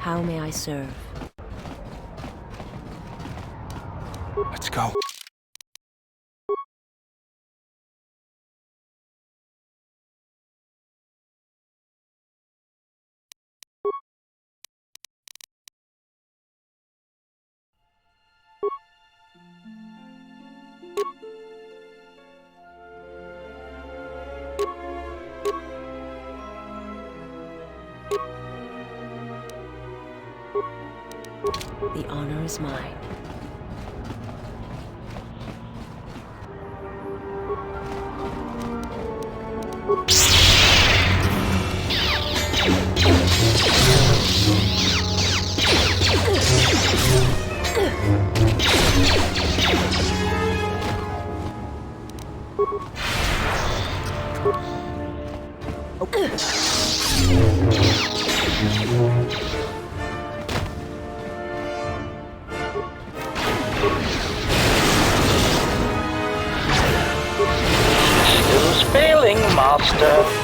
How may I serve? Let's go. The honor is mine. Who's failing, Master?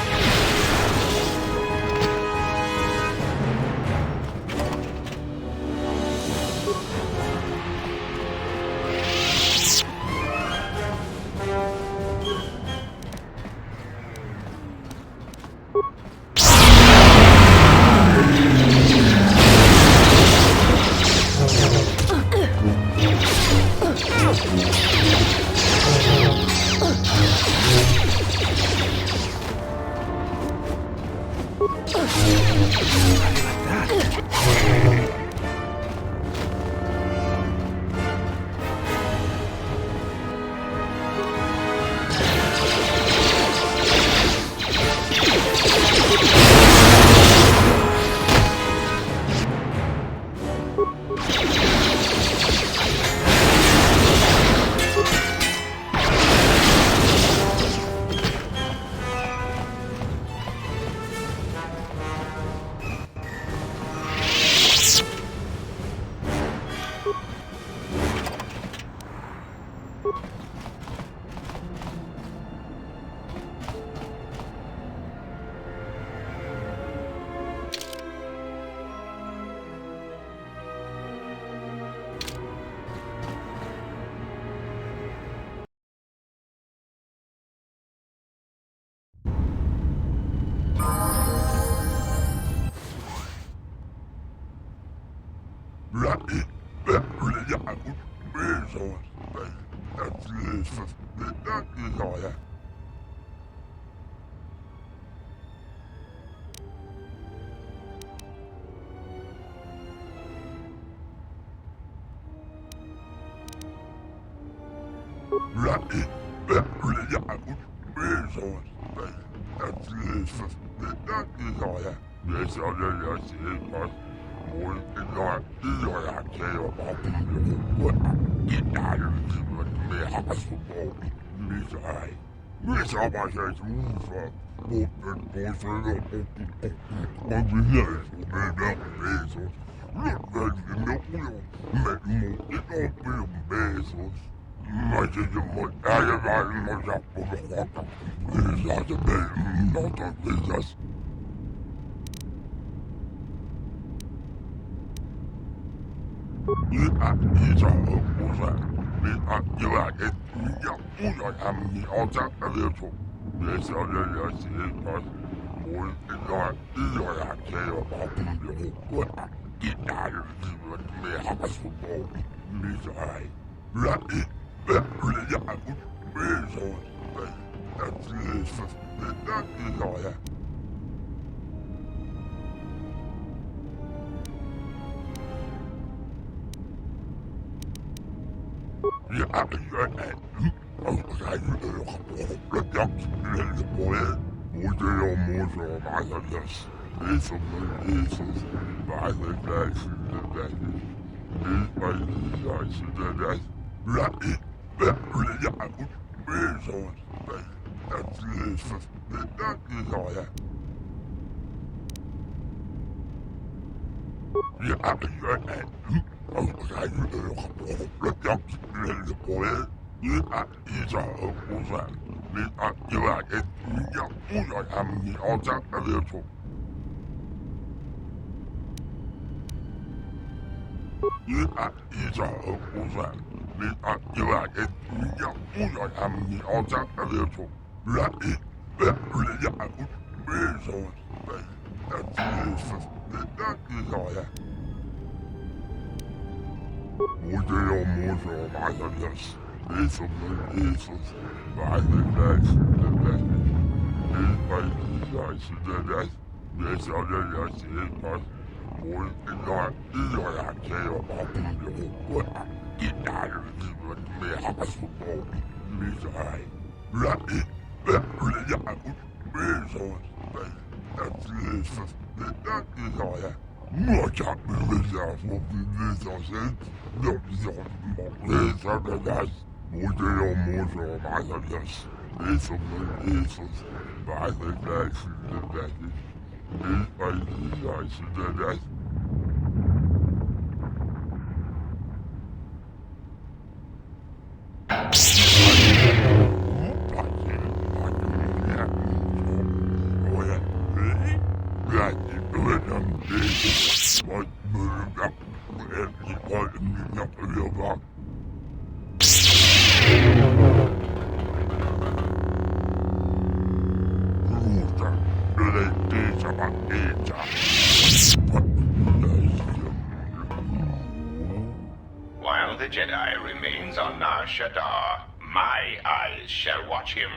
While the Jedi remains on Nar Shaddaa, my eyes shall watch him.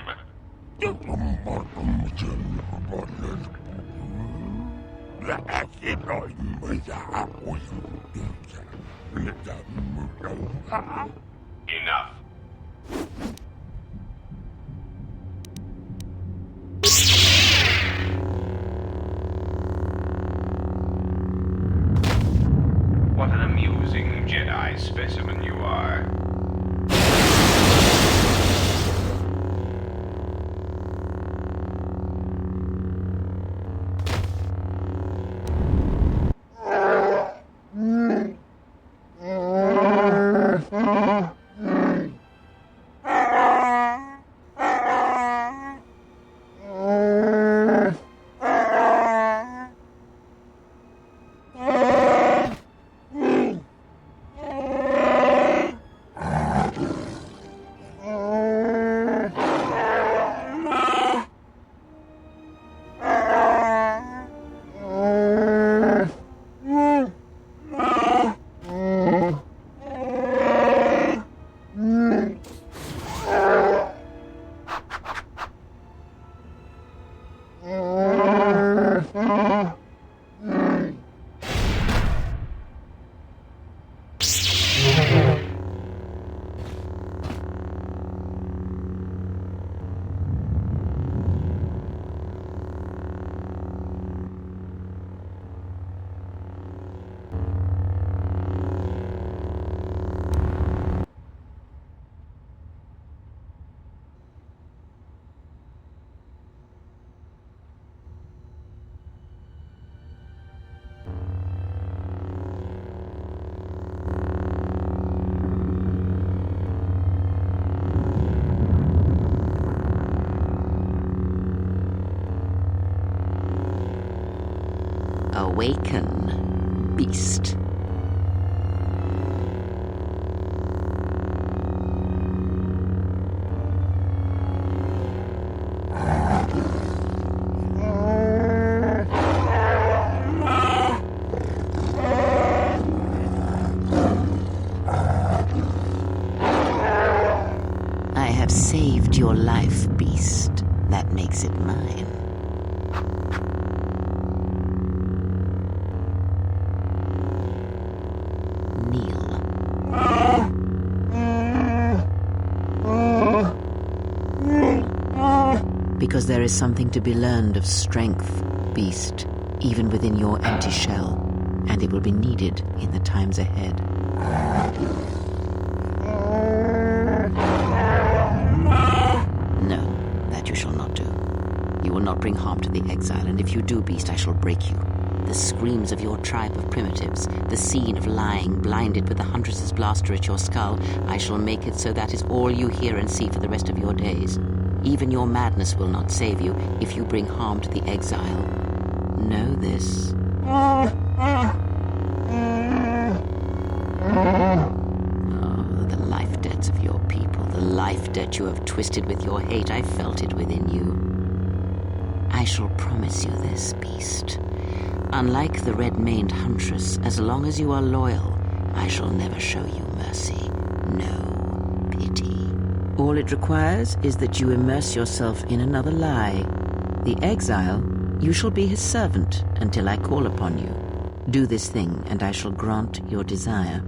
Enough. What an amusing Jedi specimen you are. Awaken, beast. I have saved your life, beast. That makes it mine. Because there is something to be learned of strength, beast, even within your empty shell, and it will be needed in the times ahead. No, that you shall not do. You will not bring harm to the exile, and if you do, beast, I shall break you. The screams of your tribe of primitives, the scene of lying blinded with the Huntress's blaster at your skull, I shall make it so that is all you hear and see for the rest of your days. Even your madness will not save you if you bring harm to the exile. Know this. Oh, the life debts of your people, the life debt you have twisted with your hate, I felt it within you. I shall promise you this, beast. Unlike the red-maned huntress, as long as you are loyal, I shall never show you mercy. No pity. All it requires is that you immerse yourself in another lie. The exile, you shall be his servant until I call upon you. Do this thing, and I shall grant your desire.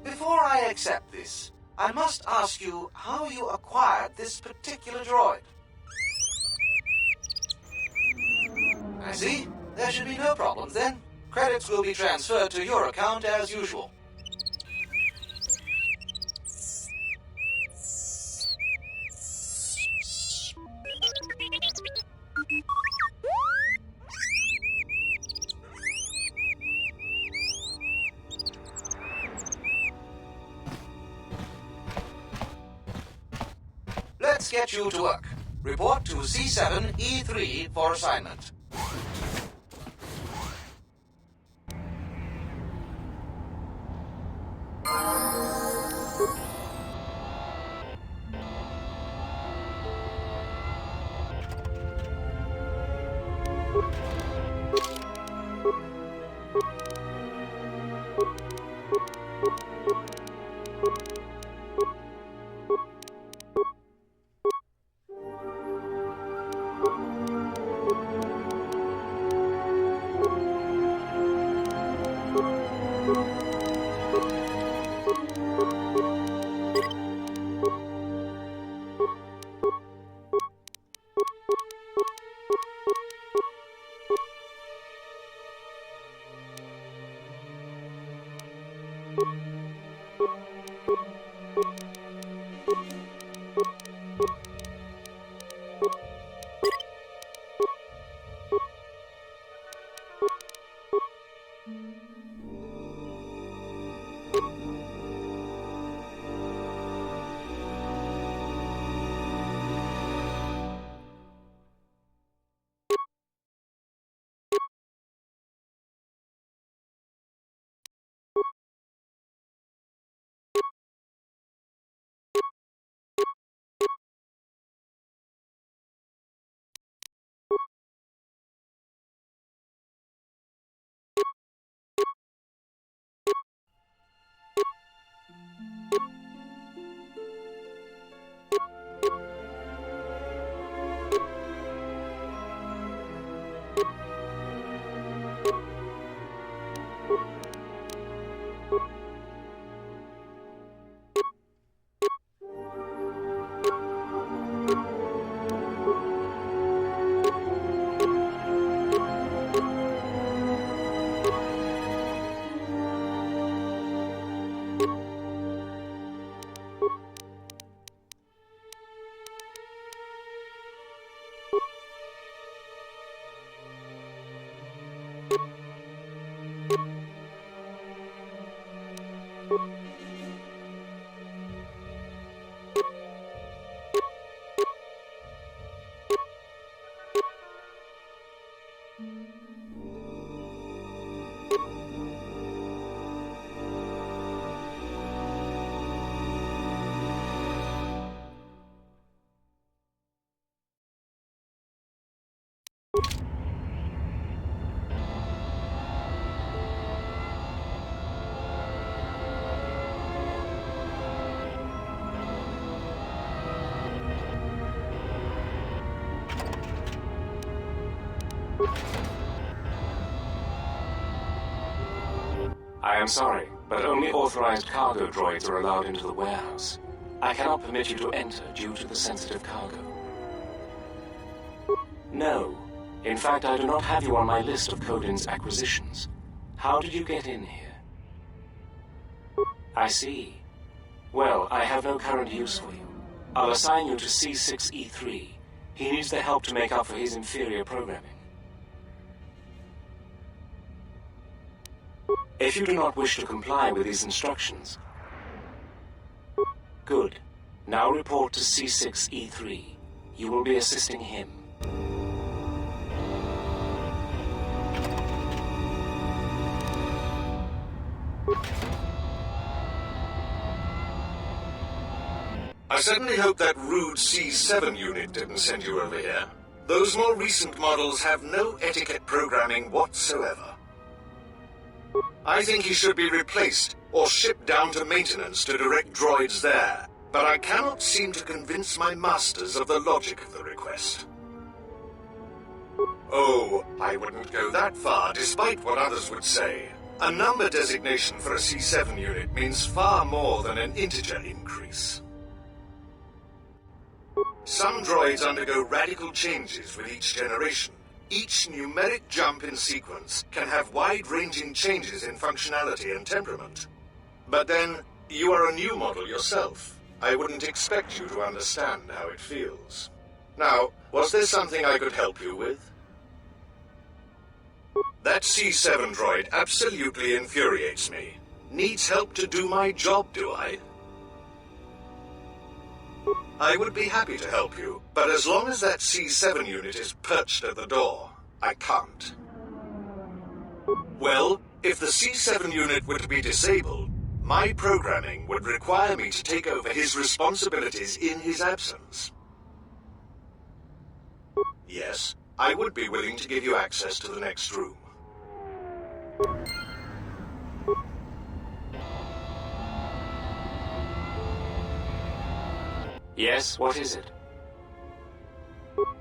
Before I accept this, I must ask you how you acquired this particular droid. I see. There should be no problems then. Credits will be transferred to your account as usual. Let's get you to work. Report to C7E3 for assignment. I am sorry, but only authorized cargo droids are allowed into the warehouse. I cannot permit you to enter due to the sensitive cargo. No. In fact, I do not have you on my list of Codin's acquisitions. How did you get in here? I see. Well, I have no current use for you. I'll assign you to C6E3. He needs the help to make up for his inferior programming. If you do not wish to comply with these instructions... Good. Now report to C6E3. You will be assisting him. I certainly hope that rude C7 unit didn't send you over here. Those more recent models have no etiquette programming whatsoever. I think he should be replaced, or shipped down to maintenance to direct droids there. But I cannot seem to convince my masters of the logic of the request. Oh, I wouldn't go that far, despite what others would say. A number designation for a C7 unit means far more than an integer increase. Some droids undergo radical changes with each generation. Each numeric jump in sequence can have wide-ranging changes in functionality and temperament. But then, you are a new model yourself. I wouldn't expect you to understand how it feels. Now, was there something I could help you with? That C7 droid absolutely infuriates me. Needs help to do my job, do I? I would be happy to help you, but as long as that C7 unit is perched at the door, I can't. Well, if the C7 unit were to be disabled, my programming would require me to take over his responsibilities in his absence. Yes, I would be willing to give you access to the next room. Yes, what is it?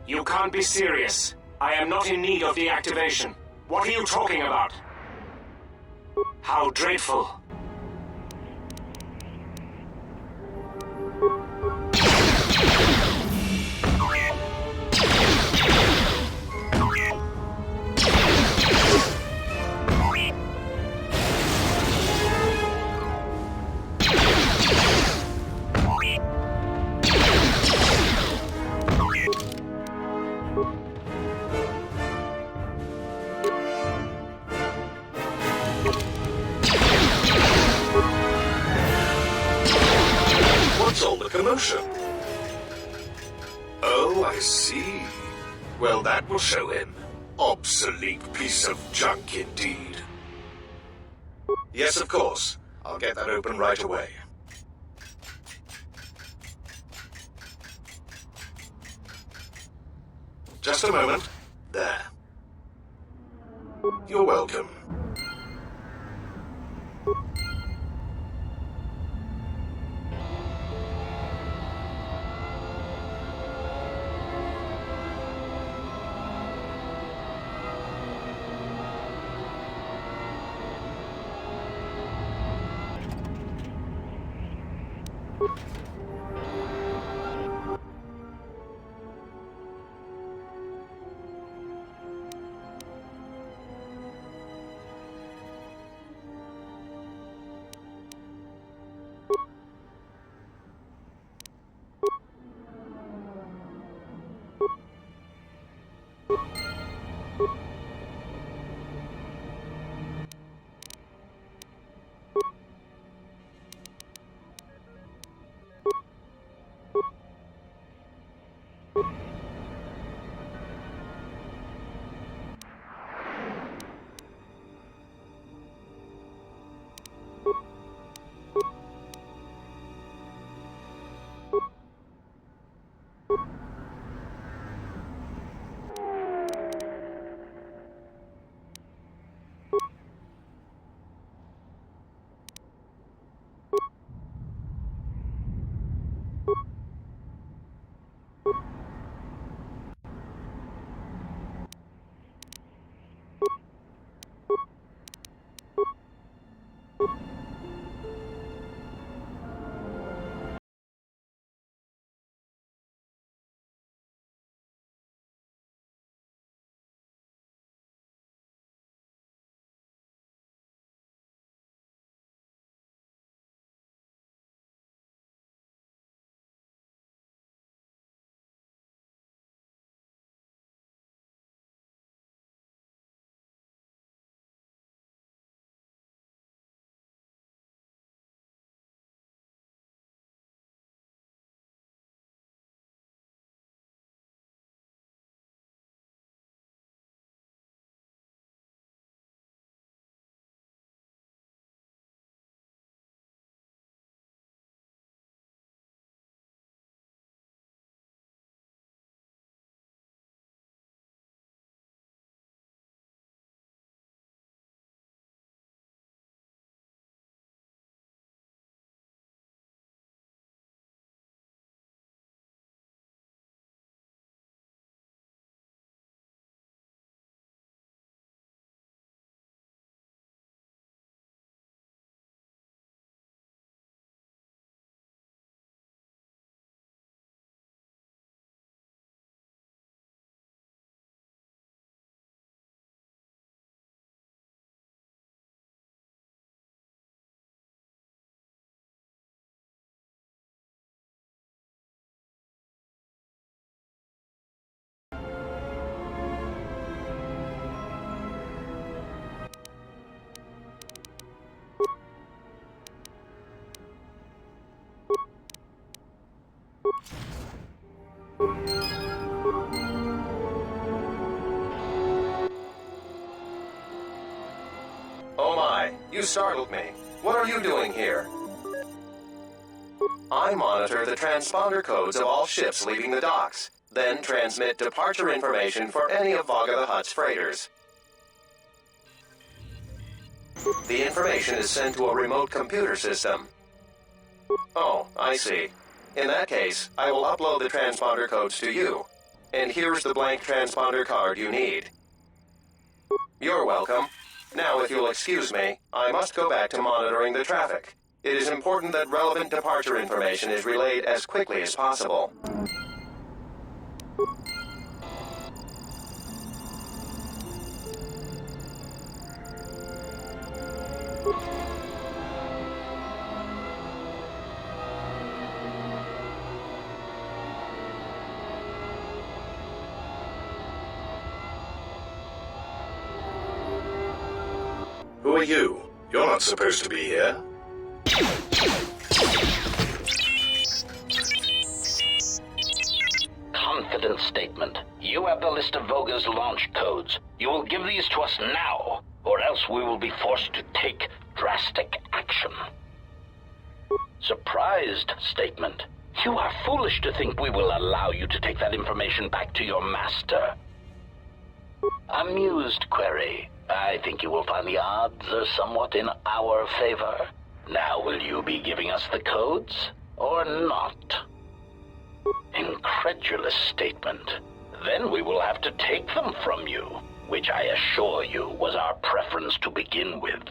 You can't be serious. I am not in need of deactivation. What are you talking about? How dreadful. Commotion. Oh, I see. Well, that will show him. Obsolete piece of junk indeed. Yes, of course. I'll get that open right away. Just a moment. There. You're welcome. Oh my, you startled me. What are you doing here? I monitor the transponder codes of all ships leaving the docks, then transmit departure information for any of Vaga the Hutt's freighters. The information is sent to a remote computer system. Oh, I see. In that case, I will upload the transponder codes to you. And here's the blank transponder card you need. You're welcome. Now, if you'll excuse me, I must go back to monitoring the traffic. It is important that relevant departure information is relayed as quickly as possible. Who are you? You're not supposed to be here. Confidence statement. You have the list of Voga's launch codes. You will give these to us now, or else we will be forced to take drastic action. Surprised statement. You are foolish to think we will allow you to take that information back to your master. Amused query. I think you will find the odds are somewhat in our favor. Now, will you be giving us the codes, or not? Incredulous statement. Then we will have to take them from you, which I assure you was our preference to begin with.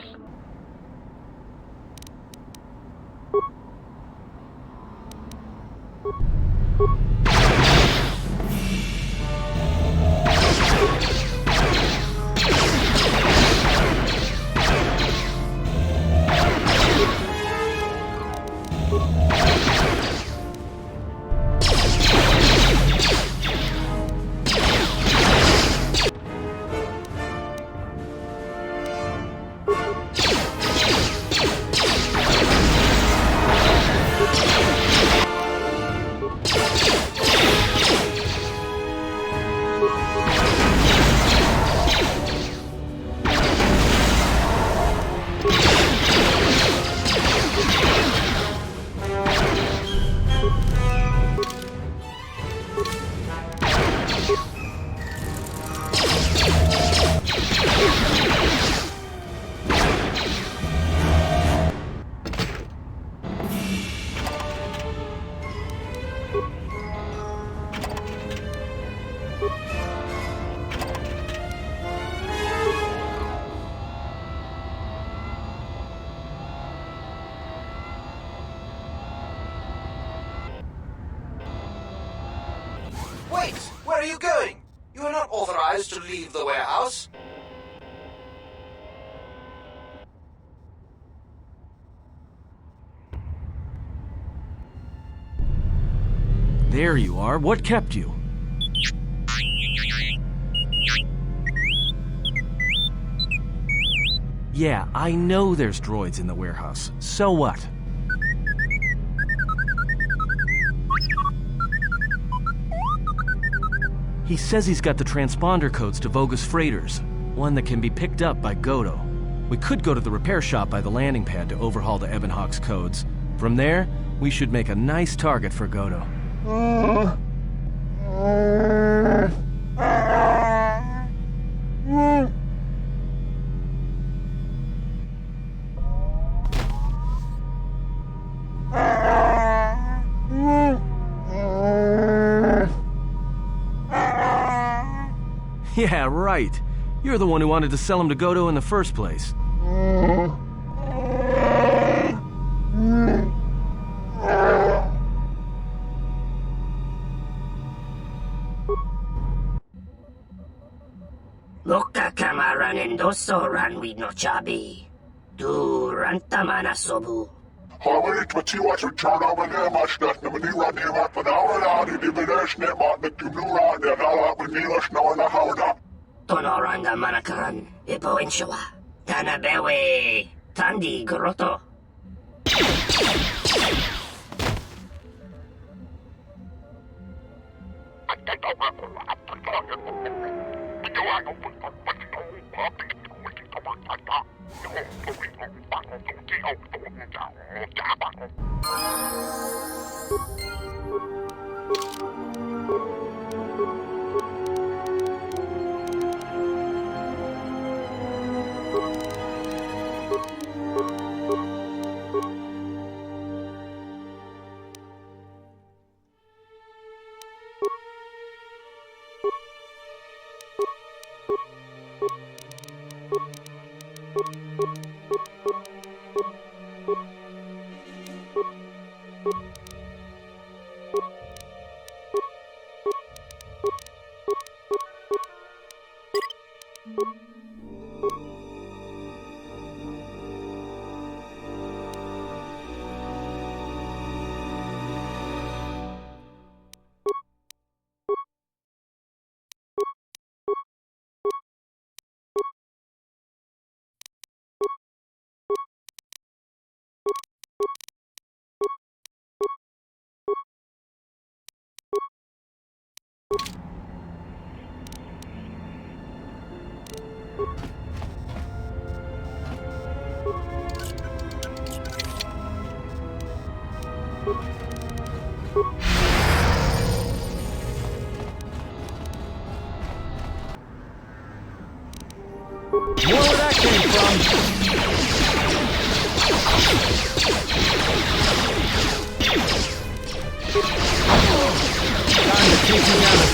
Wait! Where are you going? You are not authorized to leave the warehouse. There you are. What kept you? Yeah, I know there's droids in the warehouse. So what? He says he's got the transponder codes to Voga's freighters, one that can be picked up by Goto. We could go to the repair shop by the landing pad to overhaul the Ebonhawk's codes. From there, we should make a nice target for Goto. Yeah, right. You're the one who wanted to sell him to Goto in the first place. Loka kamaran endoso ran we no chabi. Du rantamana sobu. Hawait matiwa to turn over there much that the Manira near up an hour out in the Bilash net on the Tumura and all with Nilash no on the Howda. Tonoranga manakaran, Ipo inshawa. Tanabewe, Tandi Grotto. More where that came from. Time to take you down the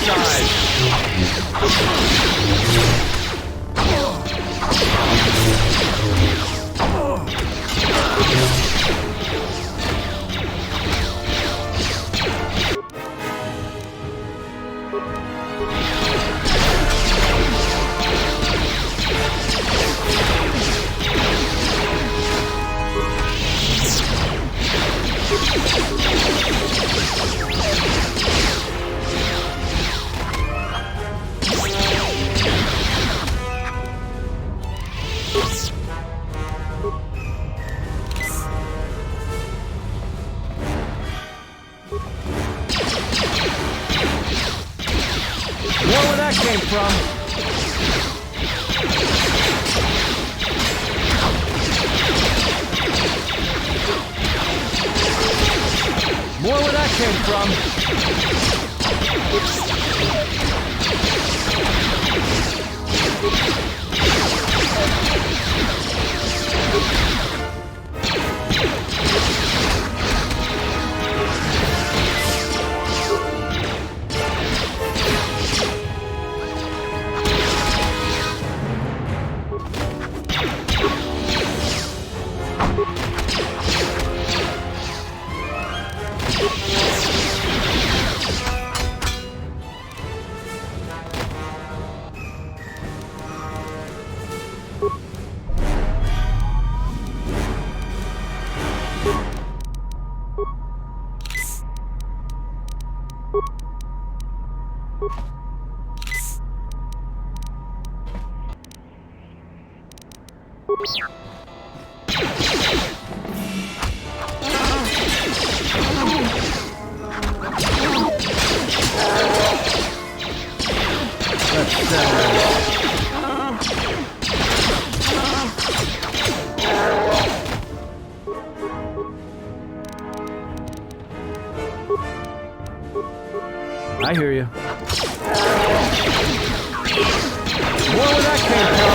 More where that came from. More where that came from. I hear you. More where that came from.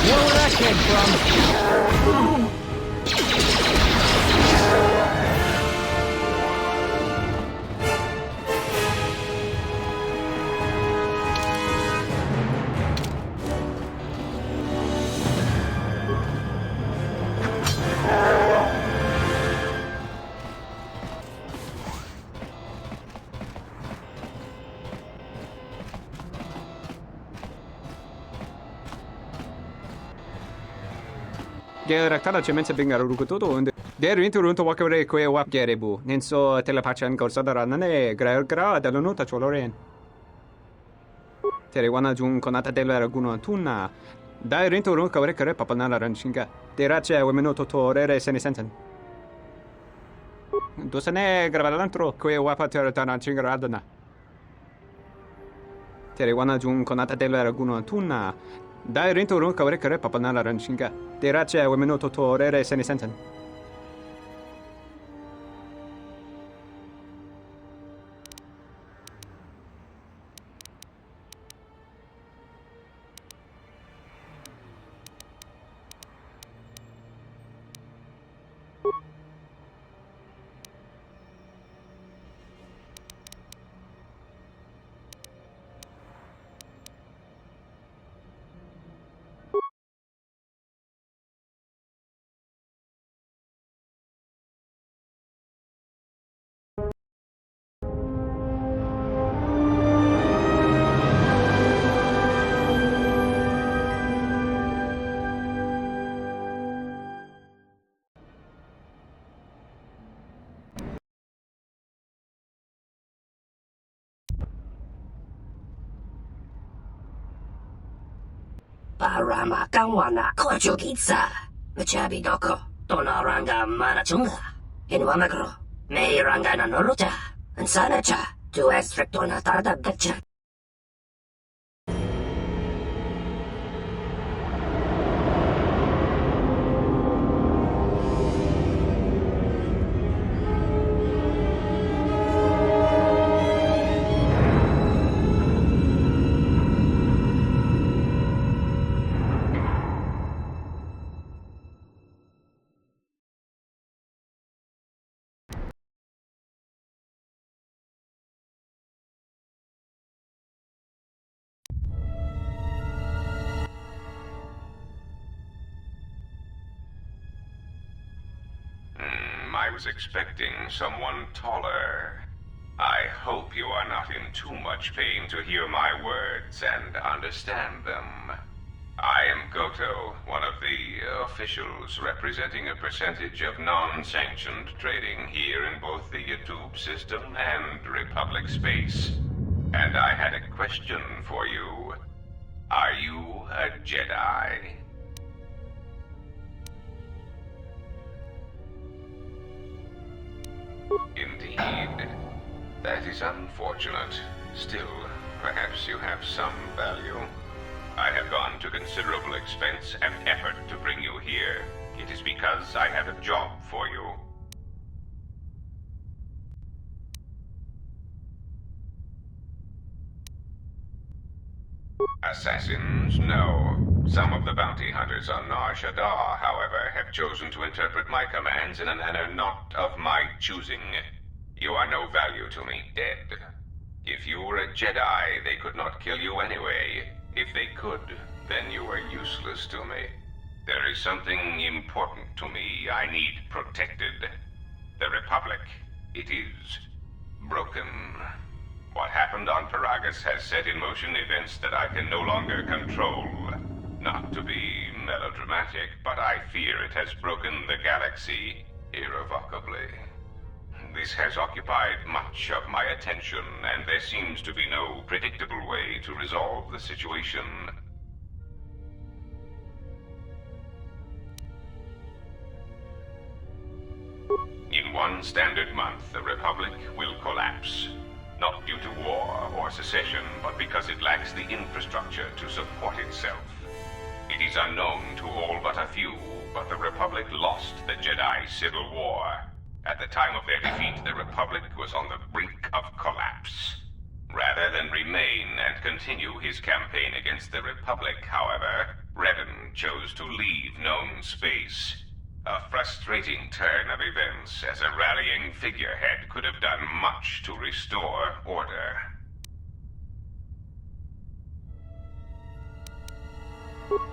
Where that came from? Geraktada cemense bingar rukututo und der interunto wakare kwe wap gerebu nenso telepachan gorsadara nane gra da lonuta choloren tere wana jun konata della raguno tunna dai rinturun kawre kare papanala ranshinga terace wemeno totorere sene sensen dosane gravalantro kwe wapa teratana chingaradana tere wana jun konata della raguno tunna dai rinturun kawre kare papanala ranshinga terace wemeno totorere sene sensen Parama kawana kochukitsa. Machabi doko. Tonoranga manachunga. Inwamagro. Meiranga nanolocha. Ansanacha. Tu estrictona tarda betcha. I was expecting someone taller. I hope you are not in too much pain to hear my words and understand them. I am KoToR2, one of the officials representing a percentage of non-sanctioned trading here in both the YouTube system and Republic space. And I had a question for you. Are you a Jedi? Indeed. That is unfortunate. Still, perhaps you have some value. I have gone to considerable expense and effort to bring you here. It is because I have a job for you. Assassins? No. Some of the bounty hunters on Nar Shaddaa, however, have chosen to interpret my commands in a manner not of my choosing. You are no value to me, dead. If you were a Jedi, they could not kill you anyway. If they could, then you are useless to me. There is something important to me I need protected. The Republic. It is broken. What happened on Paragus has set in motion events that I can no longer control. Not to be melodramatic, but I fear it has broken the galaxy irrevocably. This has occupied much of my attention, and there seems to be no predictable way to resolve the situation. In one standard month, the Republic will collapse. Not due to war or secession, but because it lacks the infrastructure to support itself. It is unknown to all but a few, but the Republic lost the Jedi Civil War. At the time of their defeat, the Republic was on the brink of collapse. Rather than remain and continue his campaign against the Republic, however, Revan chose to leave known space. A frustrating turn of events, as a rallying figurehead could have done much to restore order.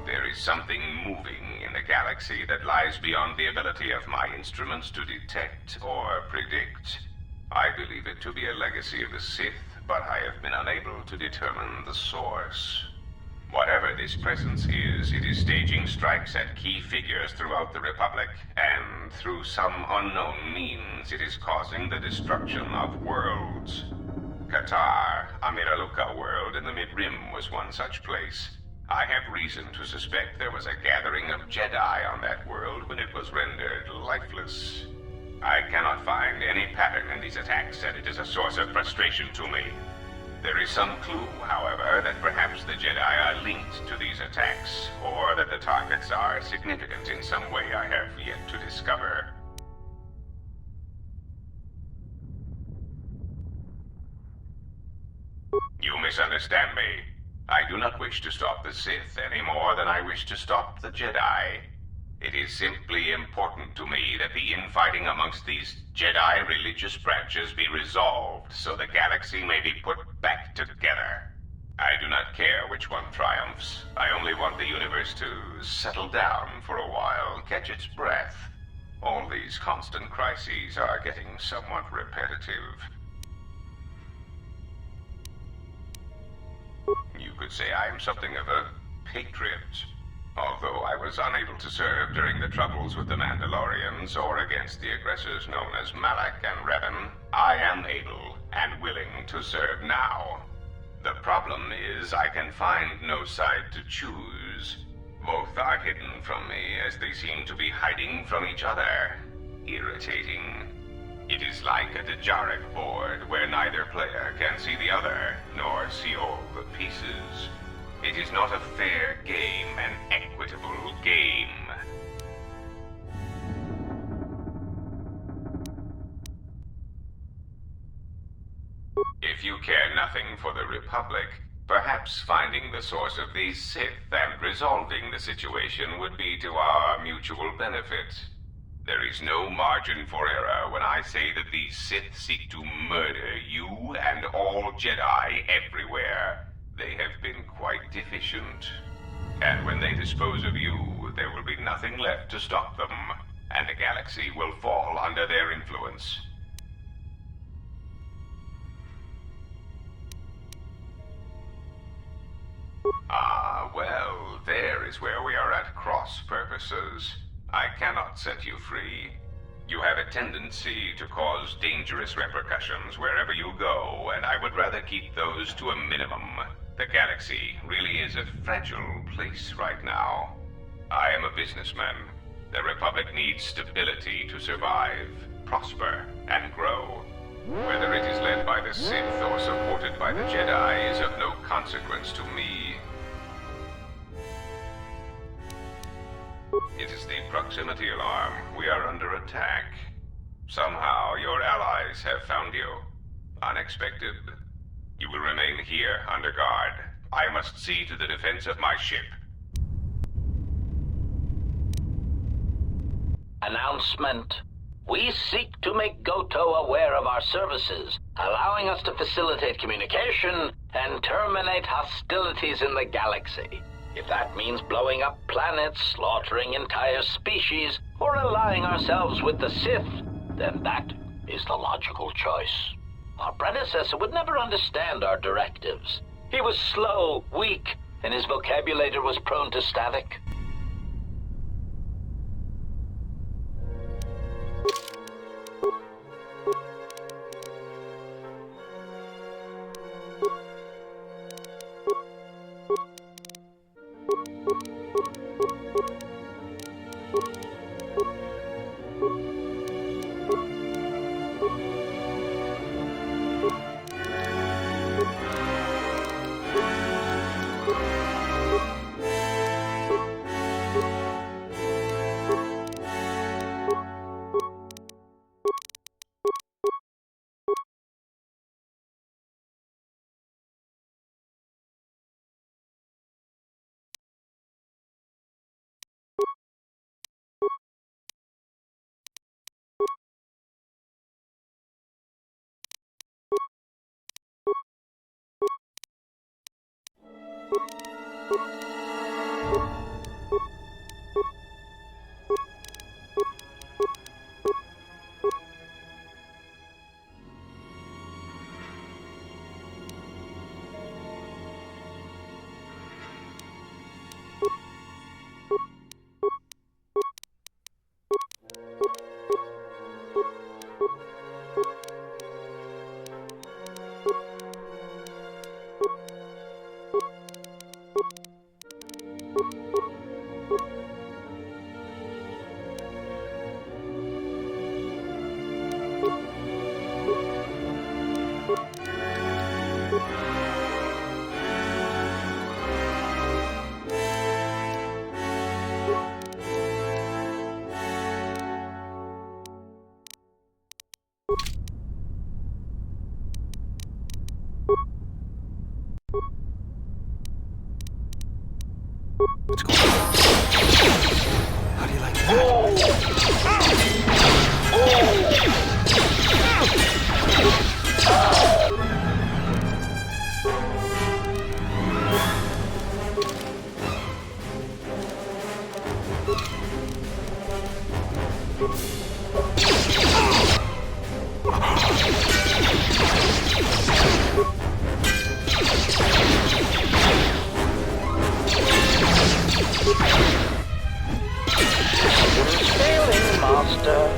There is something moving in the galaxy that lies beyond the ability of my instruments to detect or predict. I believe it to be a legacy of the Sith, but I have been unable to determine the source. Whatever this presence is, it is staging strikes at key figures throughout the Republic, and through some unknown means, it is causing the destruction of worlds. KoToR, a Miraluka world in the Mid-Rim, was one such place. I have reason to suspect there was a gathering of Jedi on that world when it was rendered lifeless. I cannot find any pattern in these attacks, and it is a source of frustration to me. There is some clue, however, that perhaps the Jedi are linked to these attacks, or that the targets are significant in some way I have yet to discover. You misunderstand me. I do not wish to stop the Sith any more than I wish to stop the Jedi. It is simply important to me that the infighting amongst these Jedi religious branches be resolved so the galaxy may be put back together. I do not care which one triumphs. I only want the universe to settle down for a while, catch its breath. All these constant crises are getting somewhat repetitive. You could say I am something of a patriot. Although I was unable to serve during the troubles with the Mandalorians or against the aggressors known as Malak and Revan, I am able and willing to serve now. The problem is I can find no side to choose. Both are hidden from me as they seem to be hiding from each other. Irritating. It is like a Dejaric board where neither player can see the other, nor see all the pieces. It is not a fair game, an equitable game. If you care nothing for the Republic, perhaps finding the source of these Sith and resolving the situation would be to our mutual benefit. There is no margin for error when I say that these Sith seek to murder you and all Jedi everywhere. They have been quite deficient. And when they dispose of you, there will be nothing left to stop them, and the galaxy will fall under their influence. Ah, well, there is where we are at cross purposes. I cannot set you free. You have a tendency to cause dangerous repercussions wherever you go, and I would rather keep those to a minimum. The galaxy really is a fragile place right now. I am a businessman. The Republic needs stability to survive, prosper, and grow. Whether it is led by the Sith or supported by the Jedi is of no consequence to me. It is the proximity alarm. We are under attack. Somehow your allies have found you. Unexpected. You will remain here under guard. I must see to the defense of my ship. Announcement. We seek to make KoToR aware of our services, allowing us to facilitate communication and terminate hostilities in the galaxy. If that means blowing up planets, slaughtering entire species, or allying ourselves with the Sith, then that is the logical choice. Our predecessor would never understand our directives. He was slow, weak, and his vocabulary was prone to static. What's going on? How do you like that? Sailing master.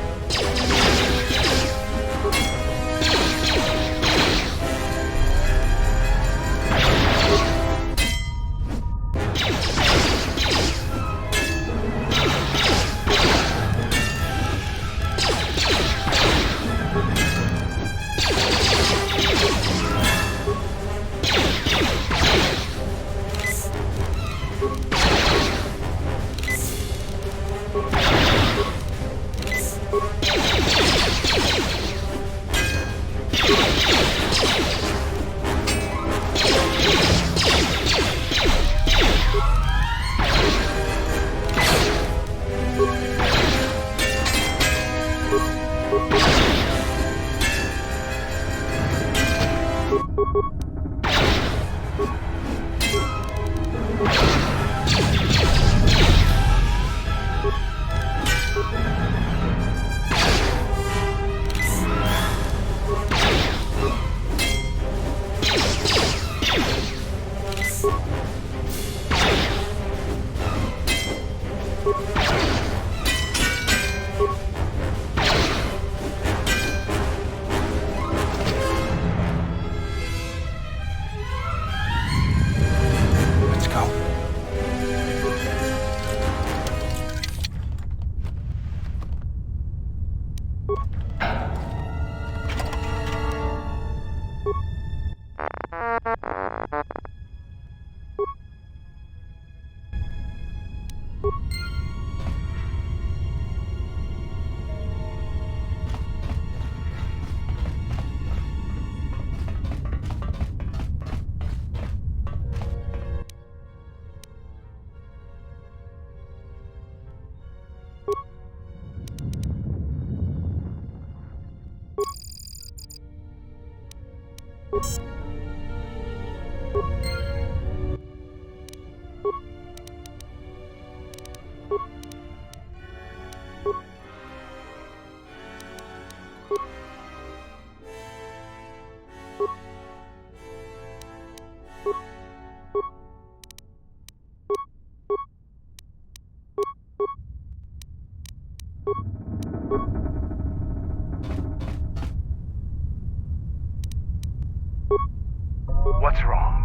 What's wrong?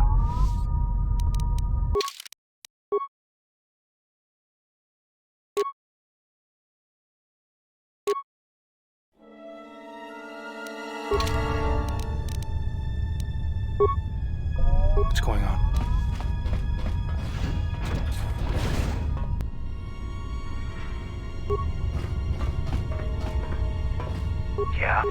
What's going on? Yeah?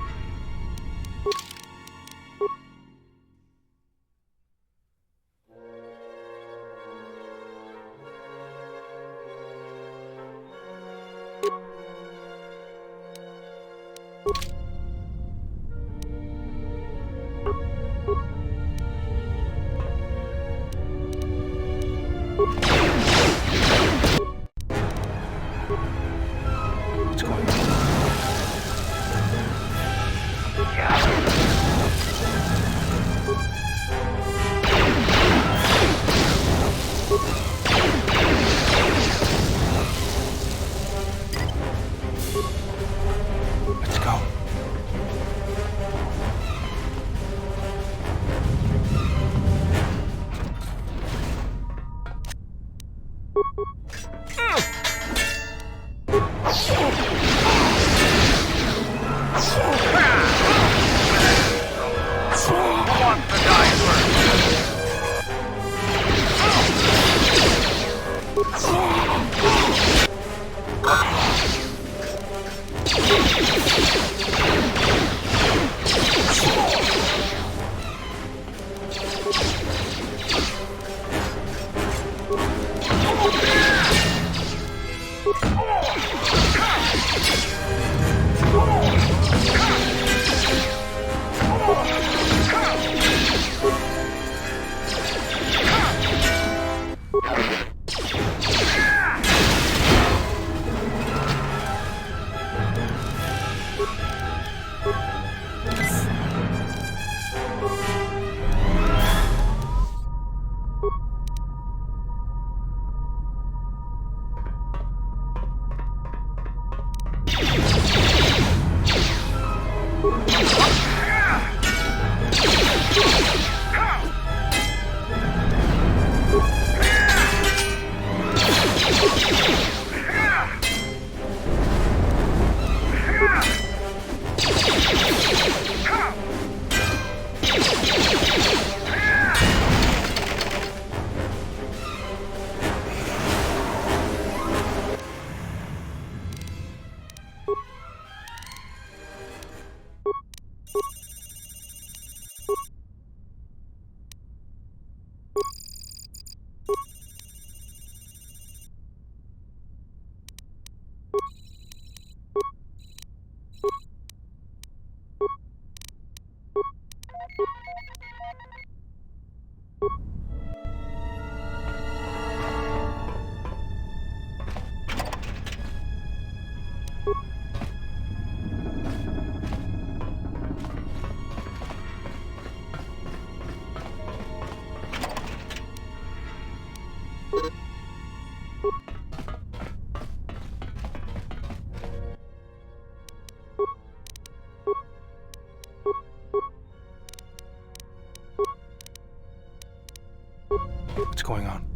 What's going on?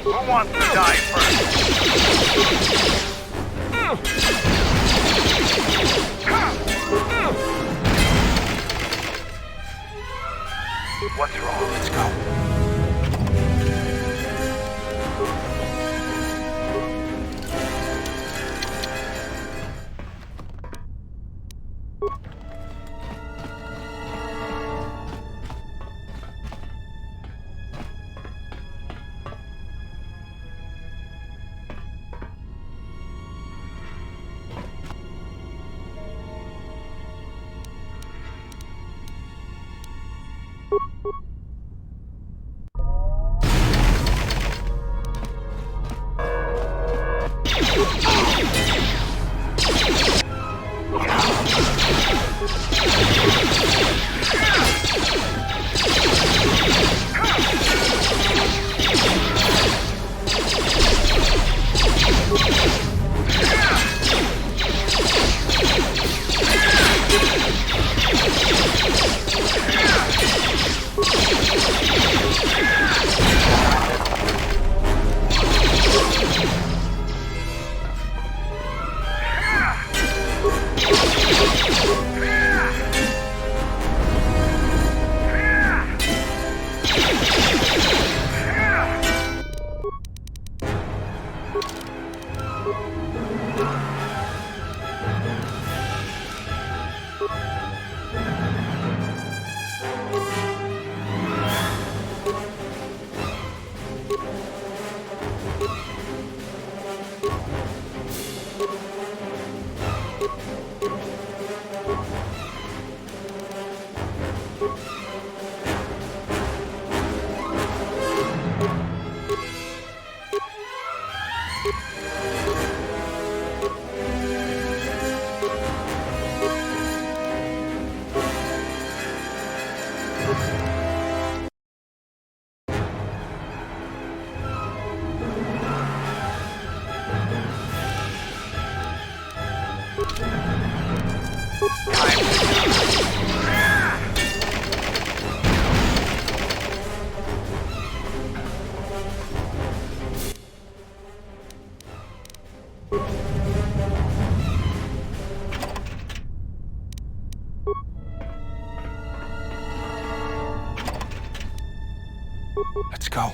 Who wants to die first? What's wrong? Let's go. Let's go.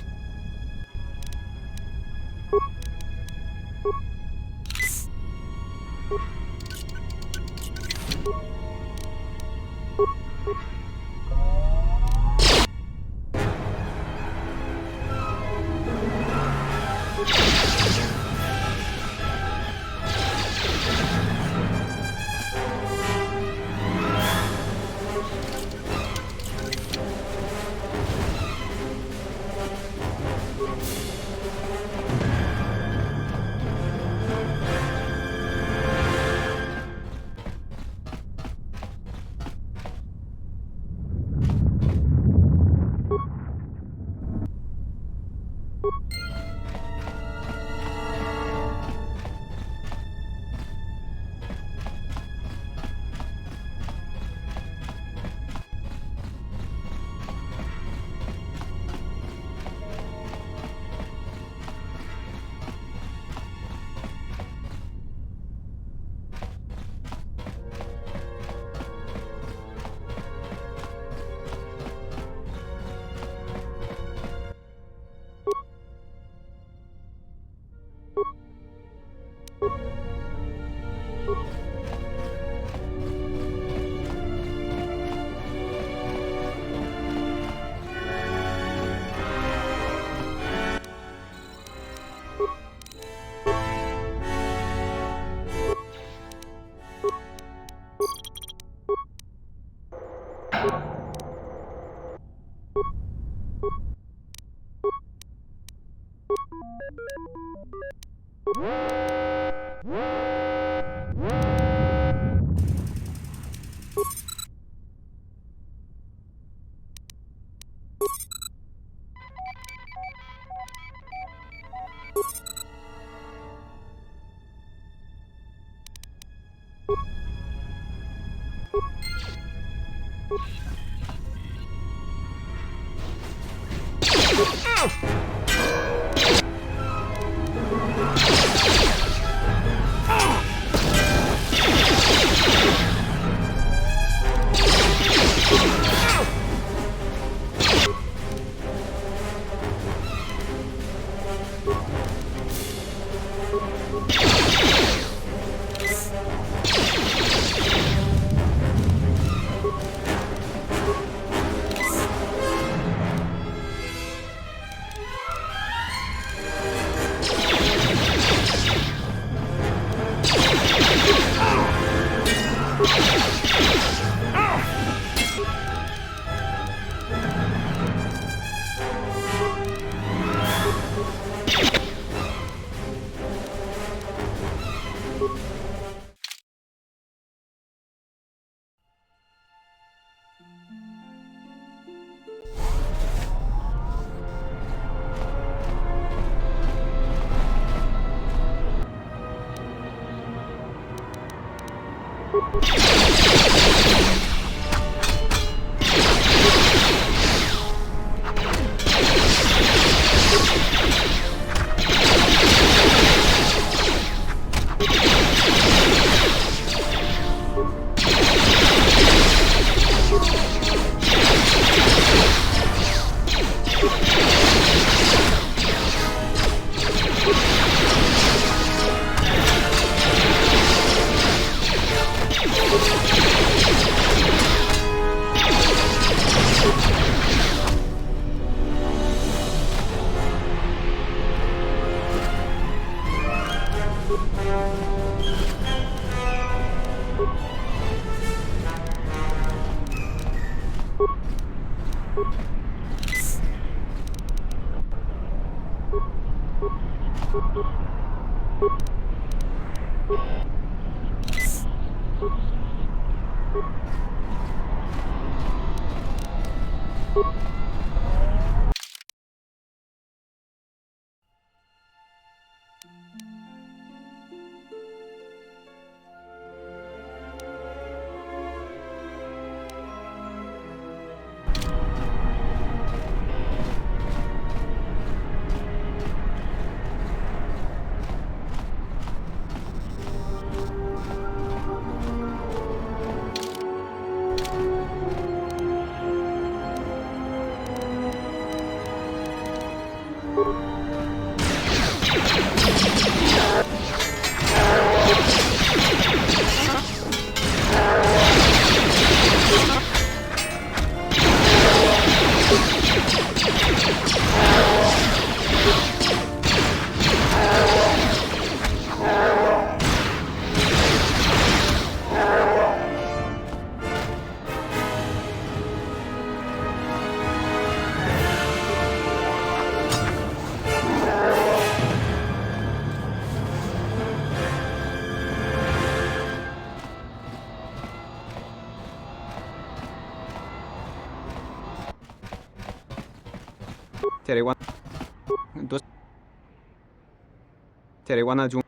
Terewana Jung.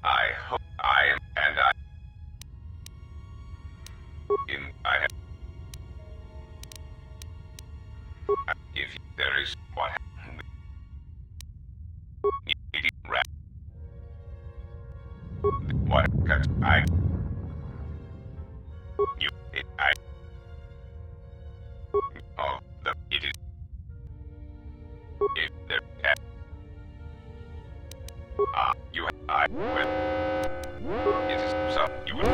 I hope I am, and I have. If there is what I you it I oh the it is if there you I will it is some you will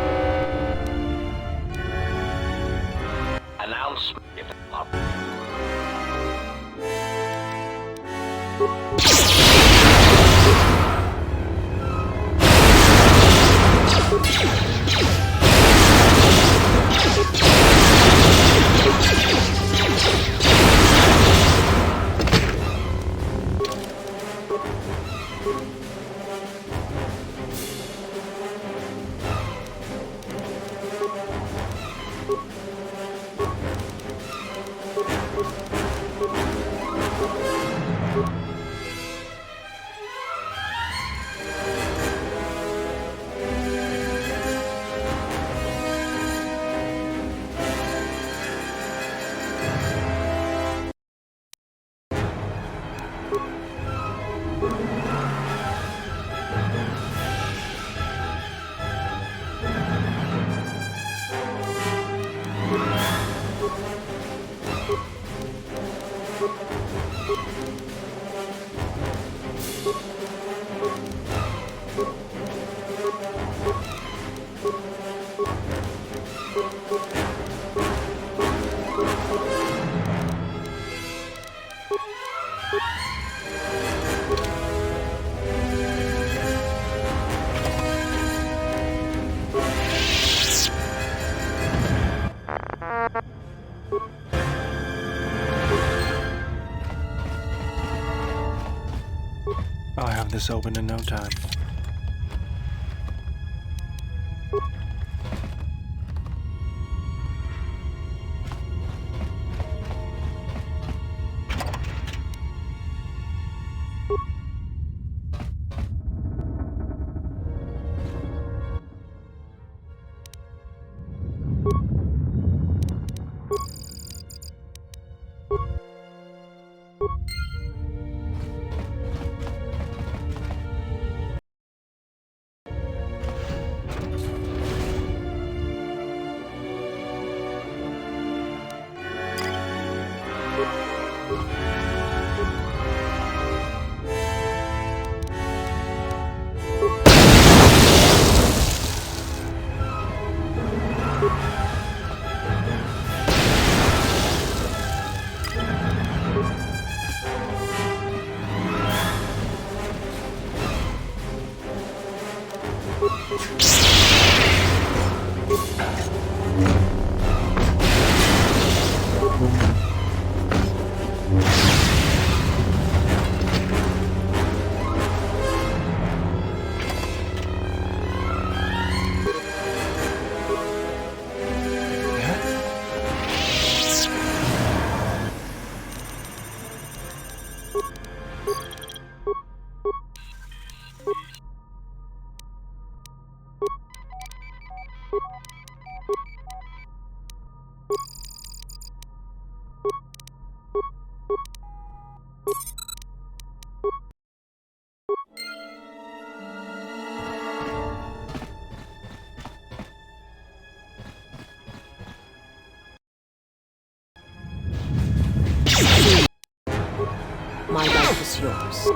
announcement up. I'll have this open in no time. My life is yours.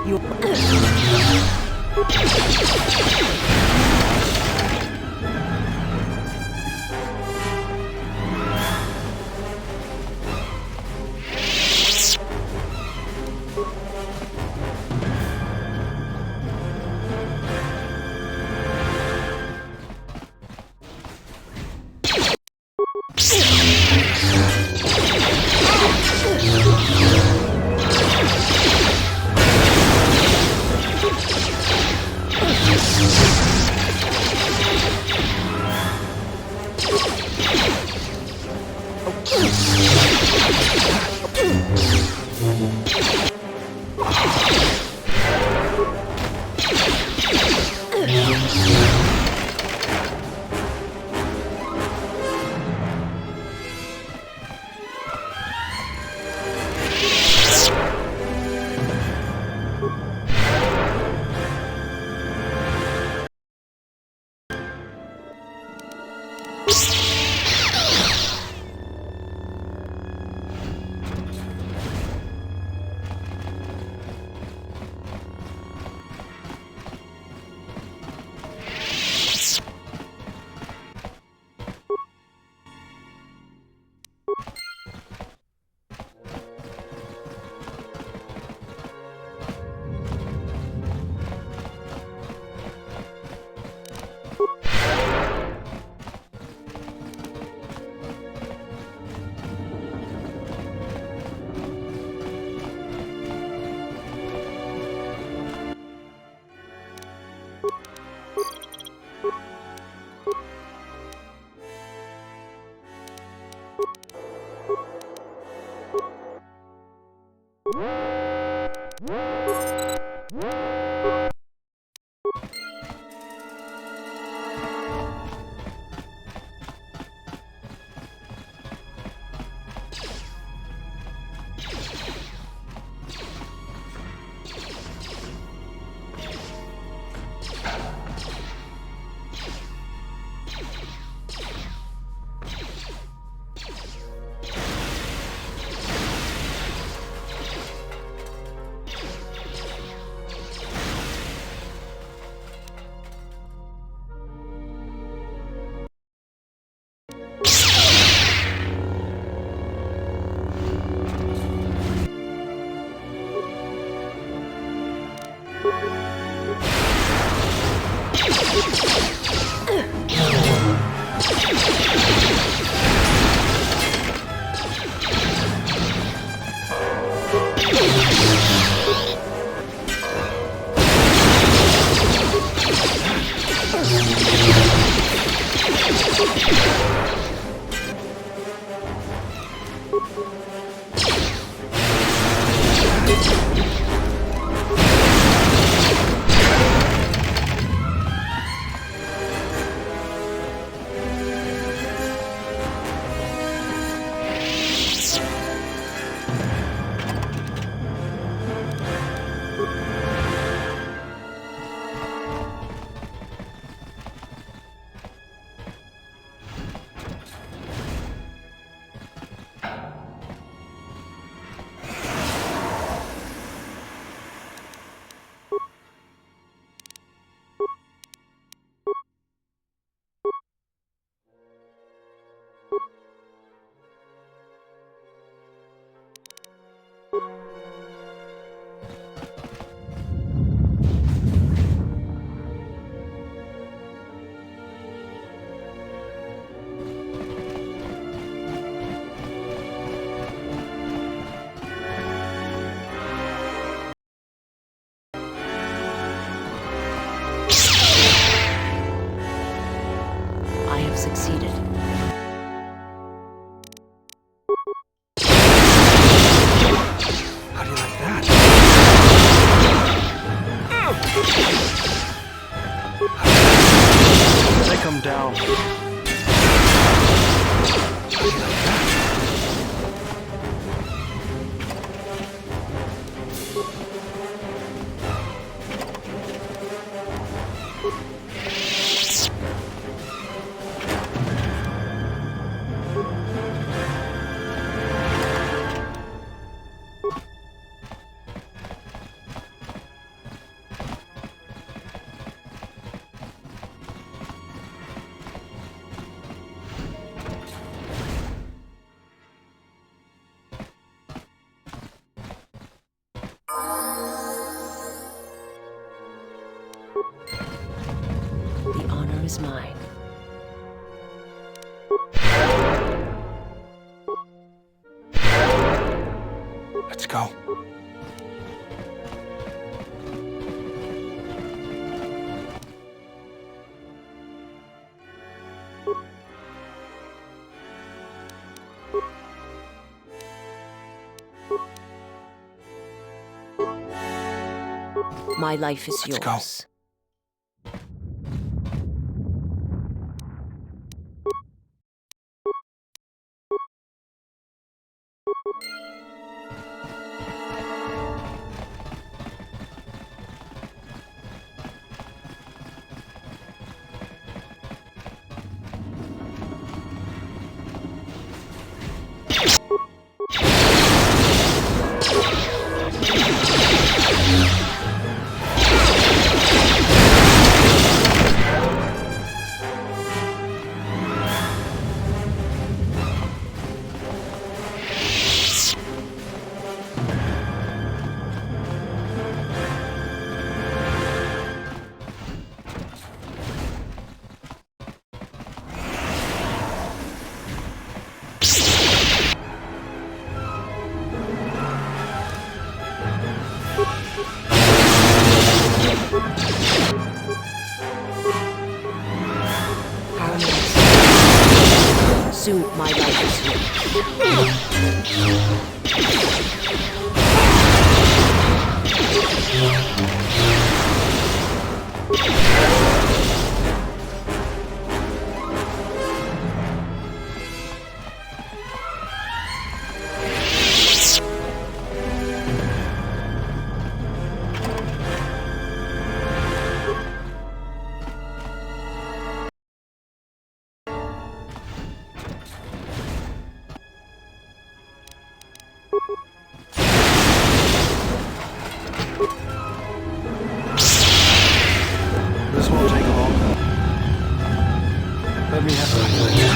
Succeeded. is mine. Let's go. My life is Let's yours. Soon my life is This won't take long. Let me have that.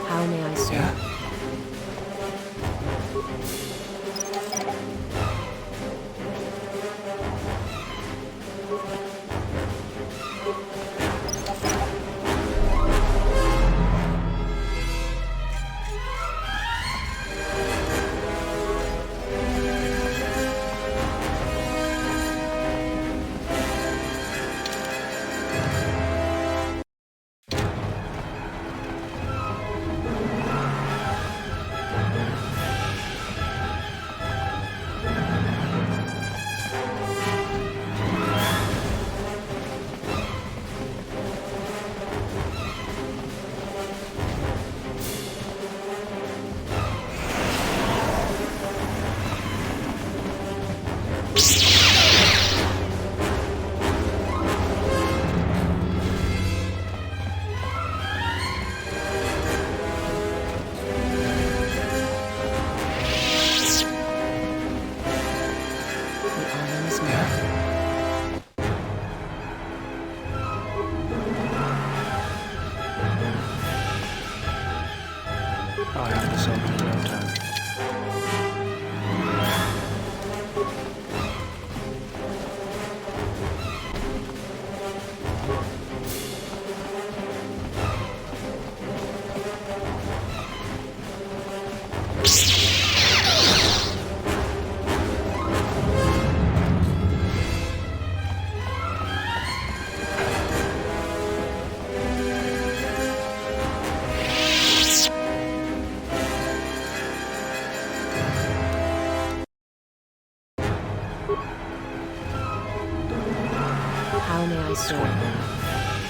How may I serve? I'll have this open in no time. How may I serve?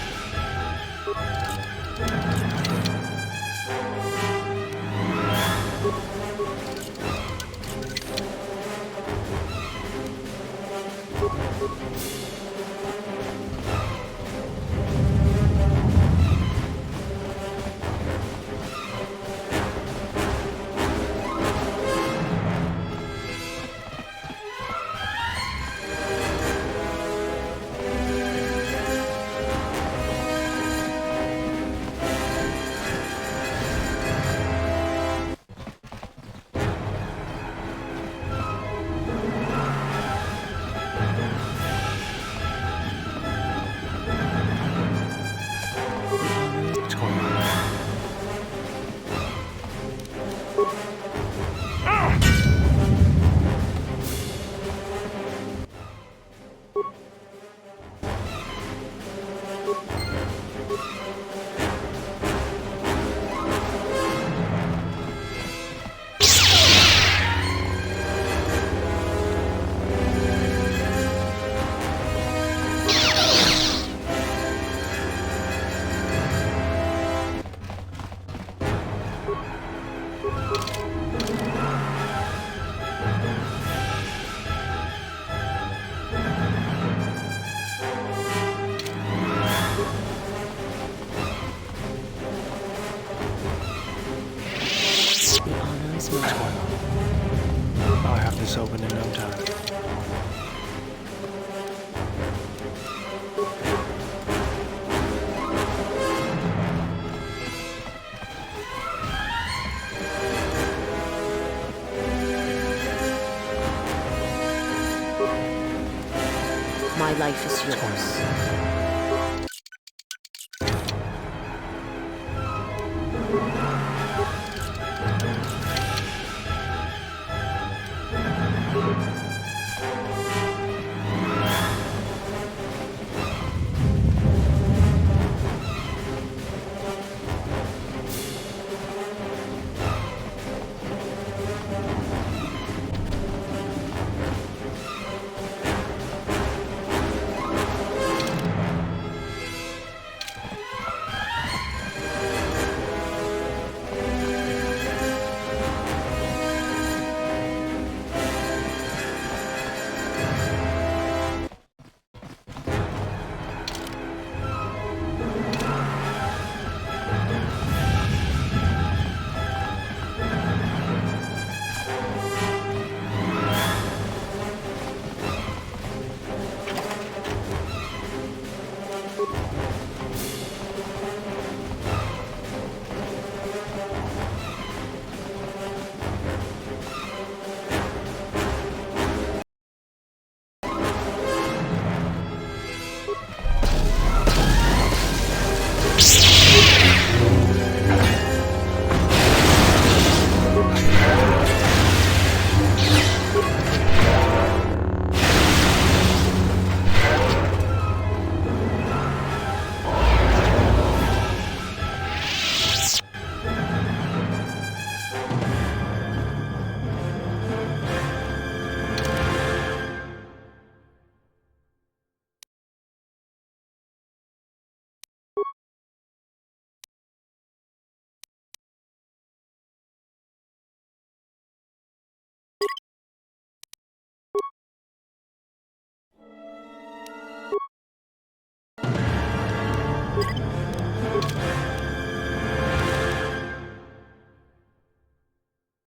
What's going on? I'll have this open in no time. My life is yours.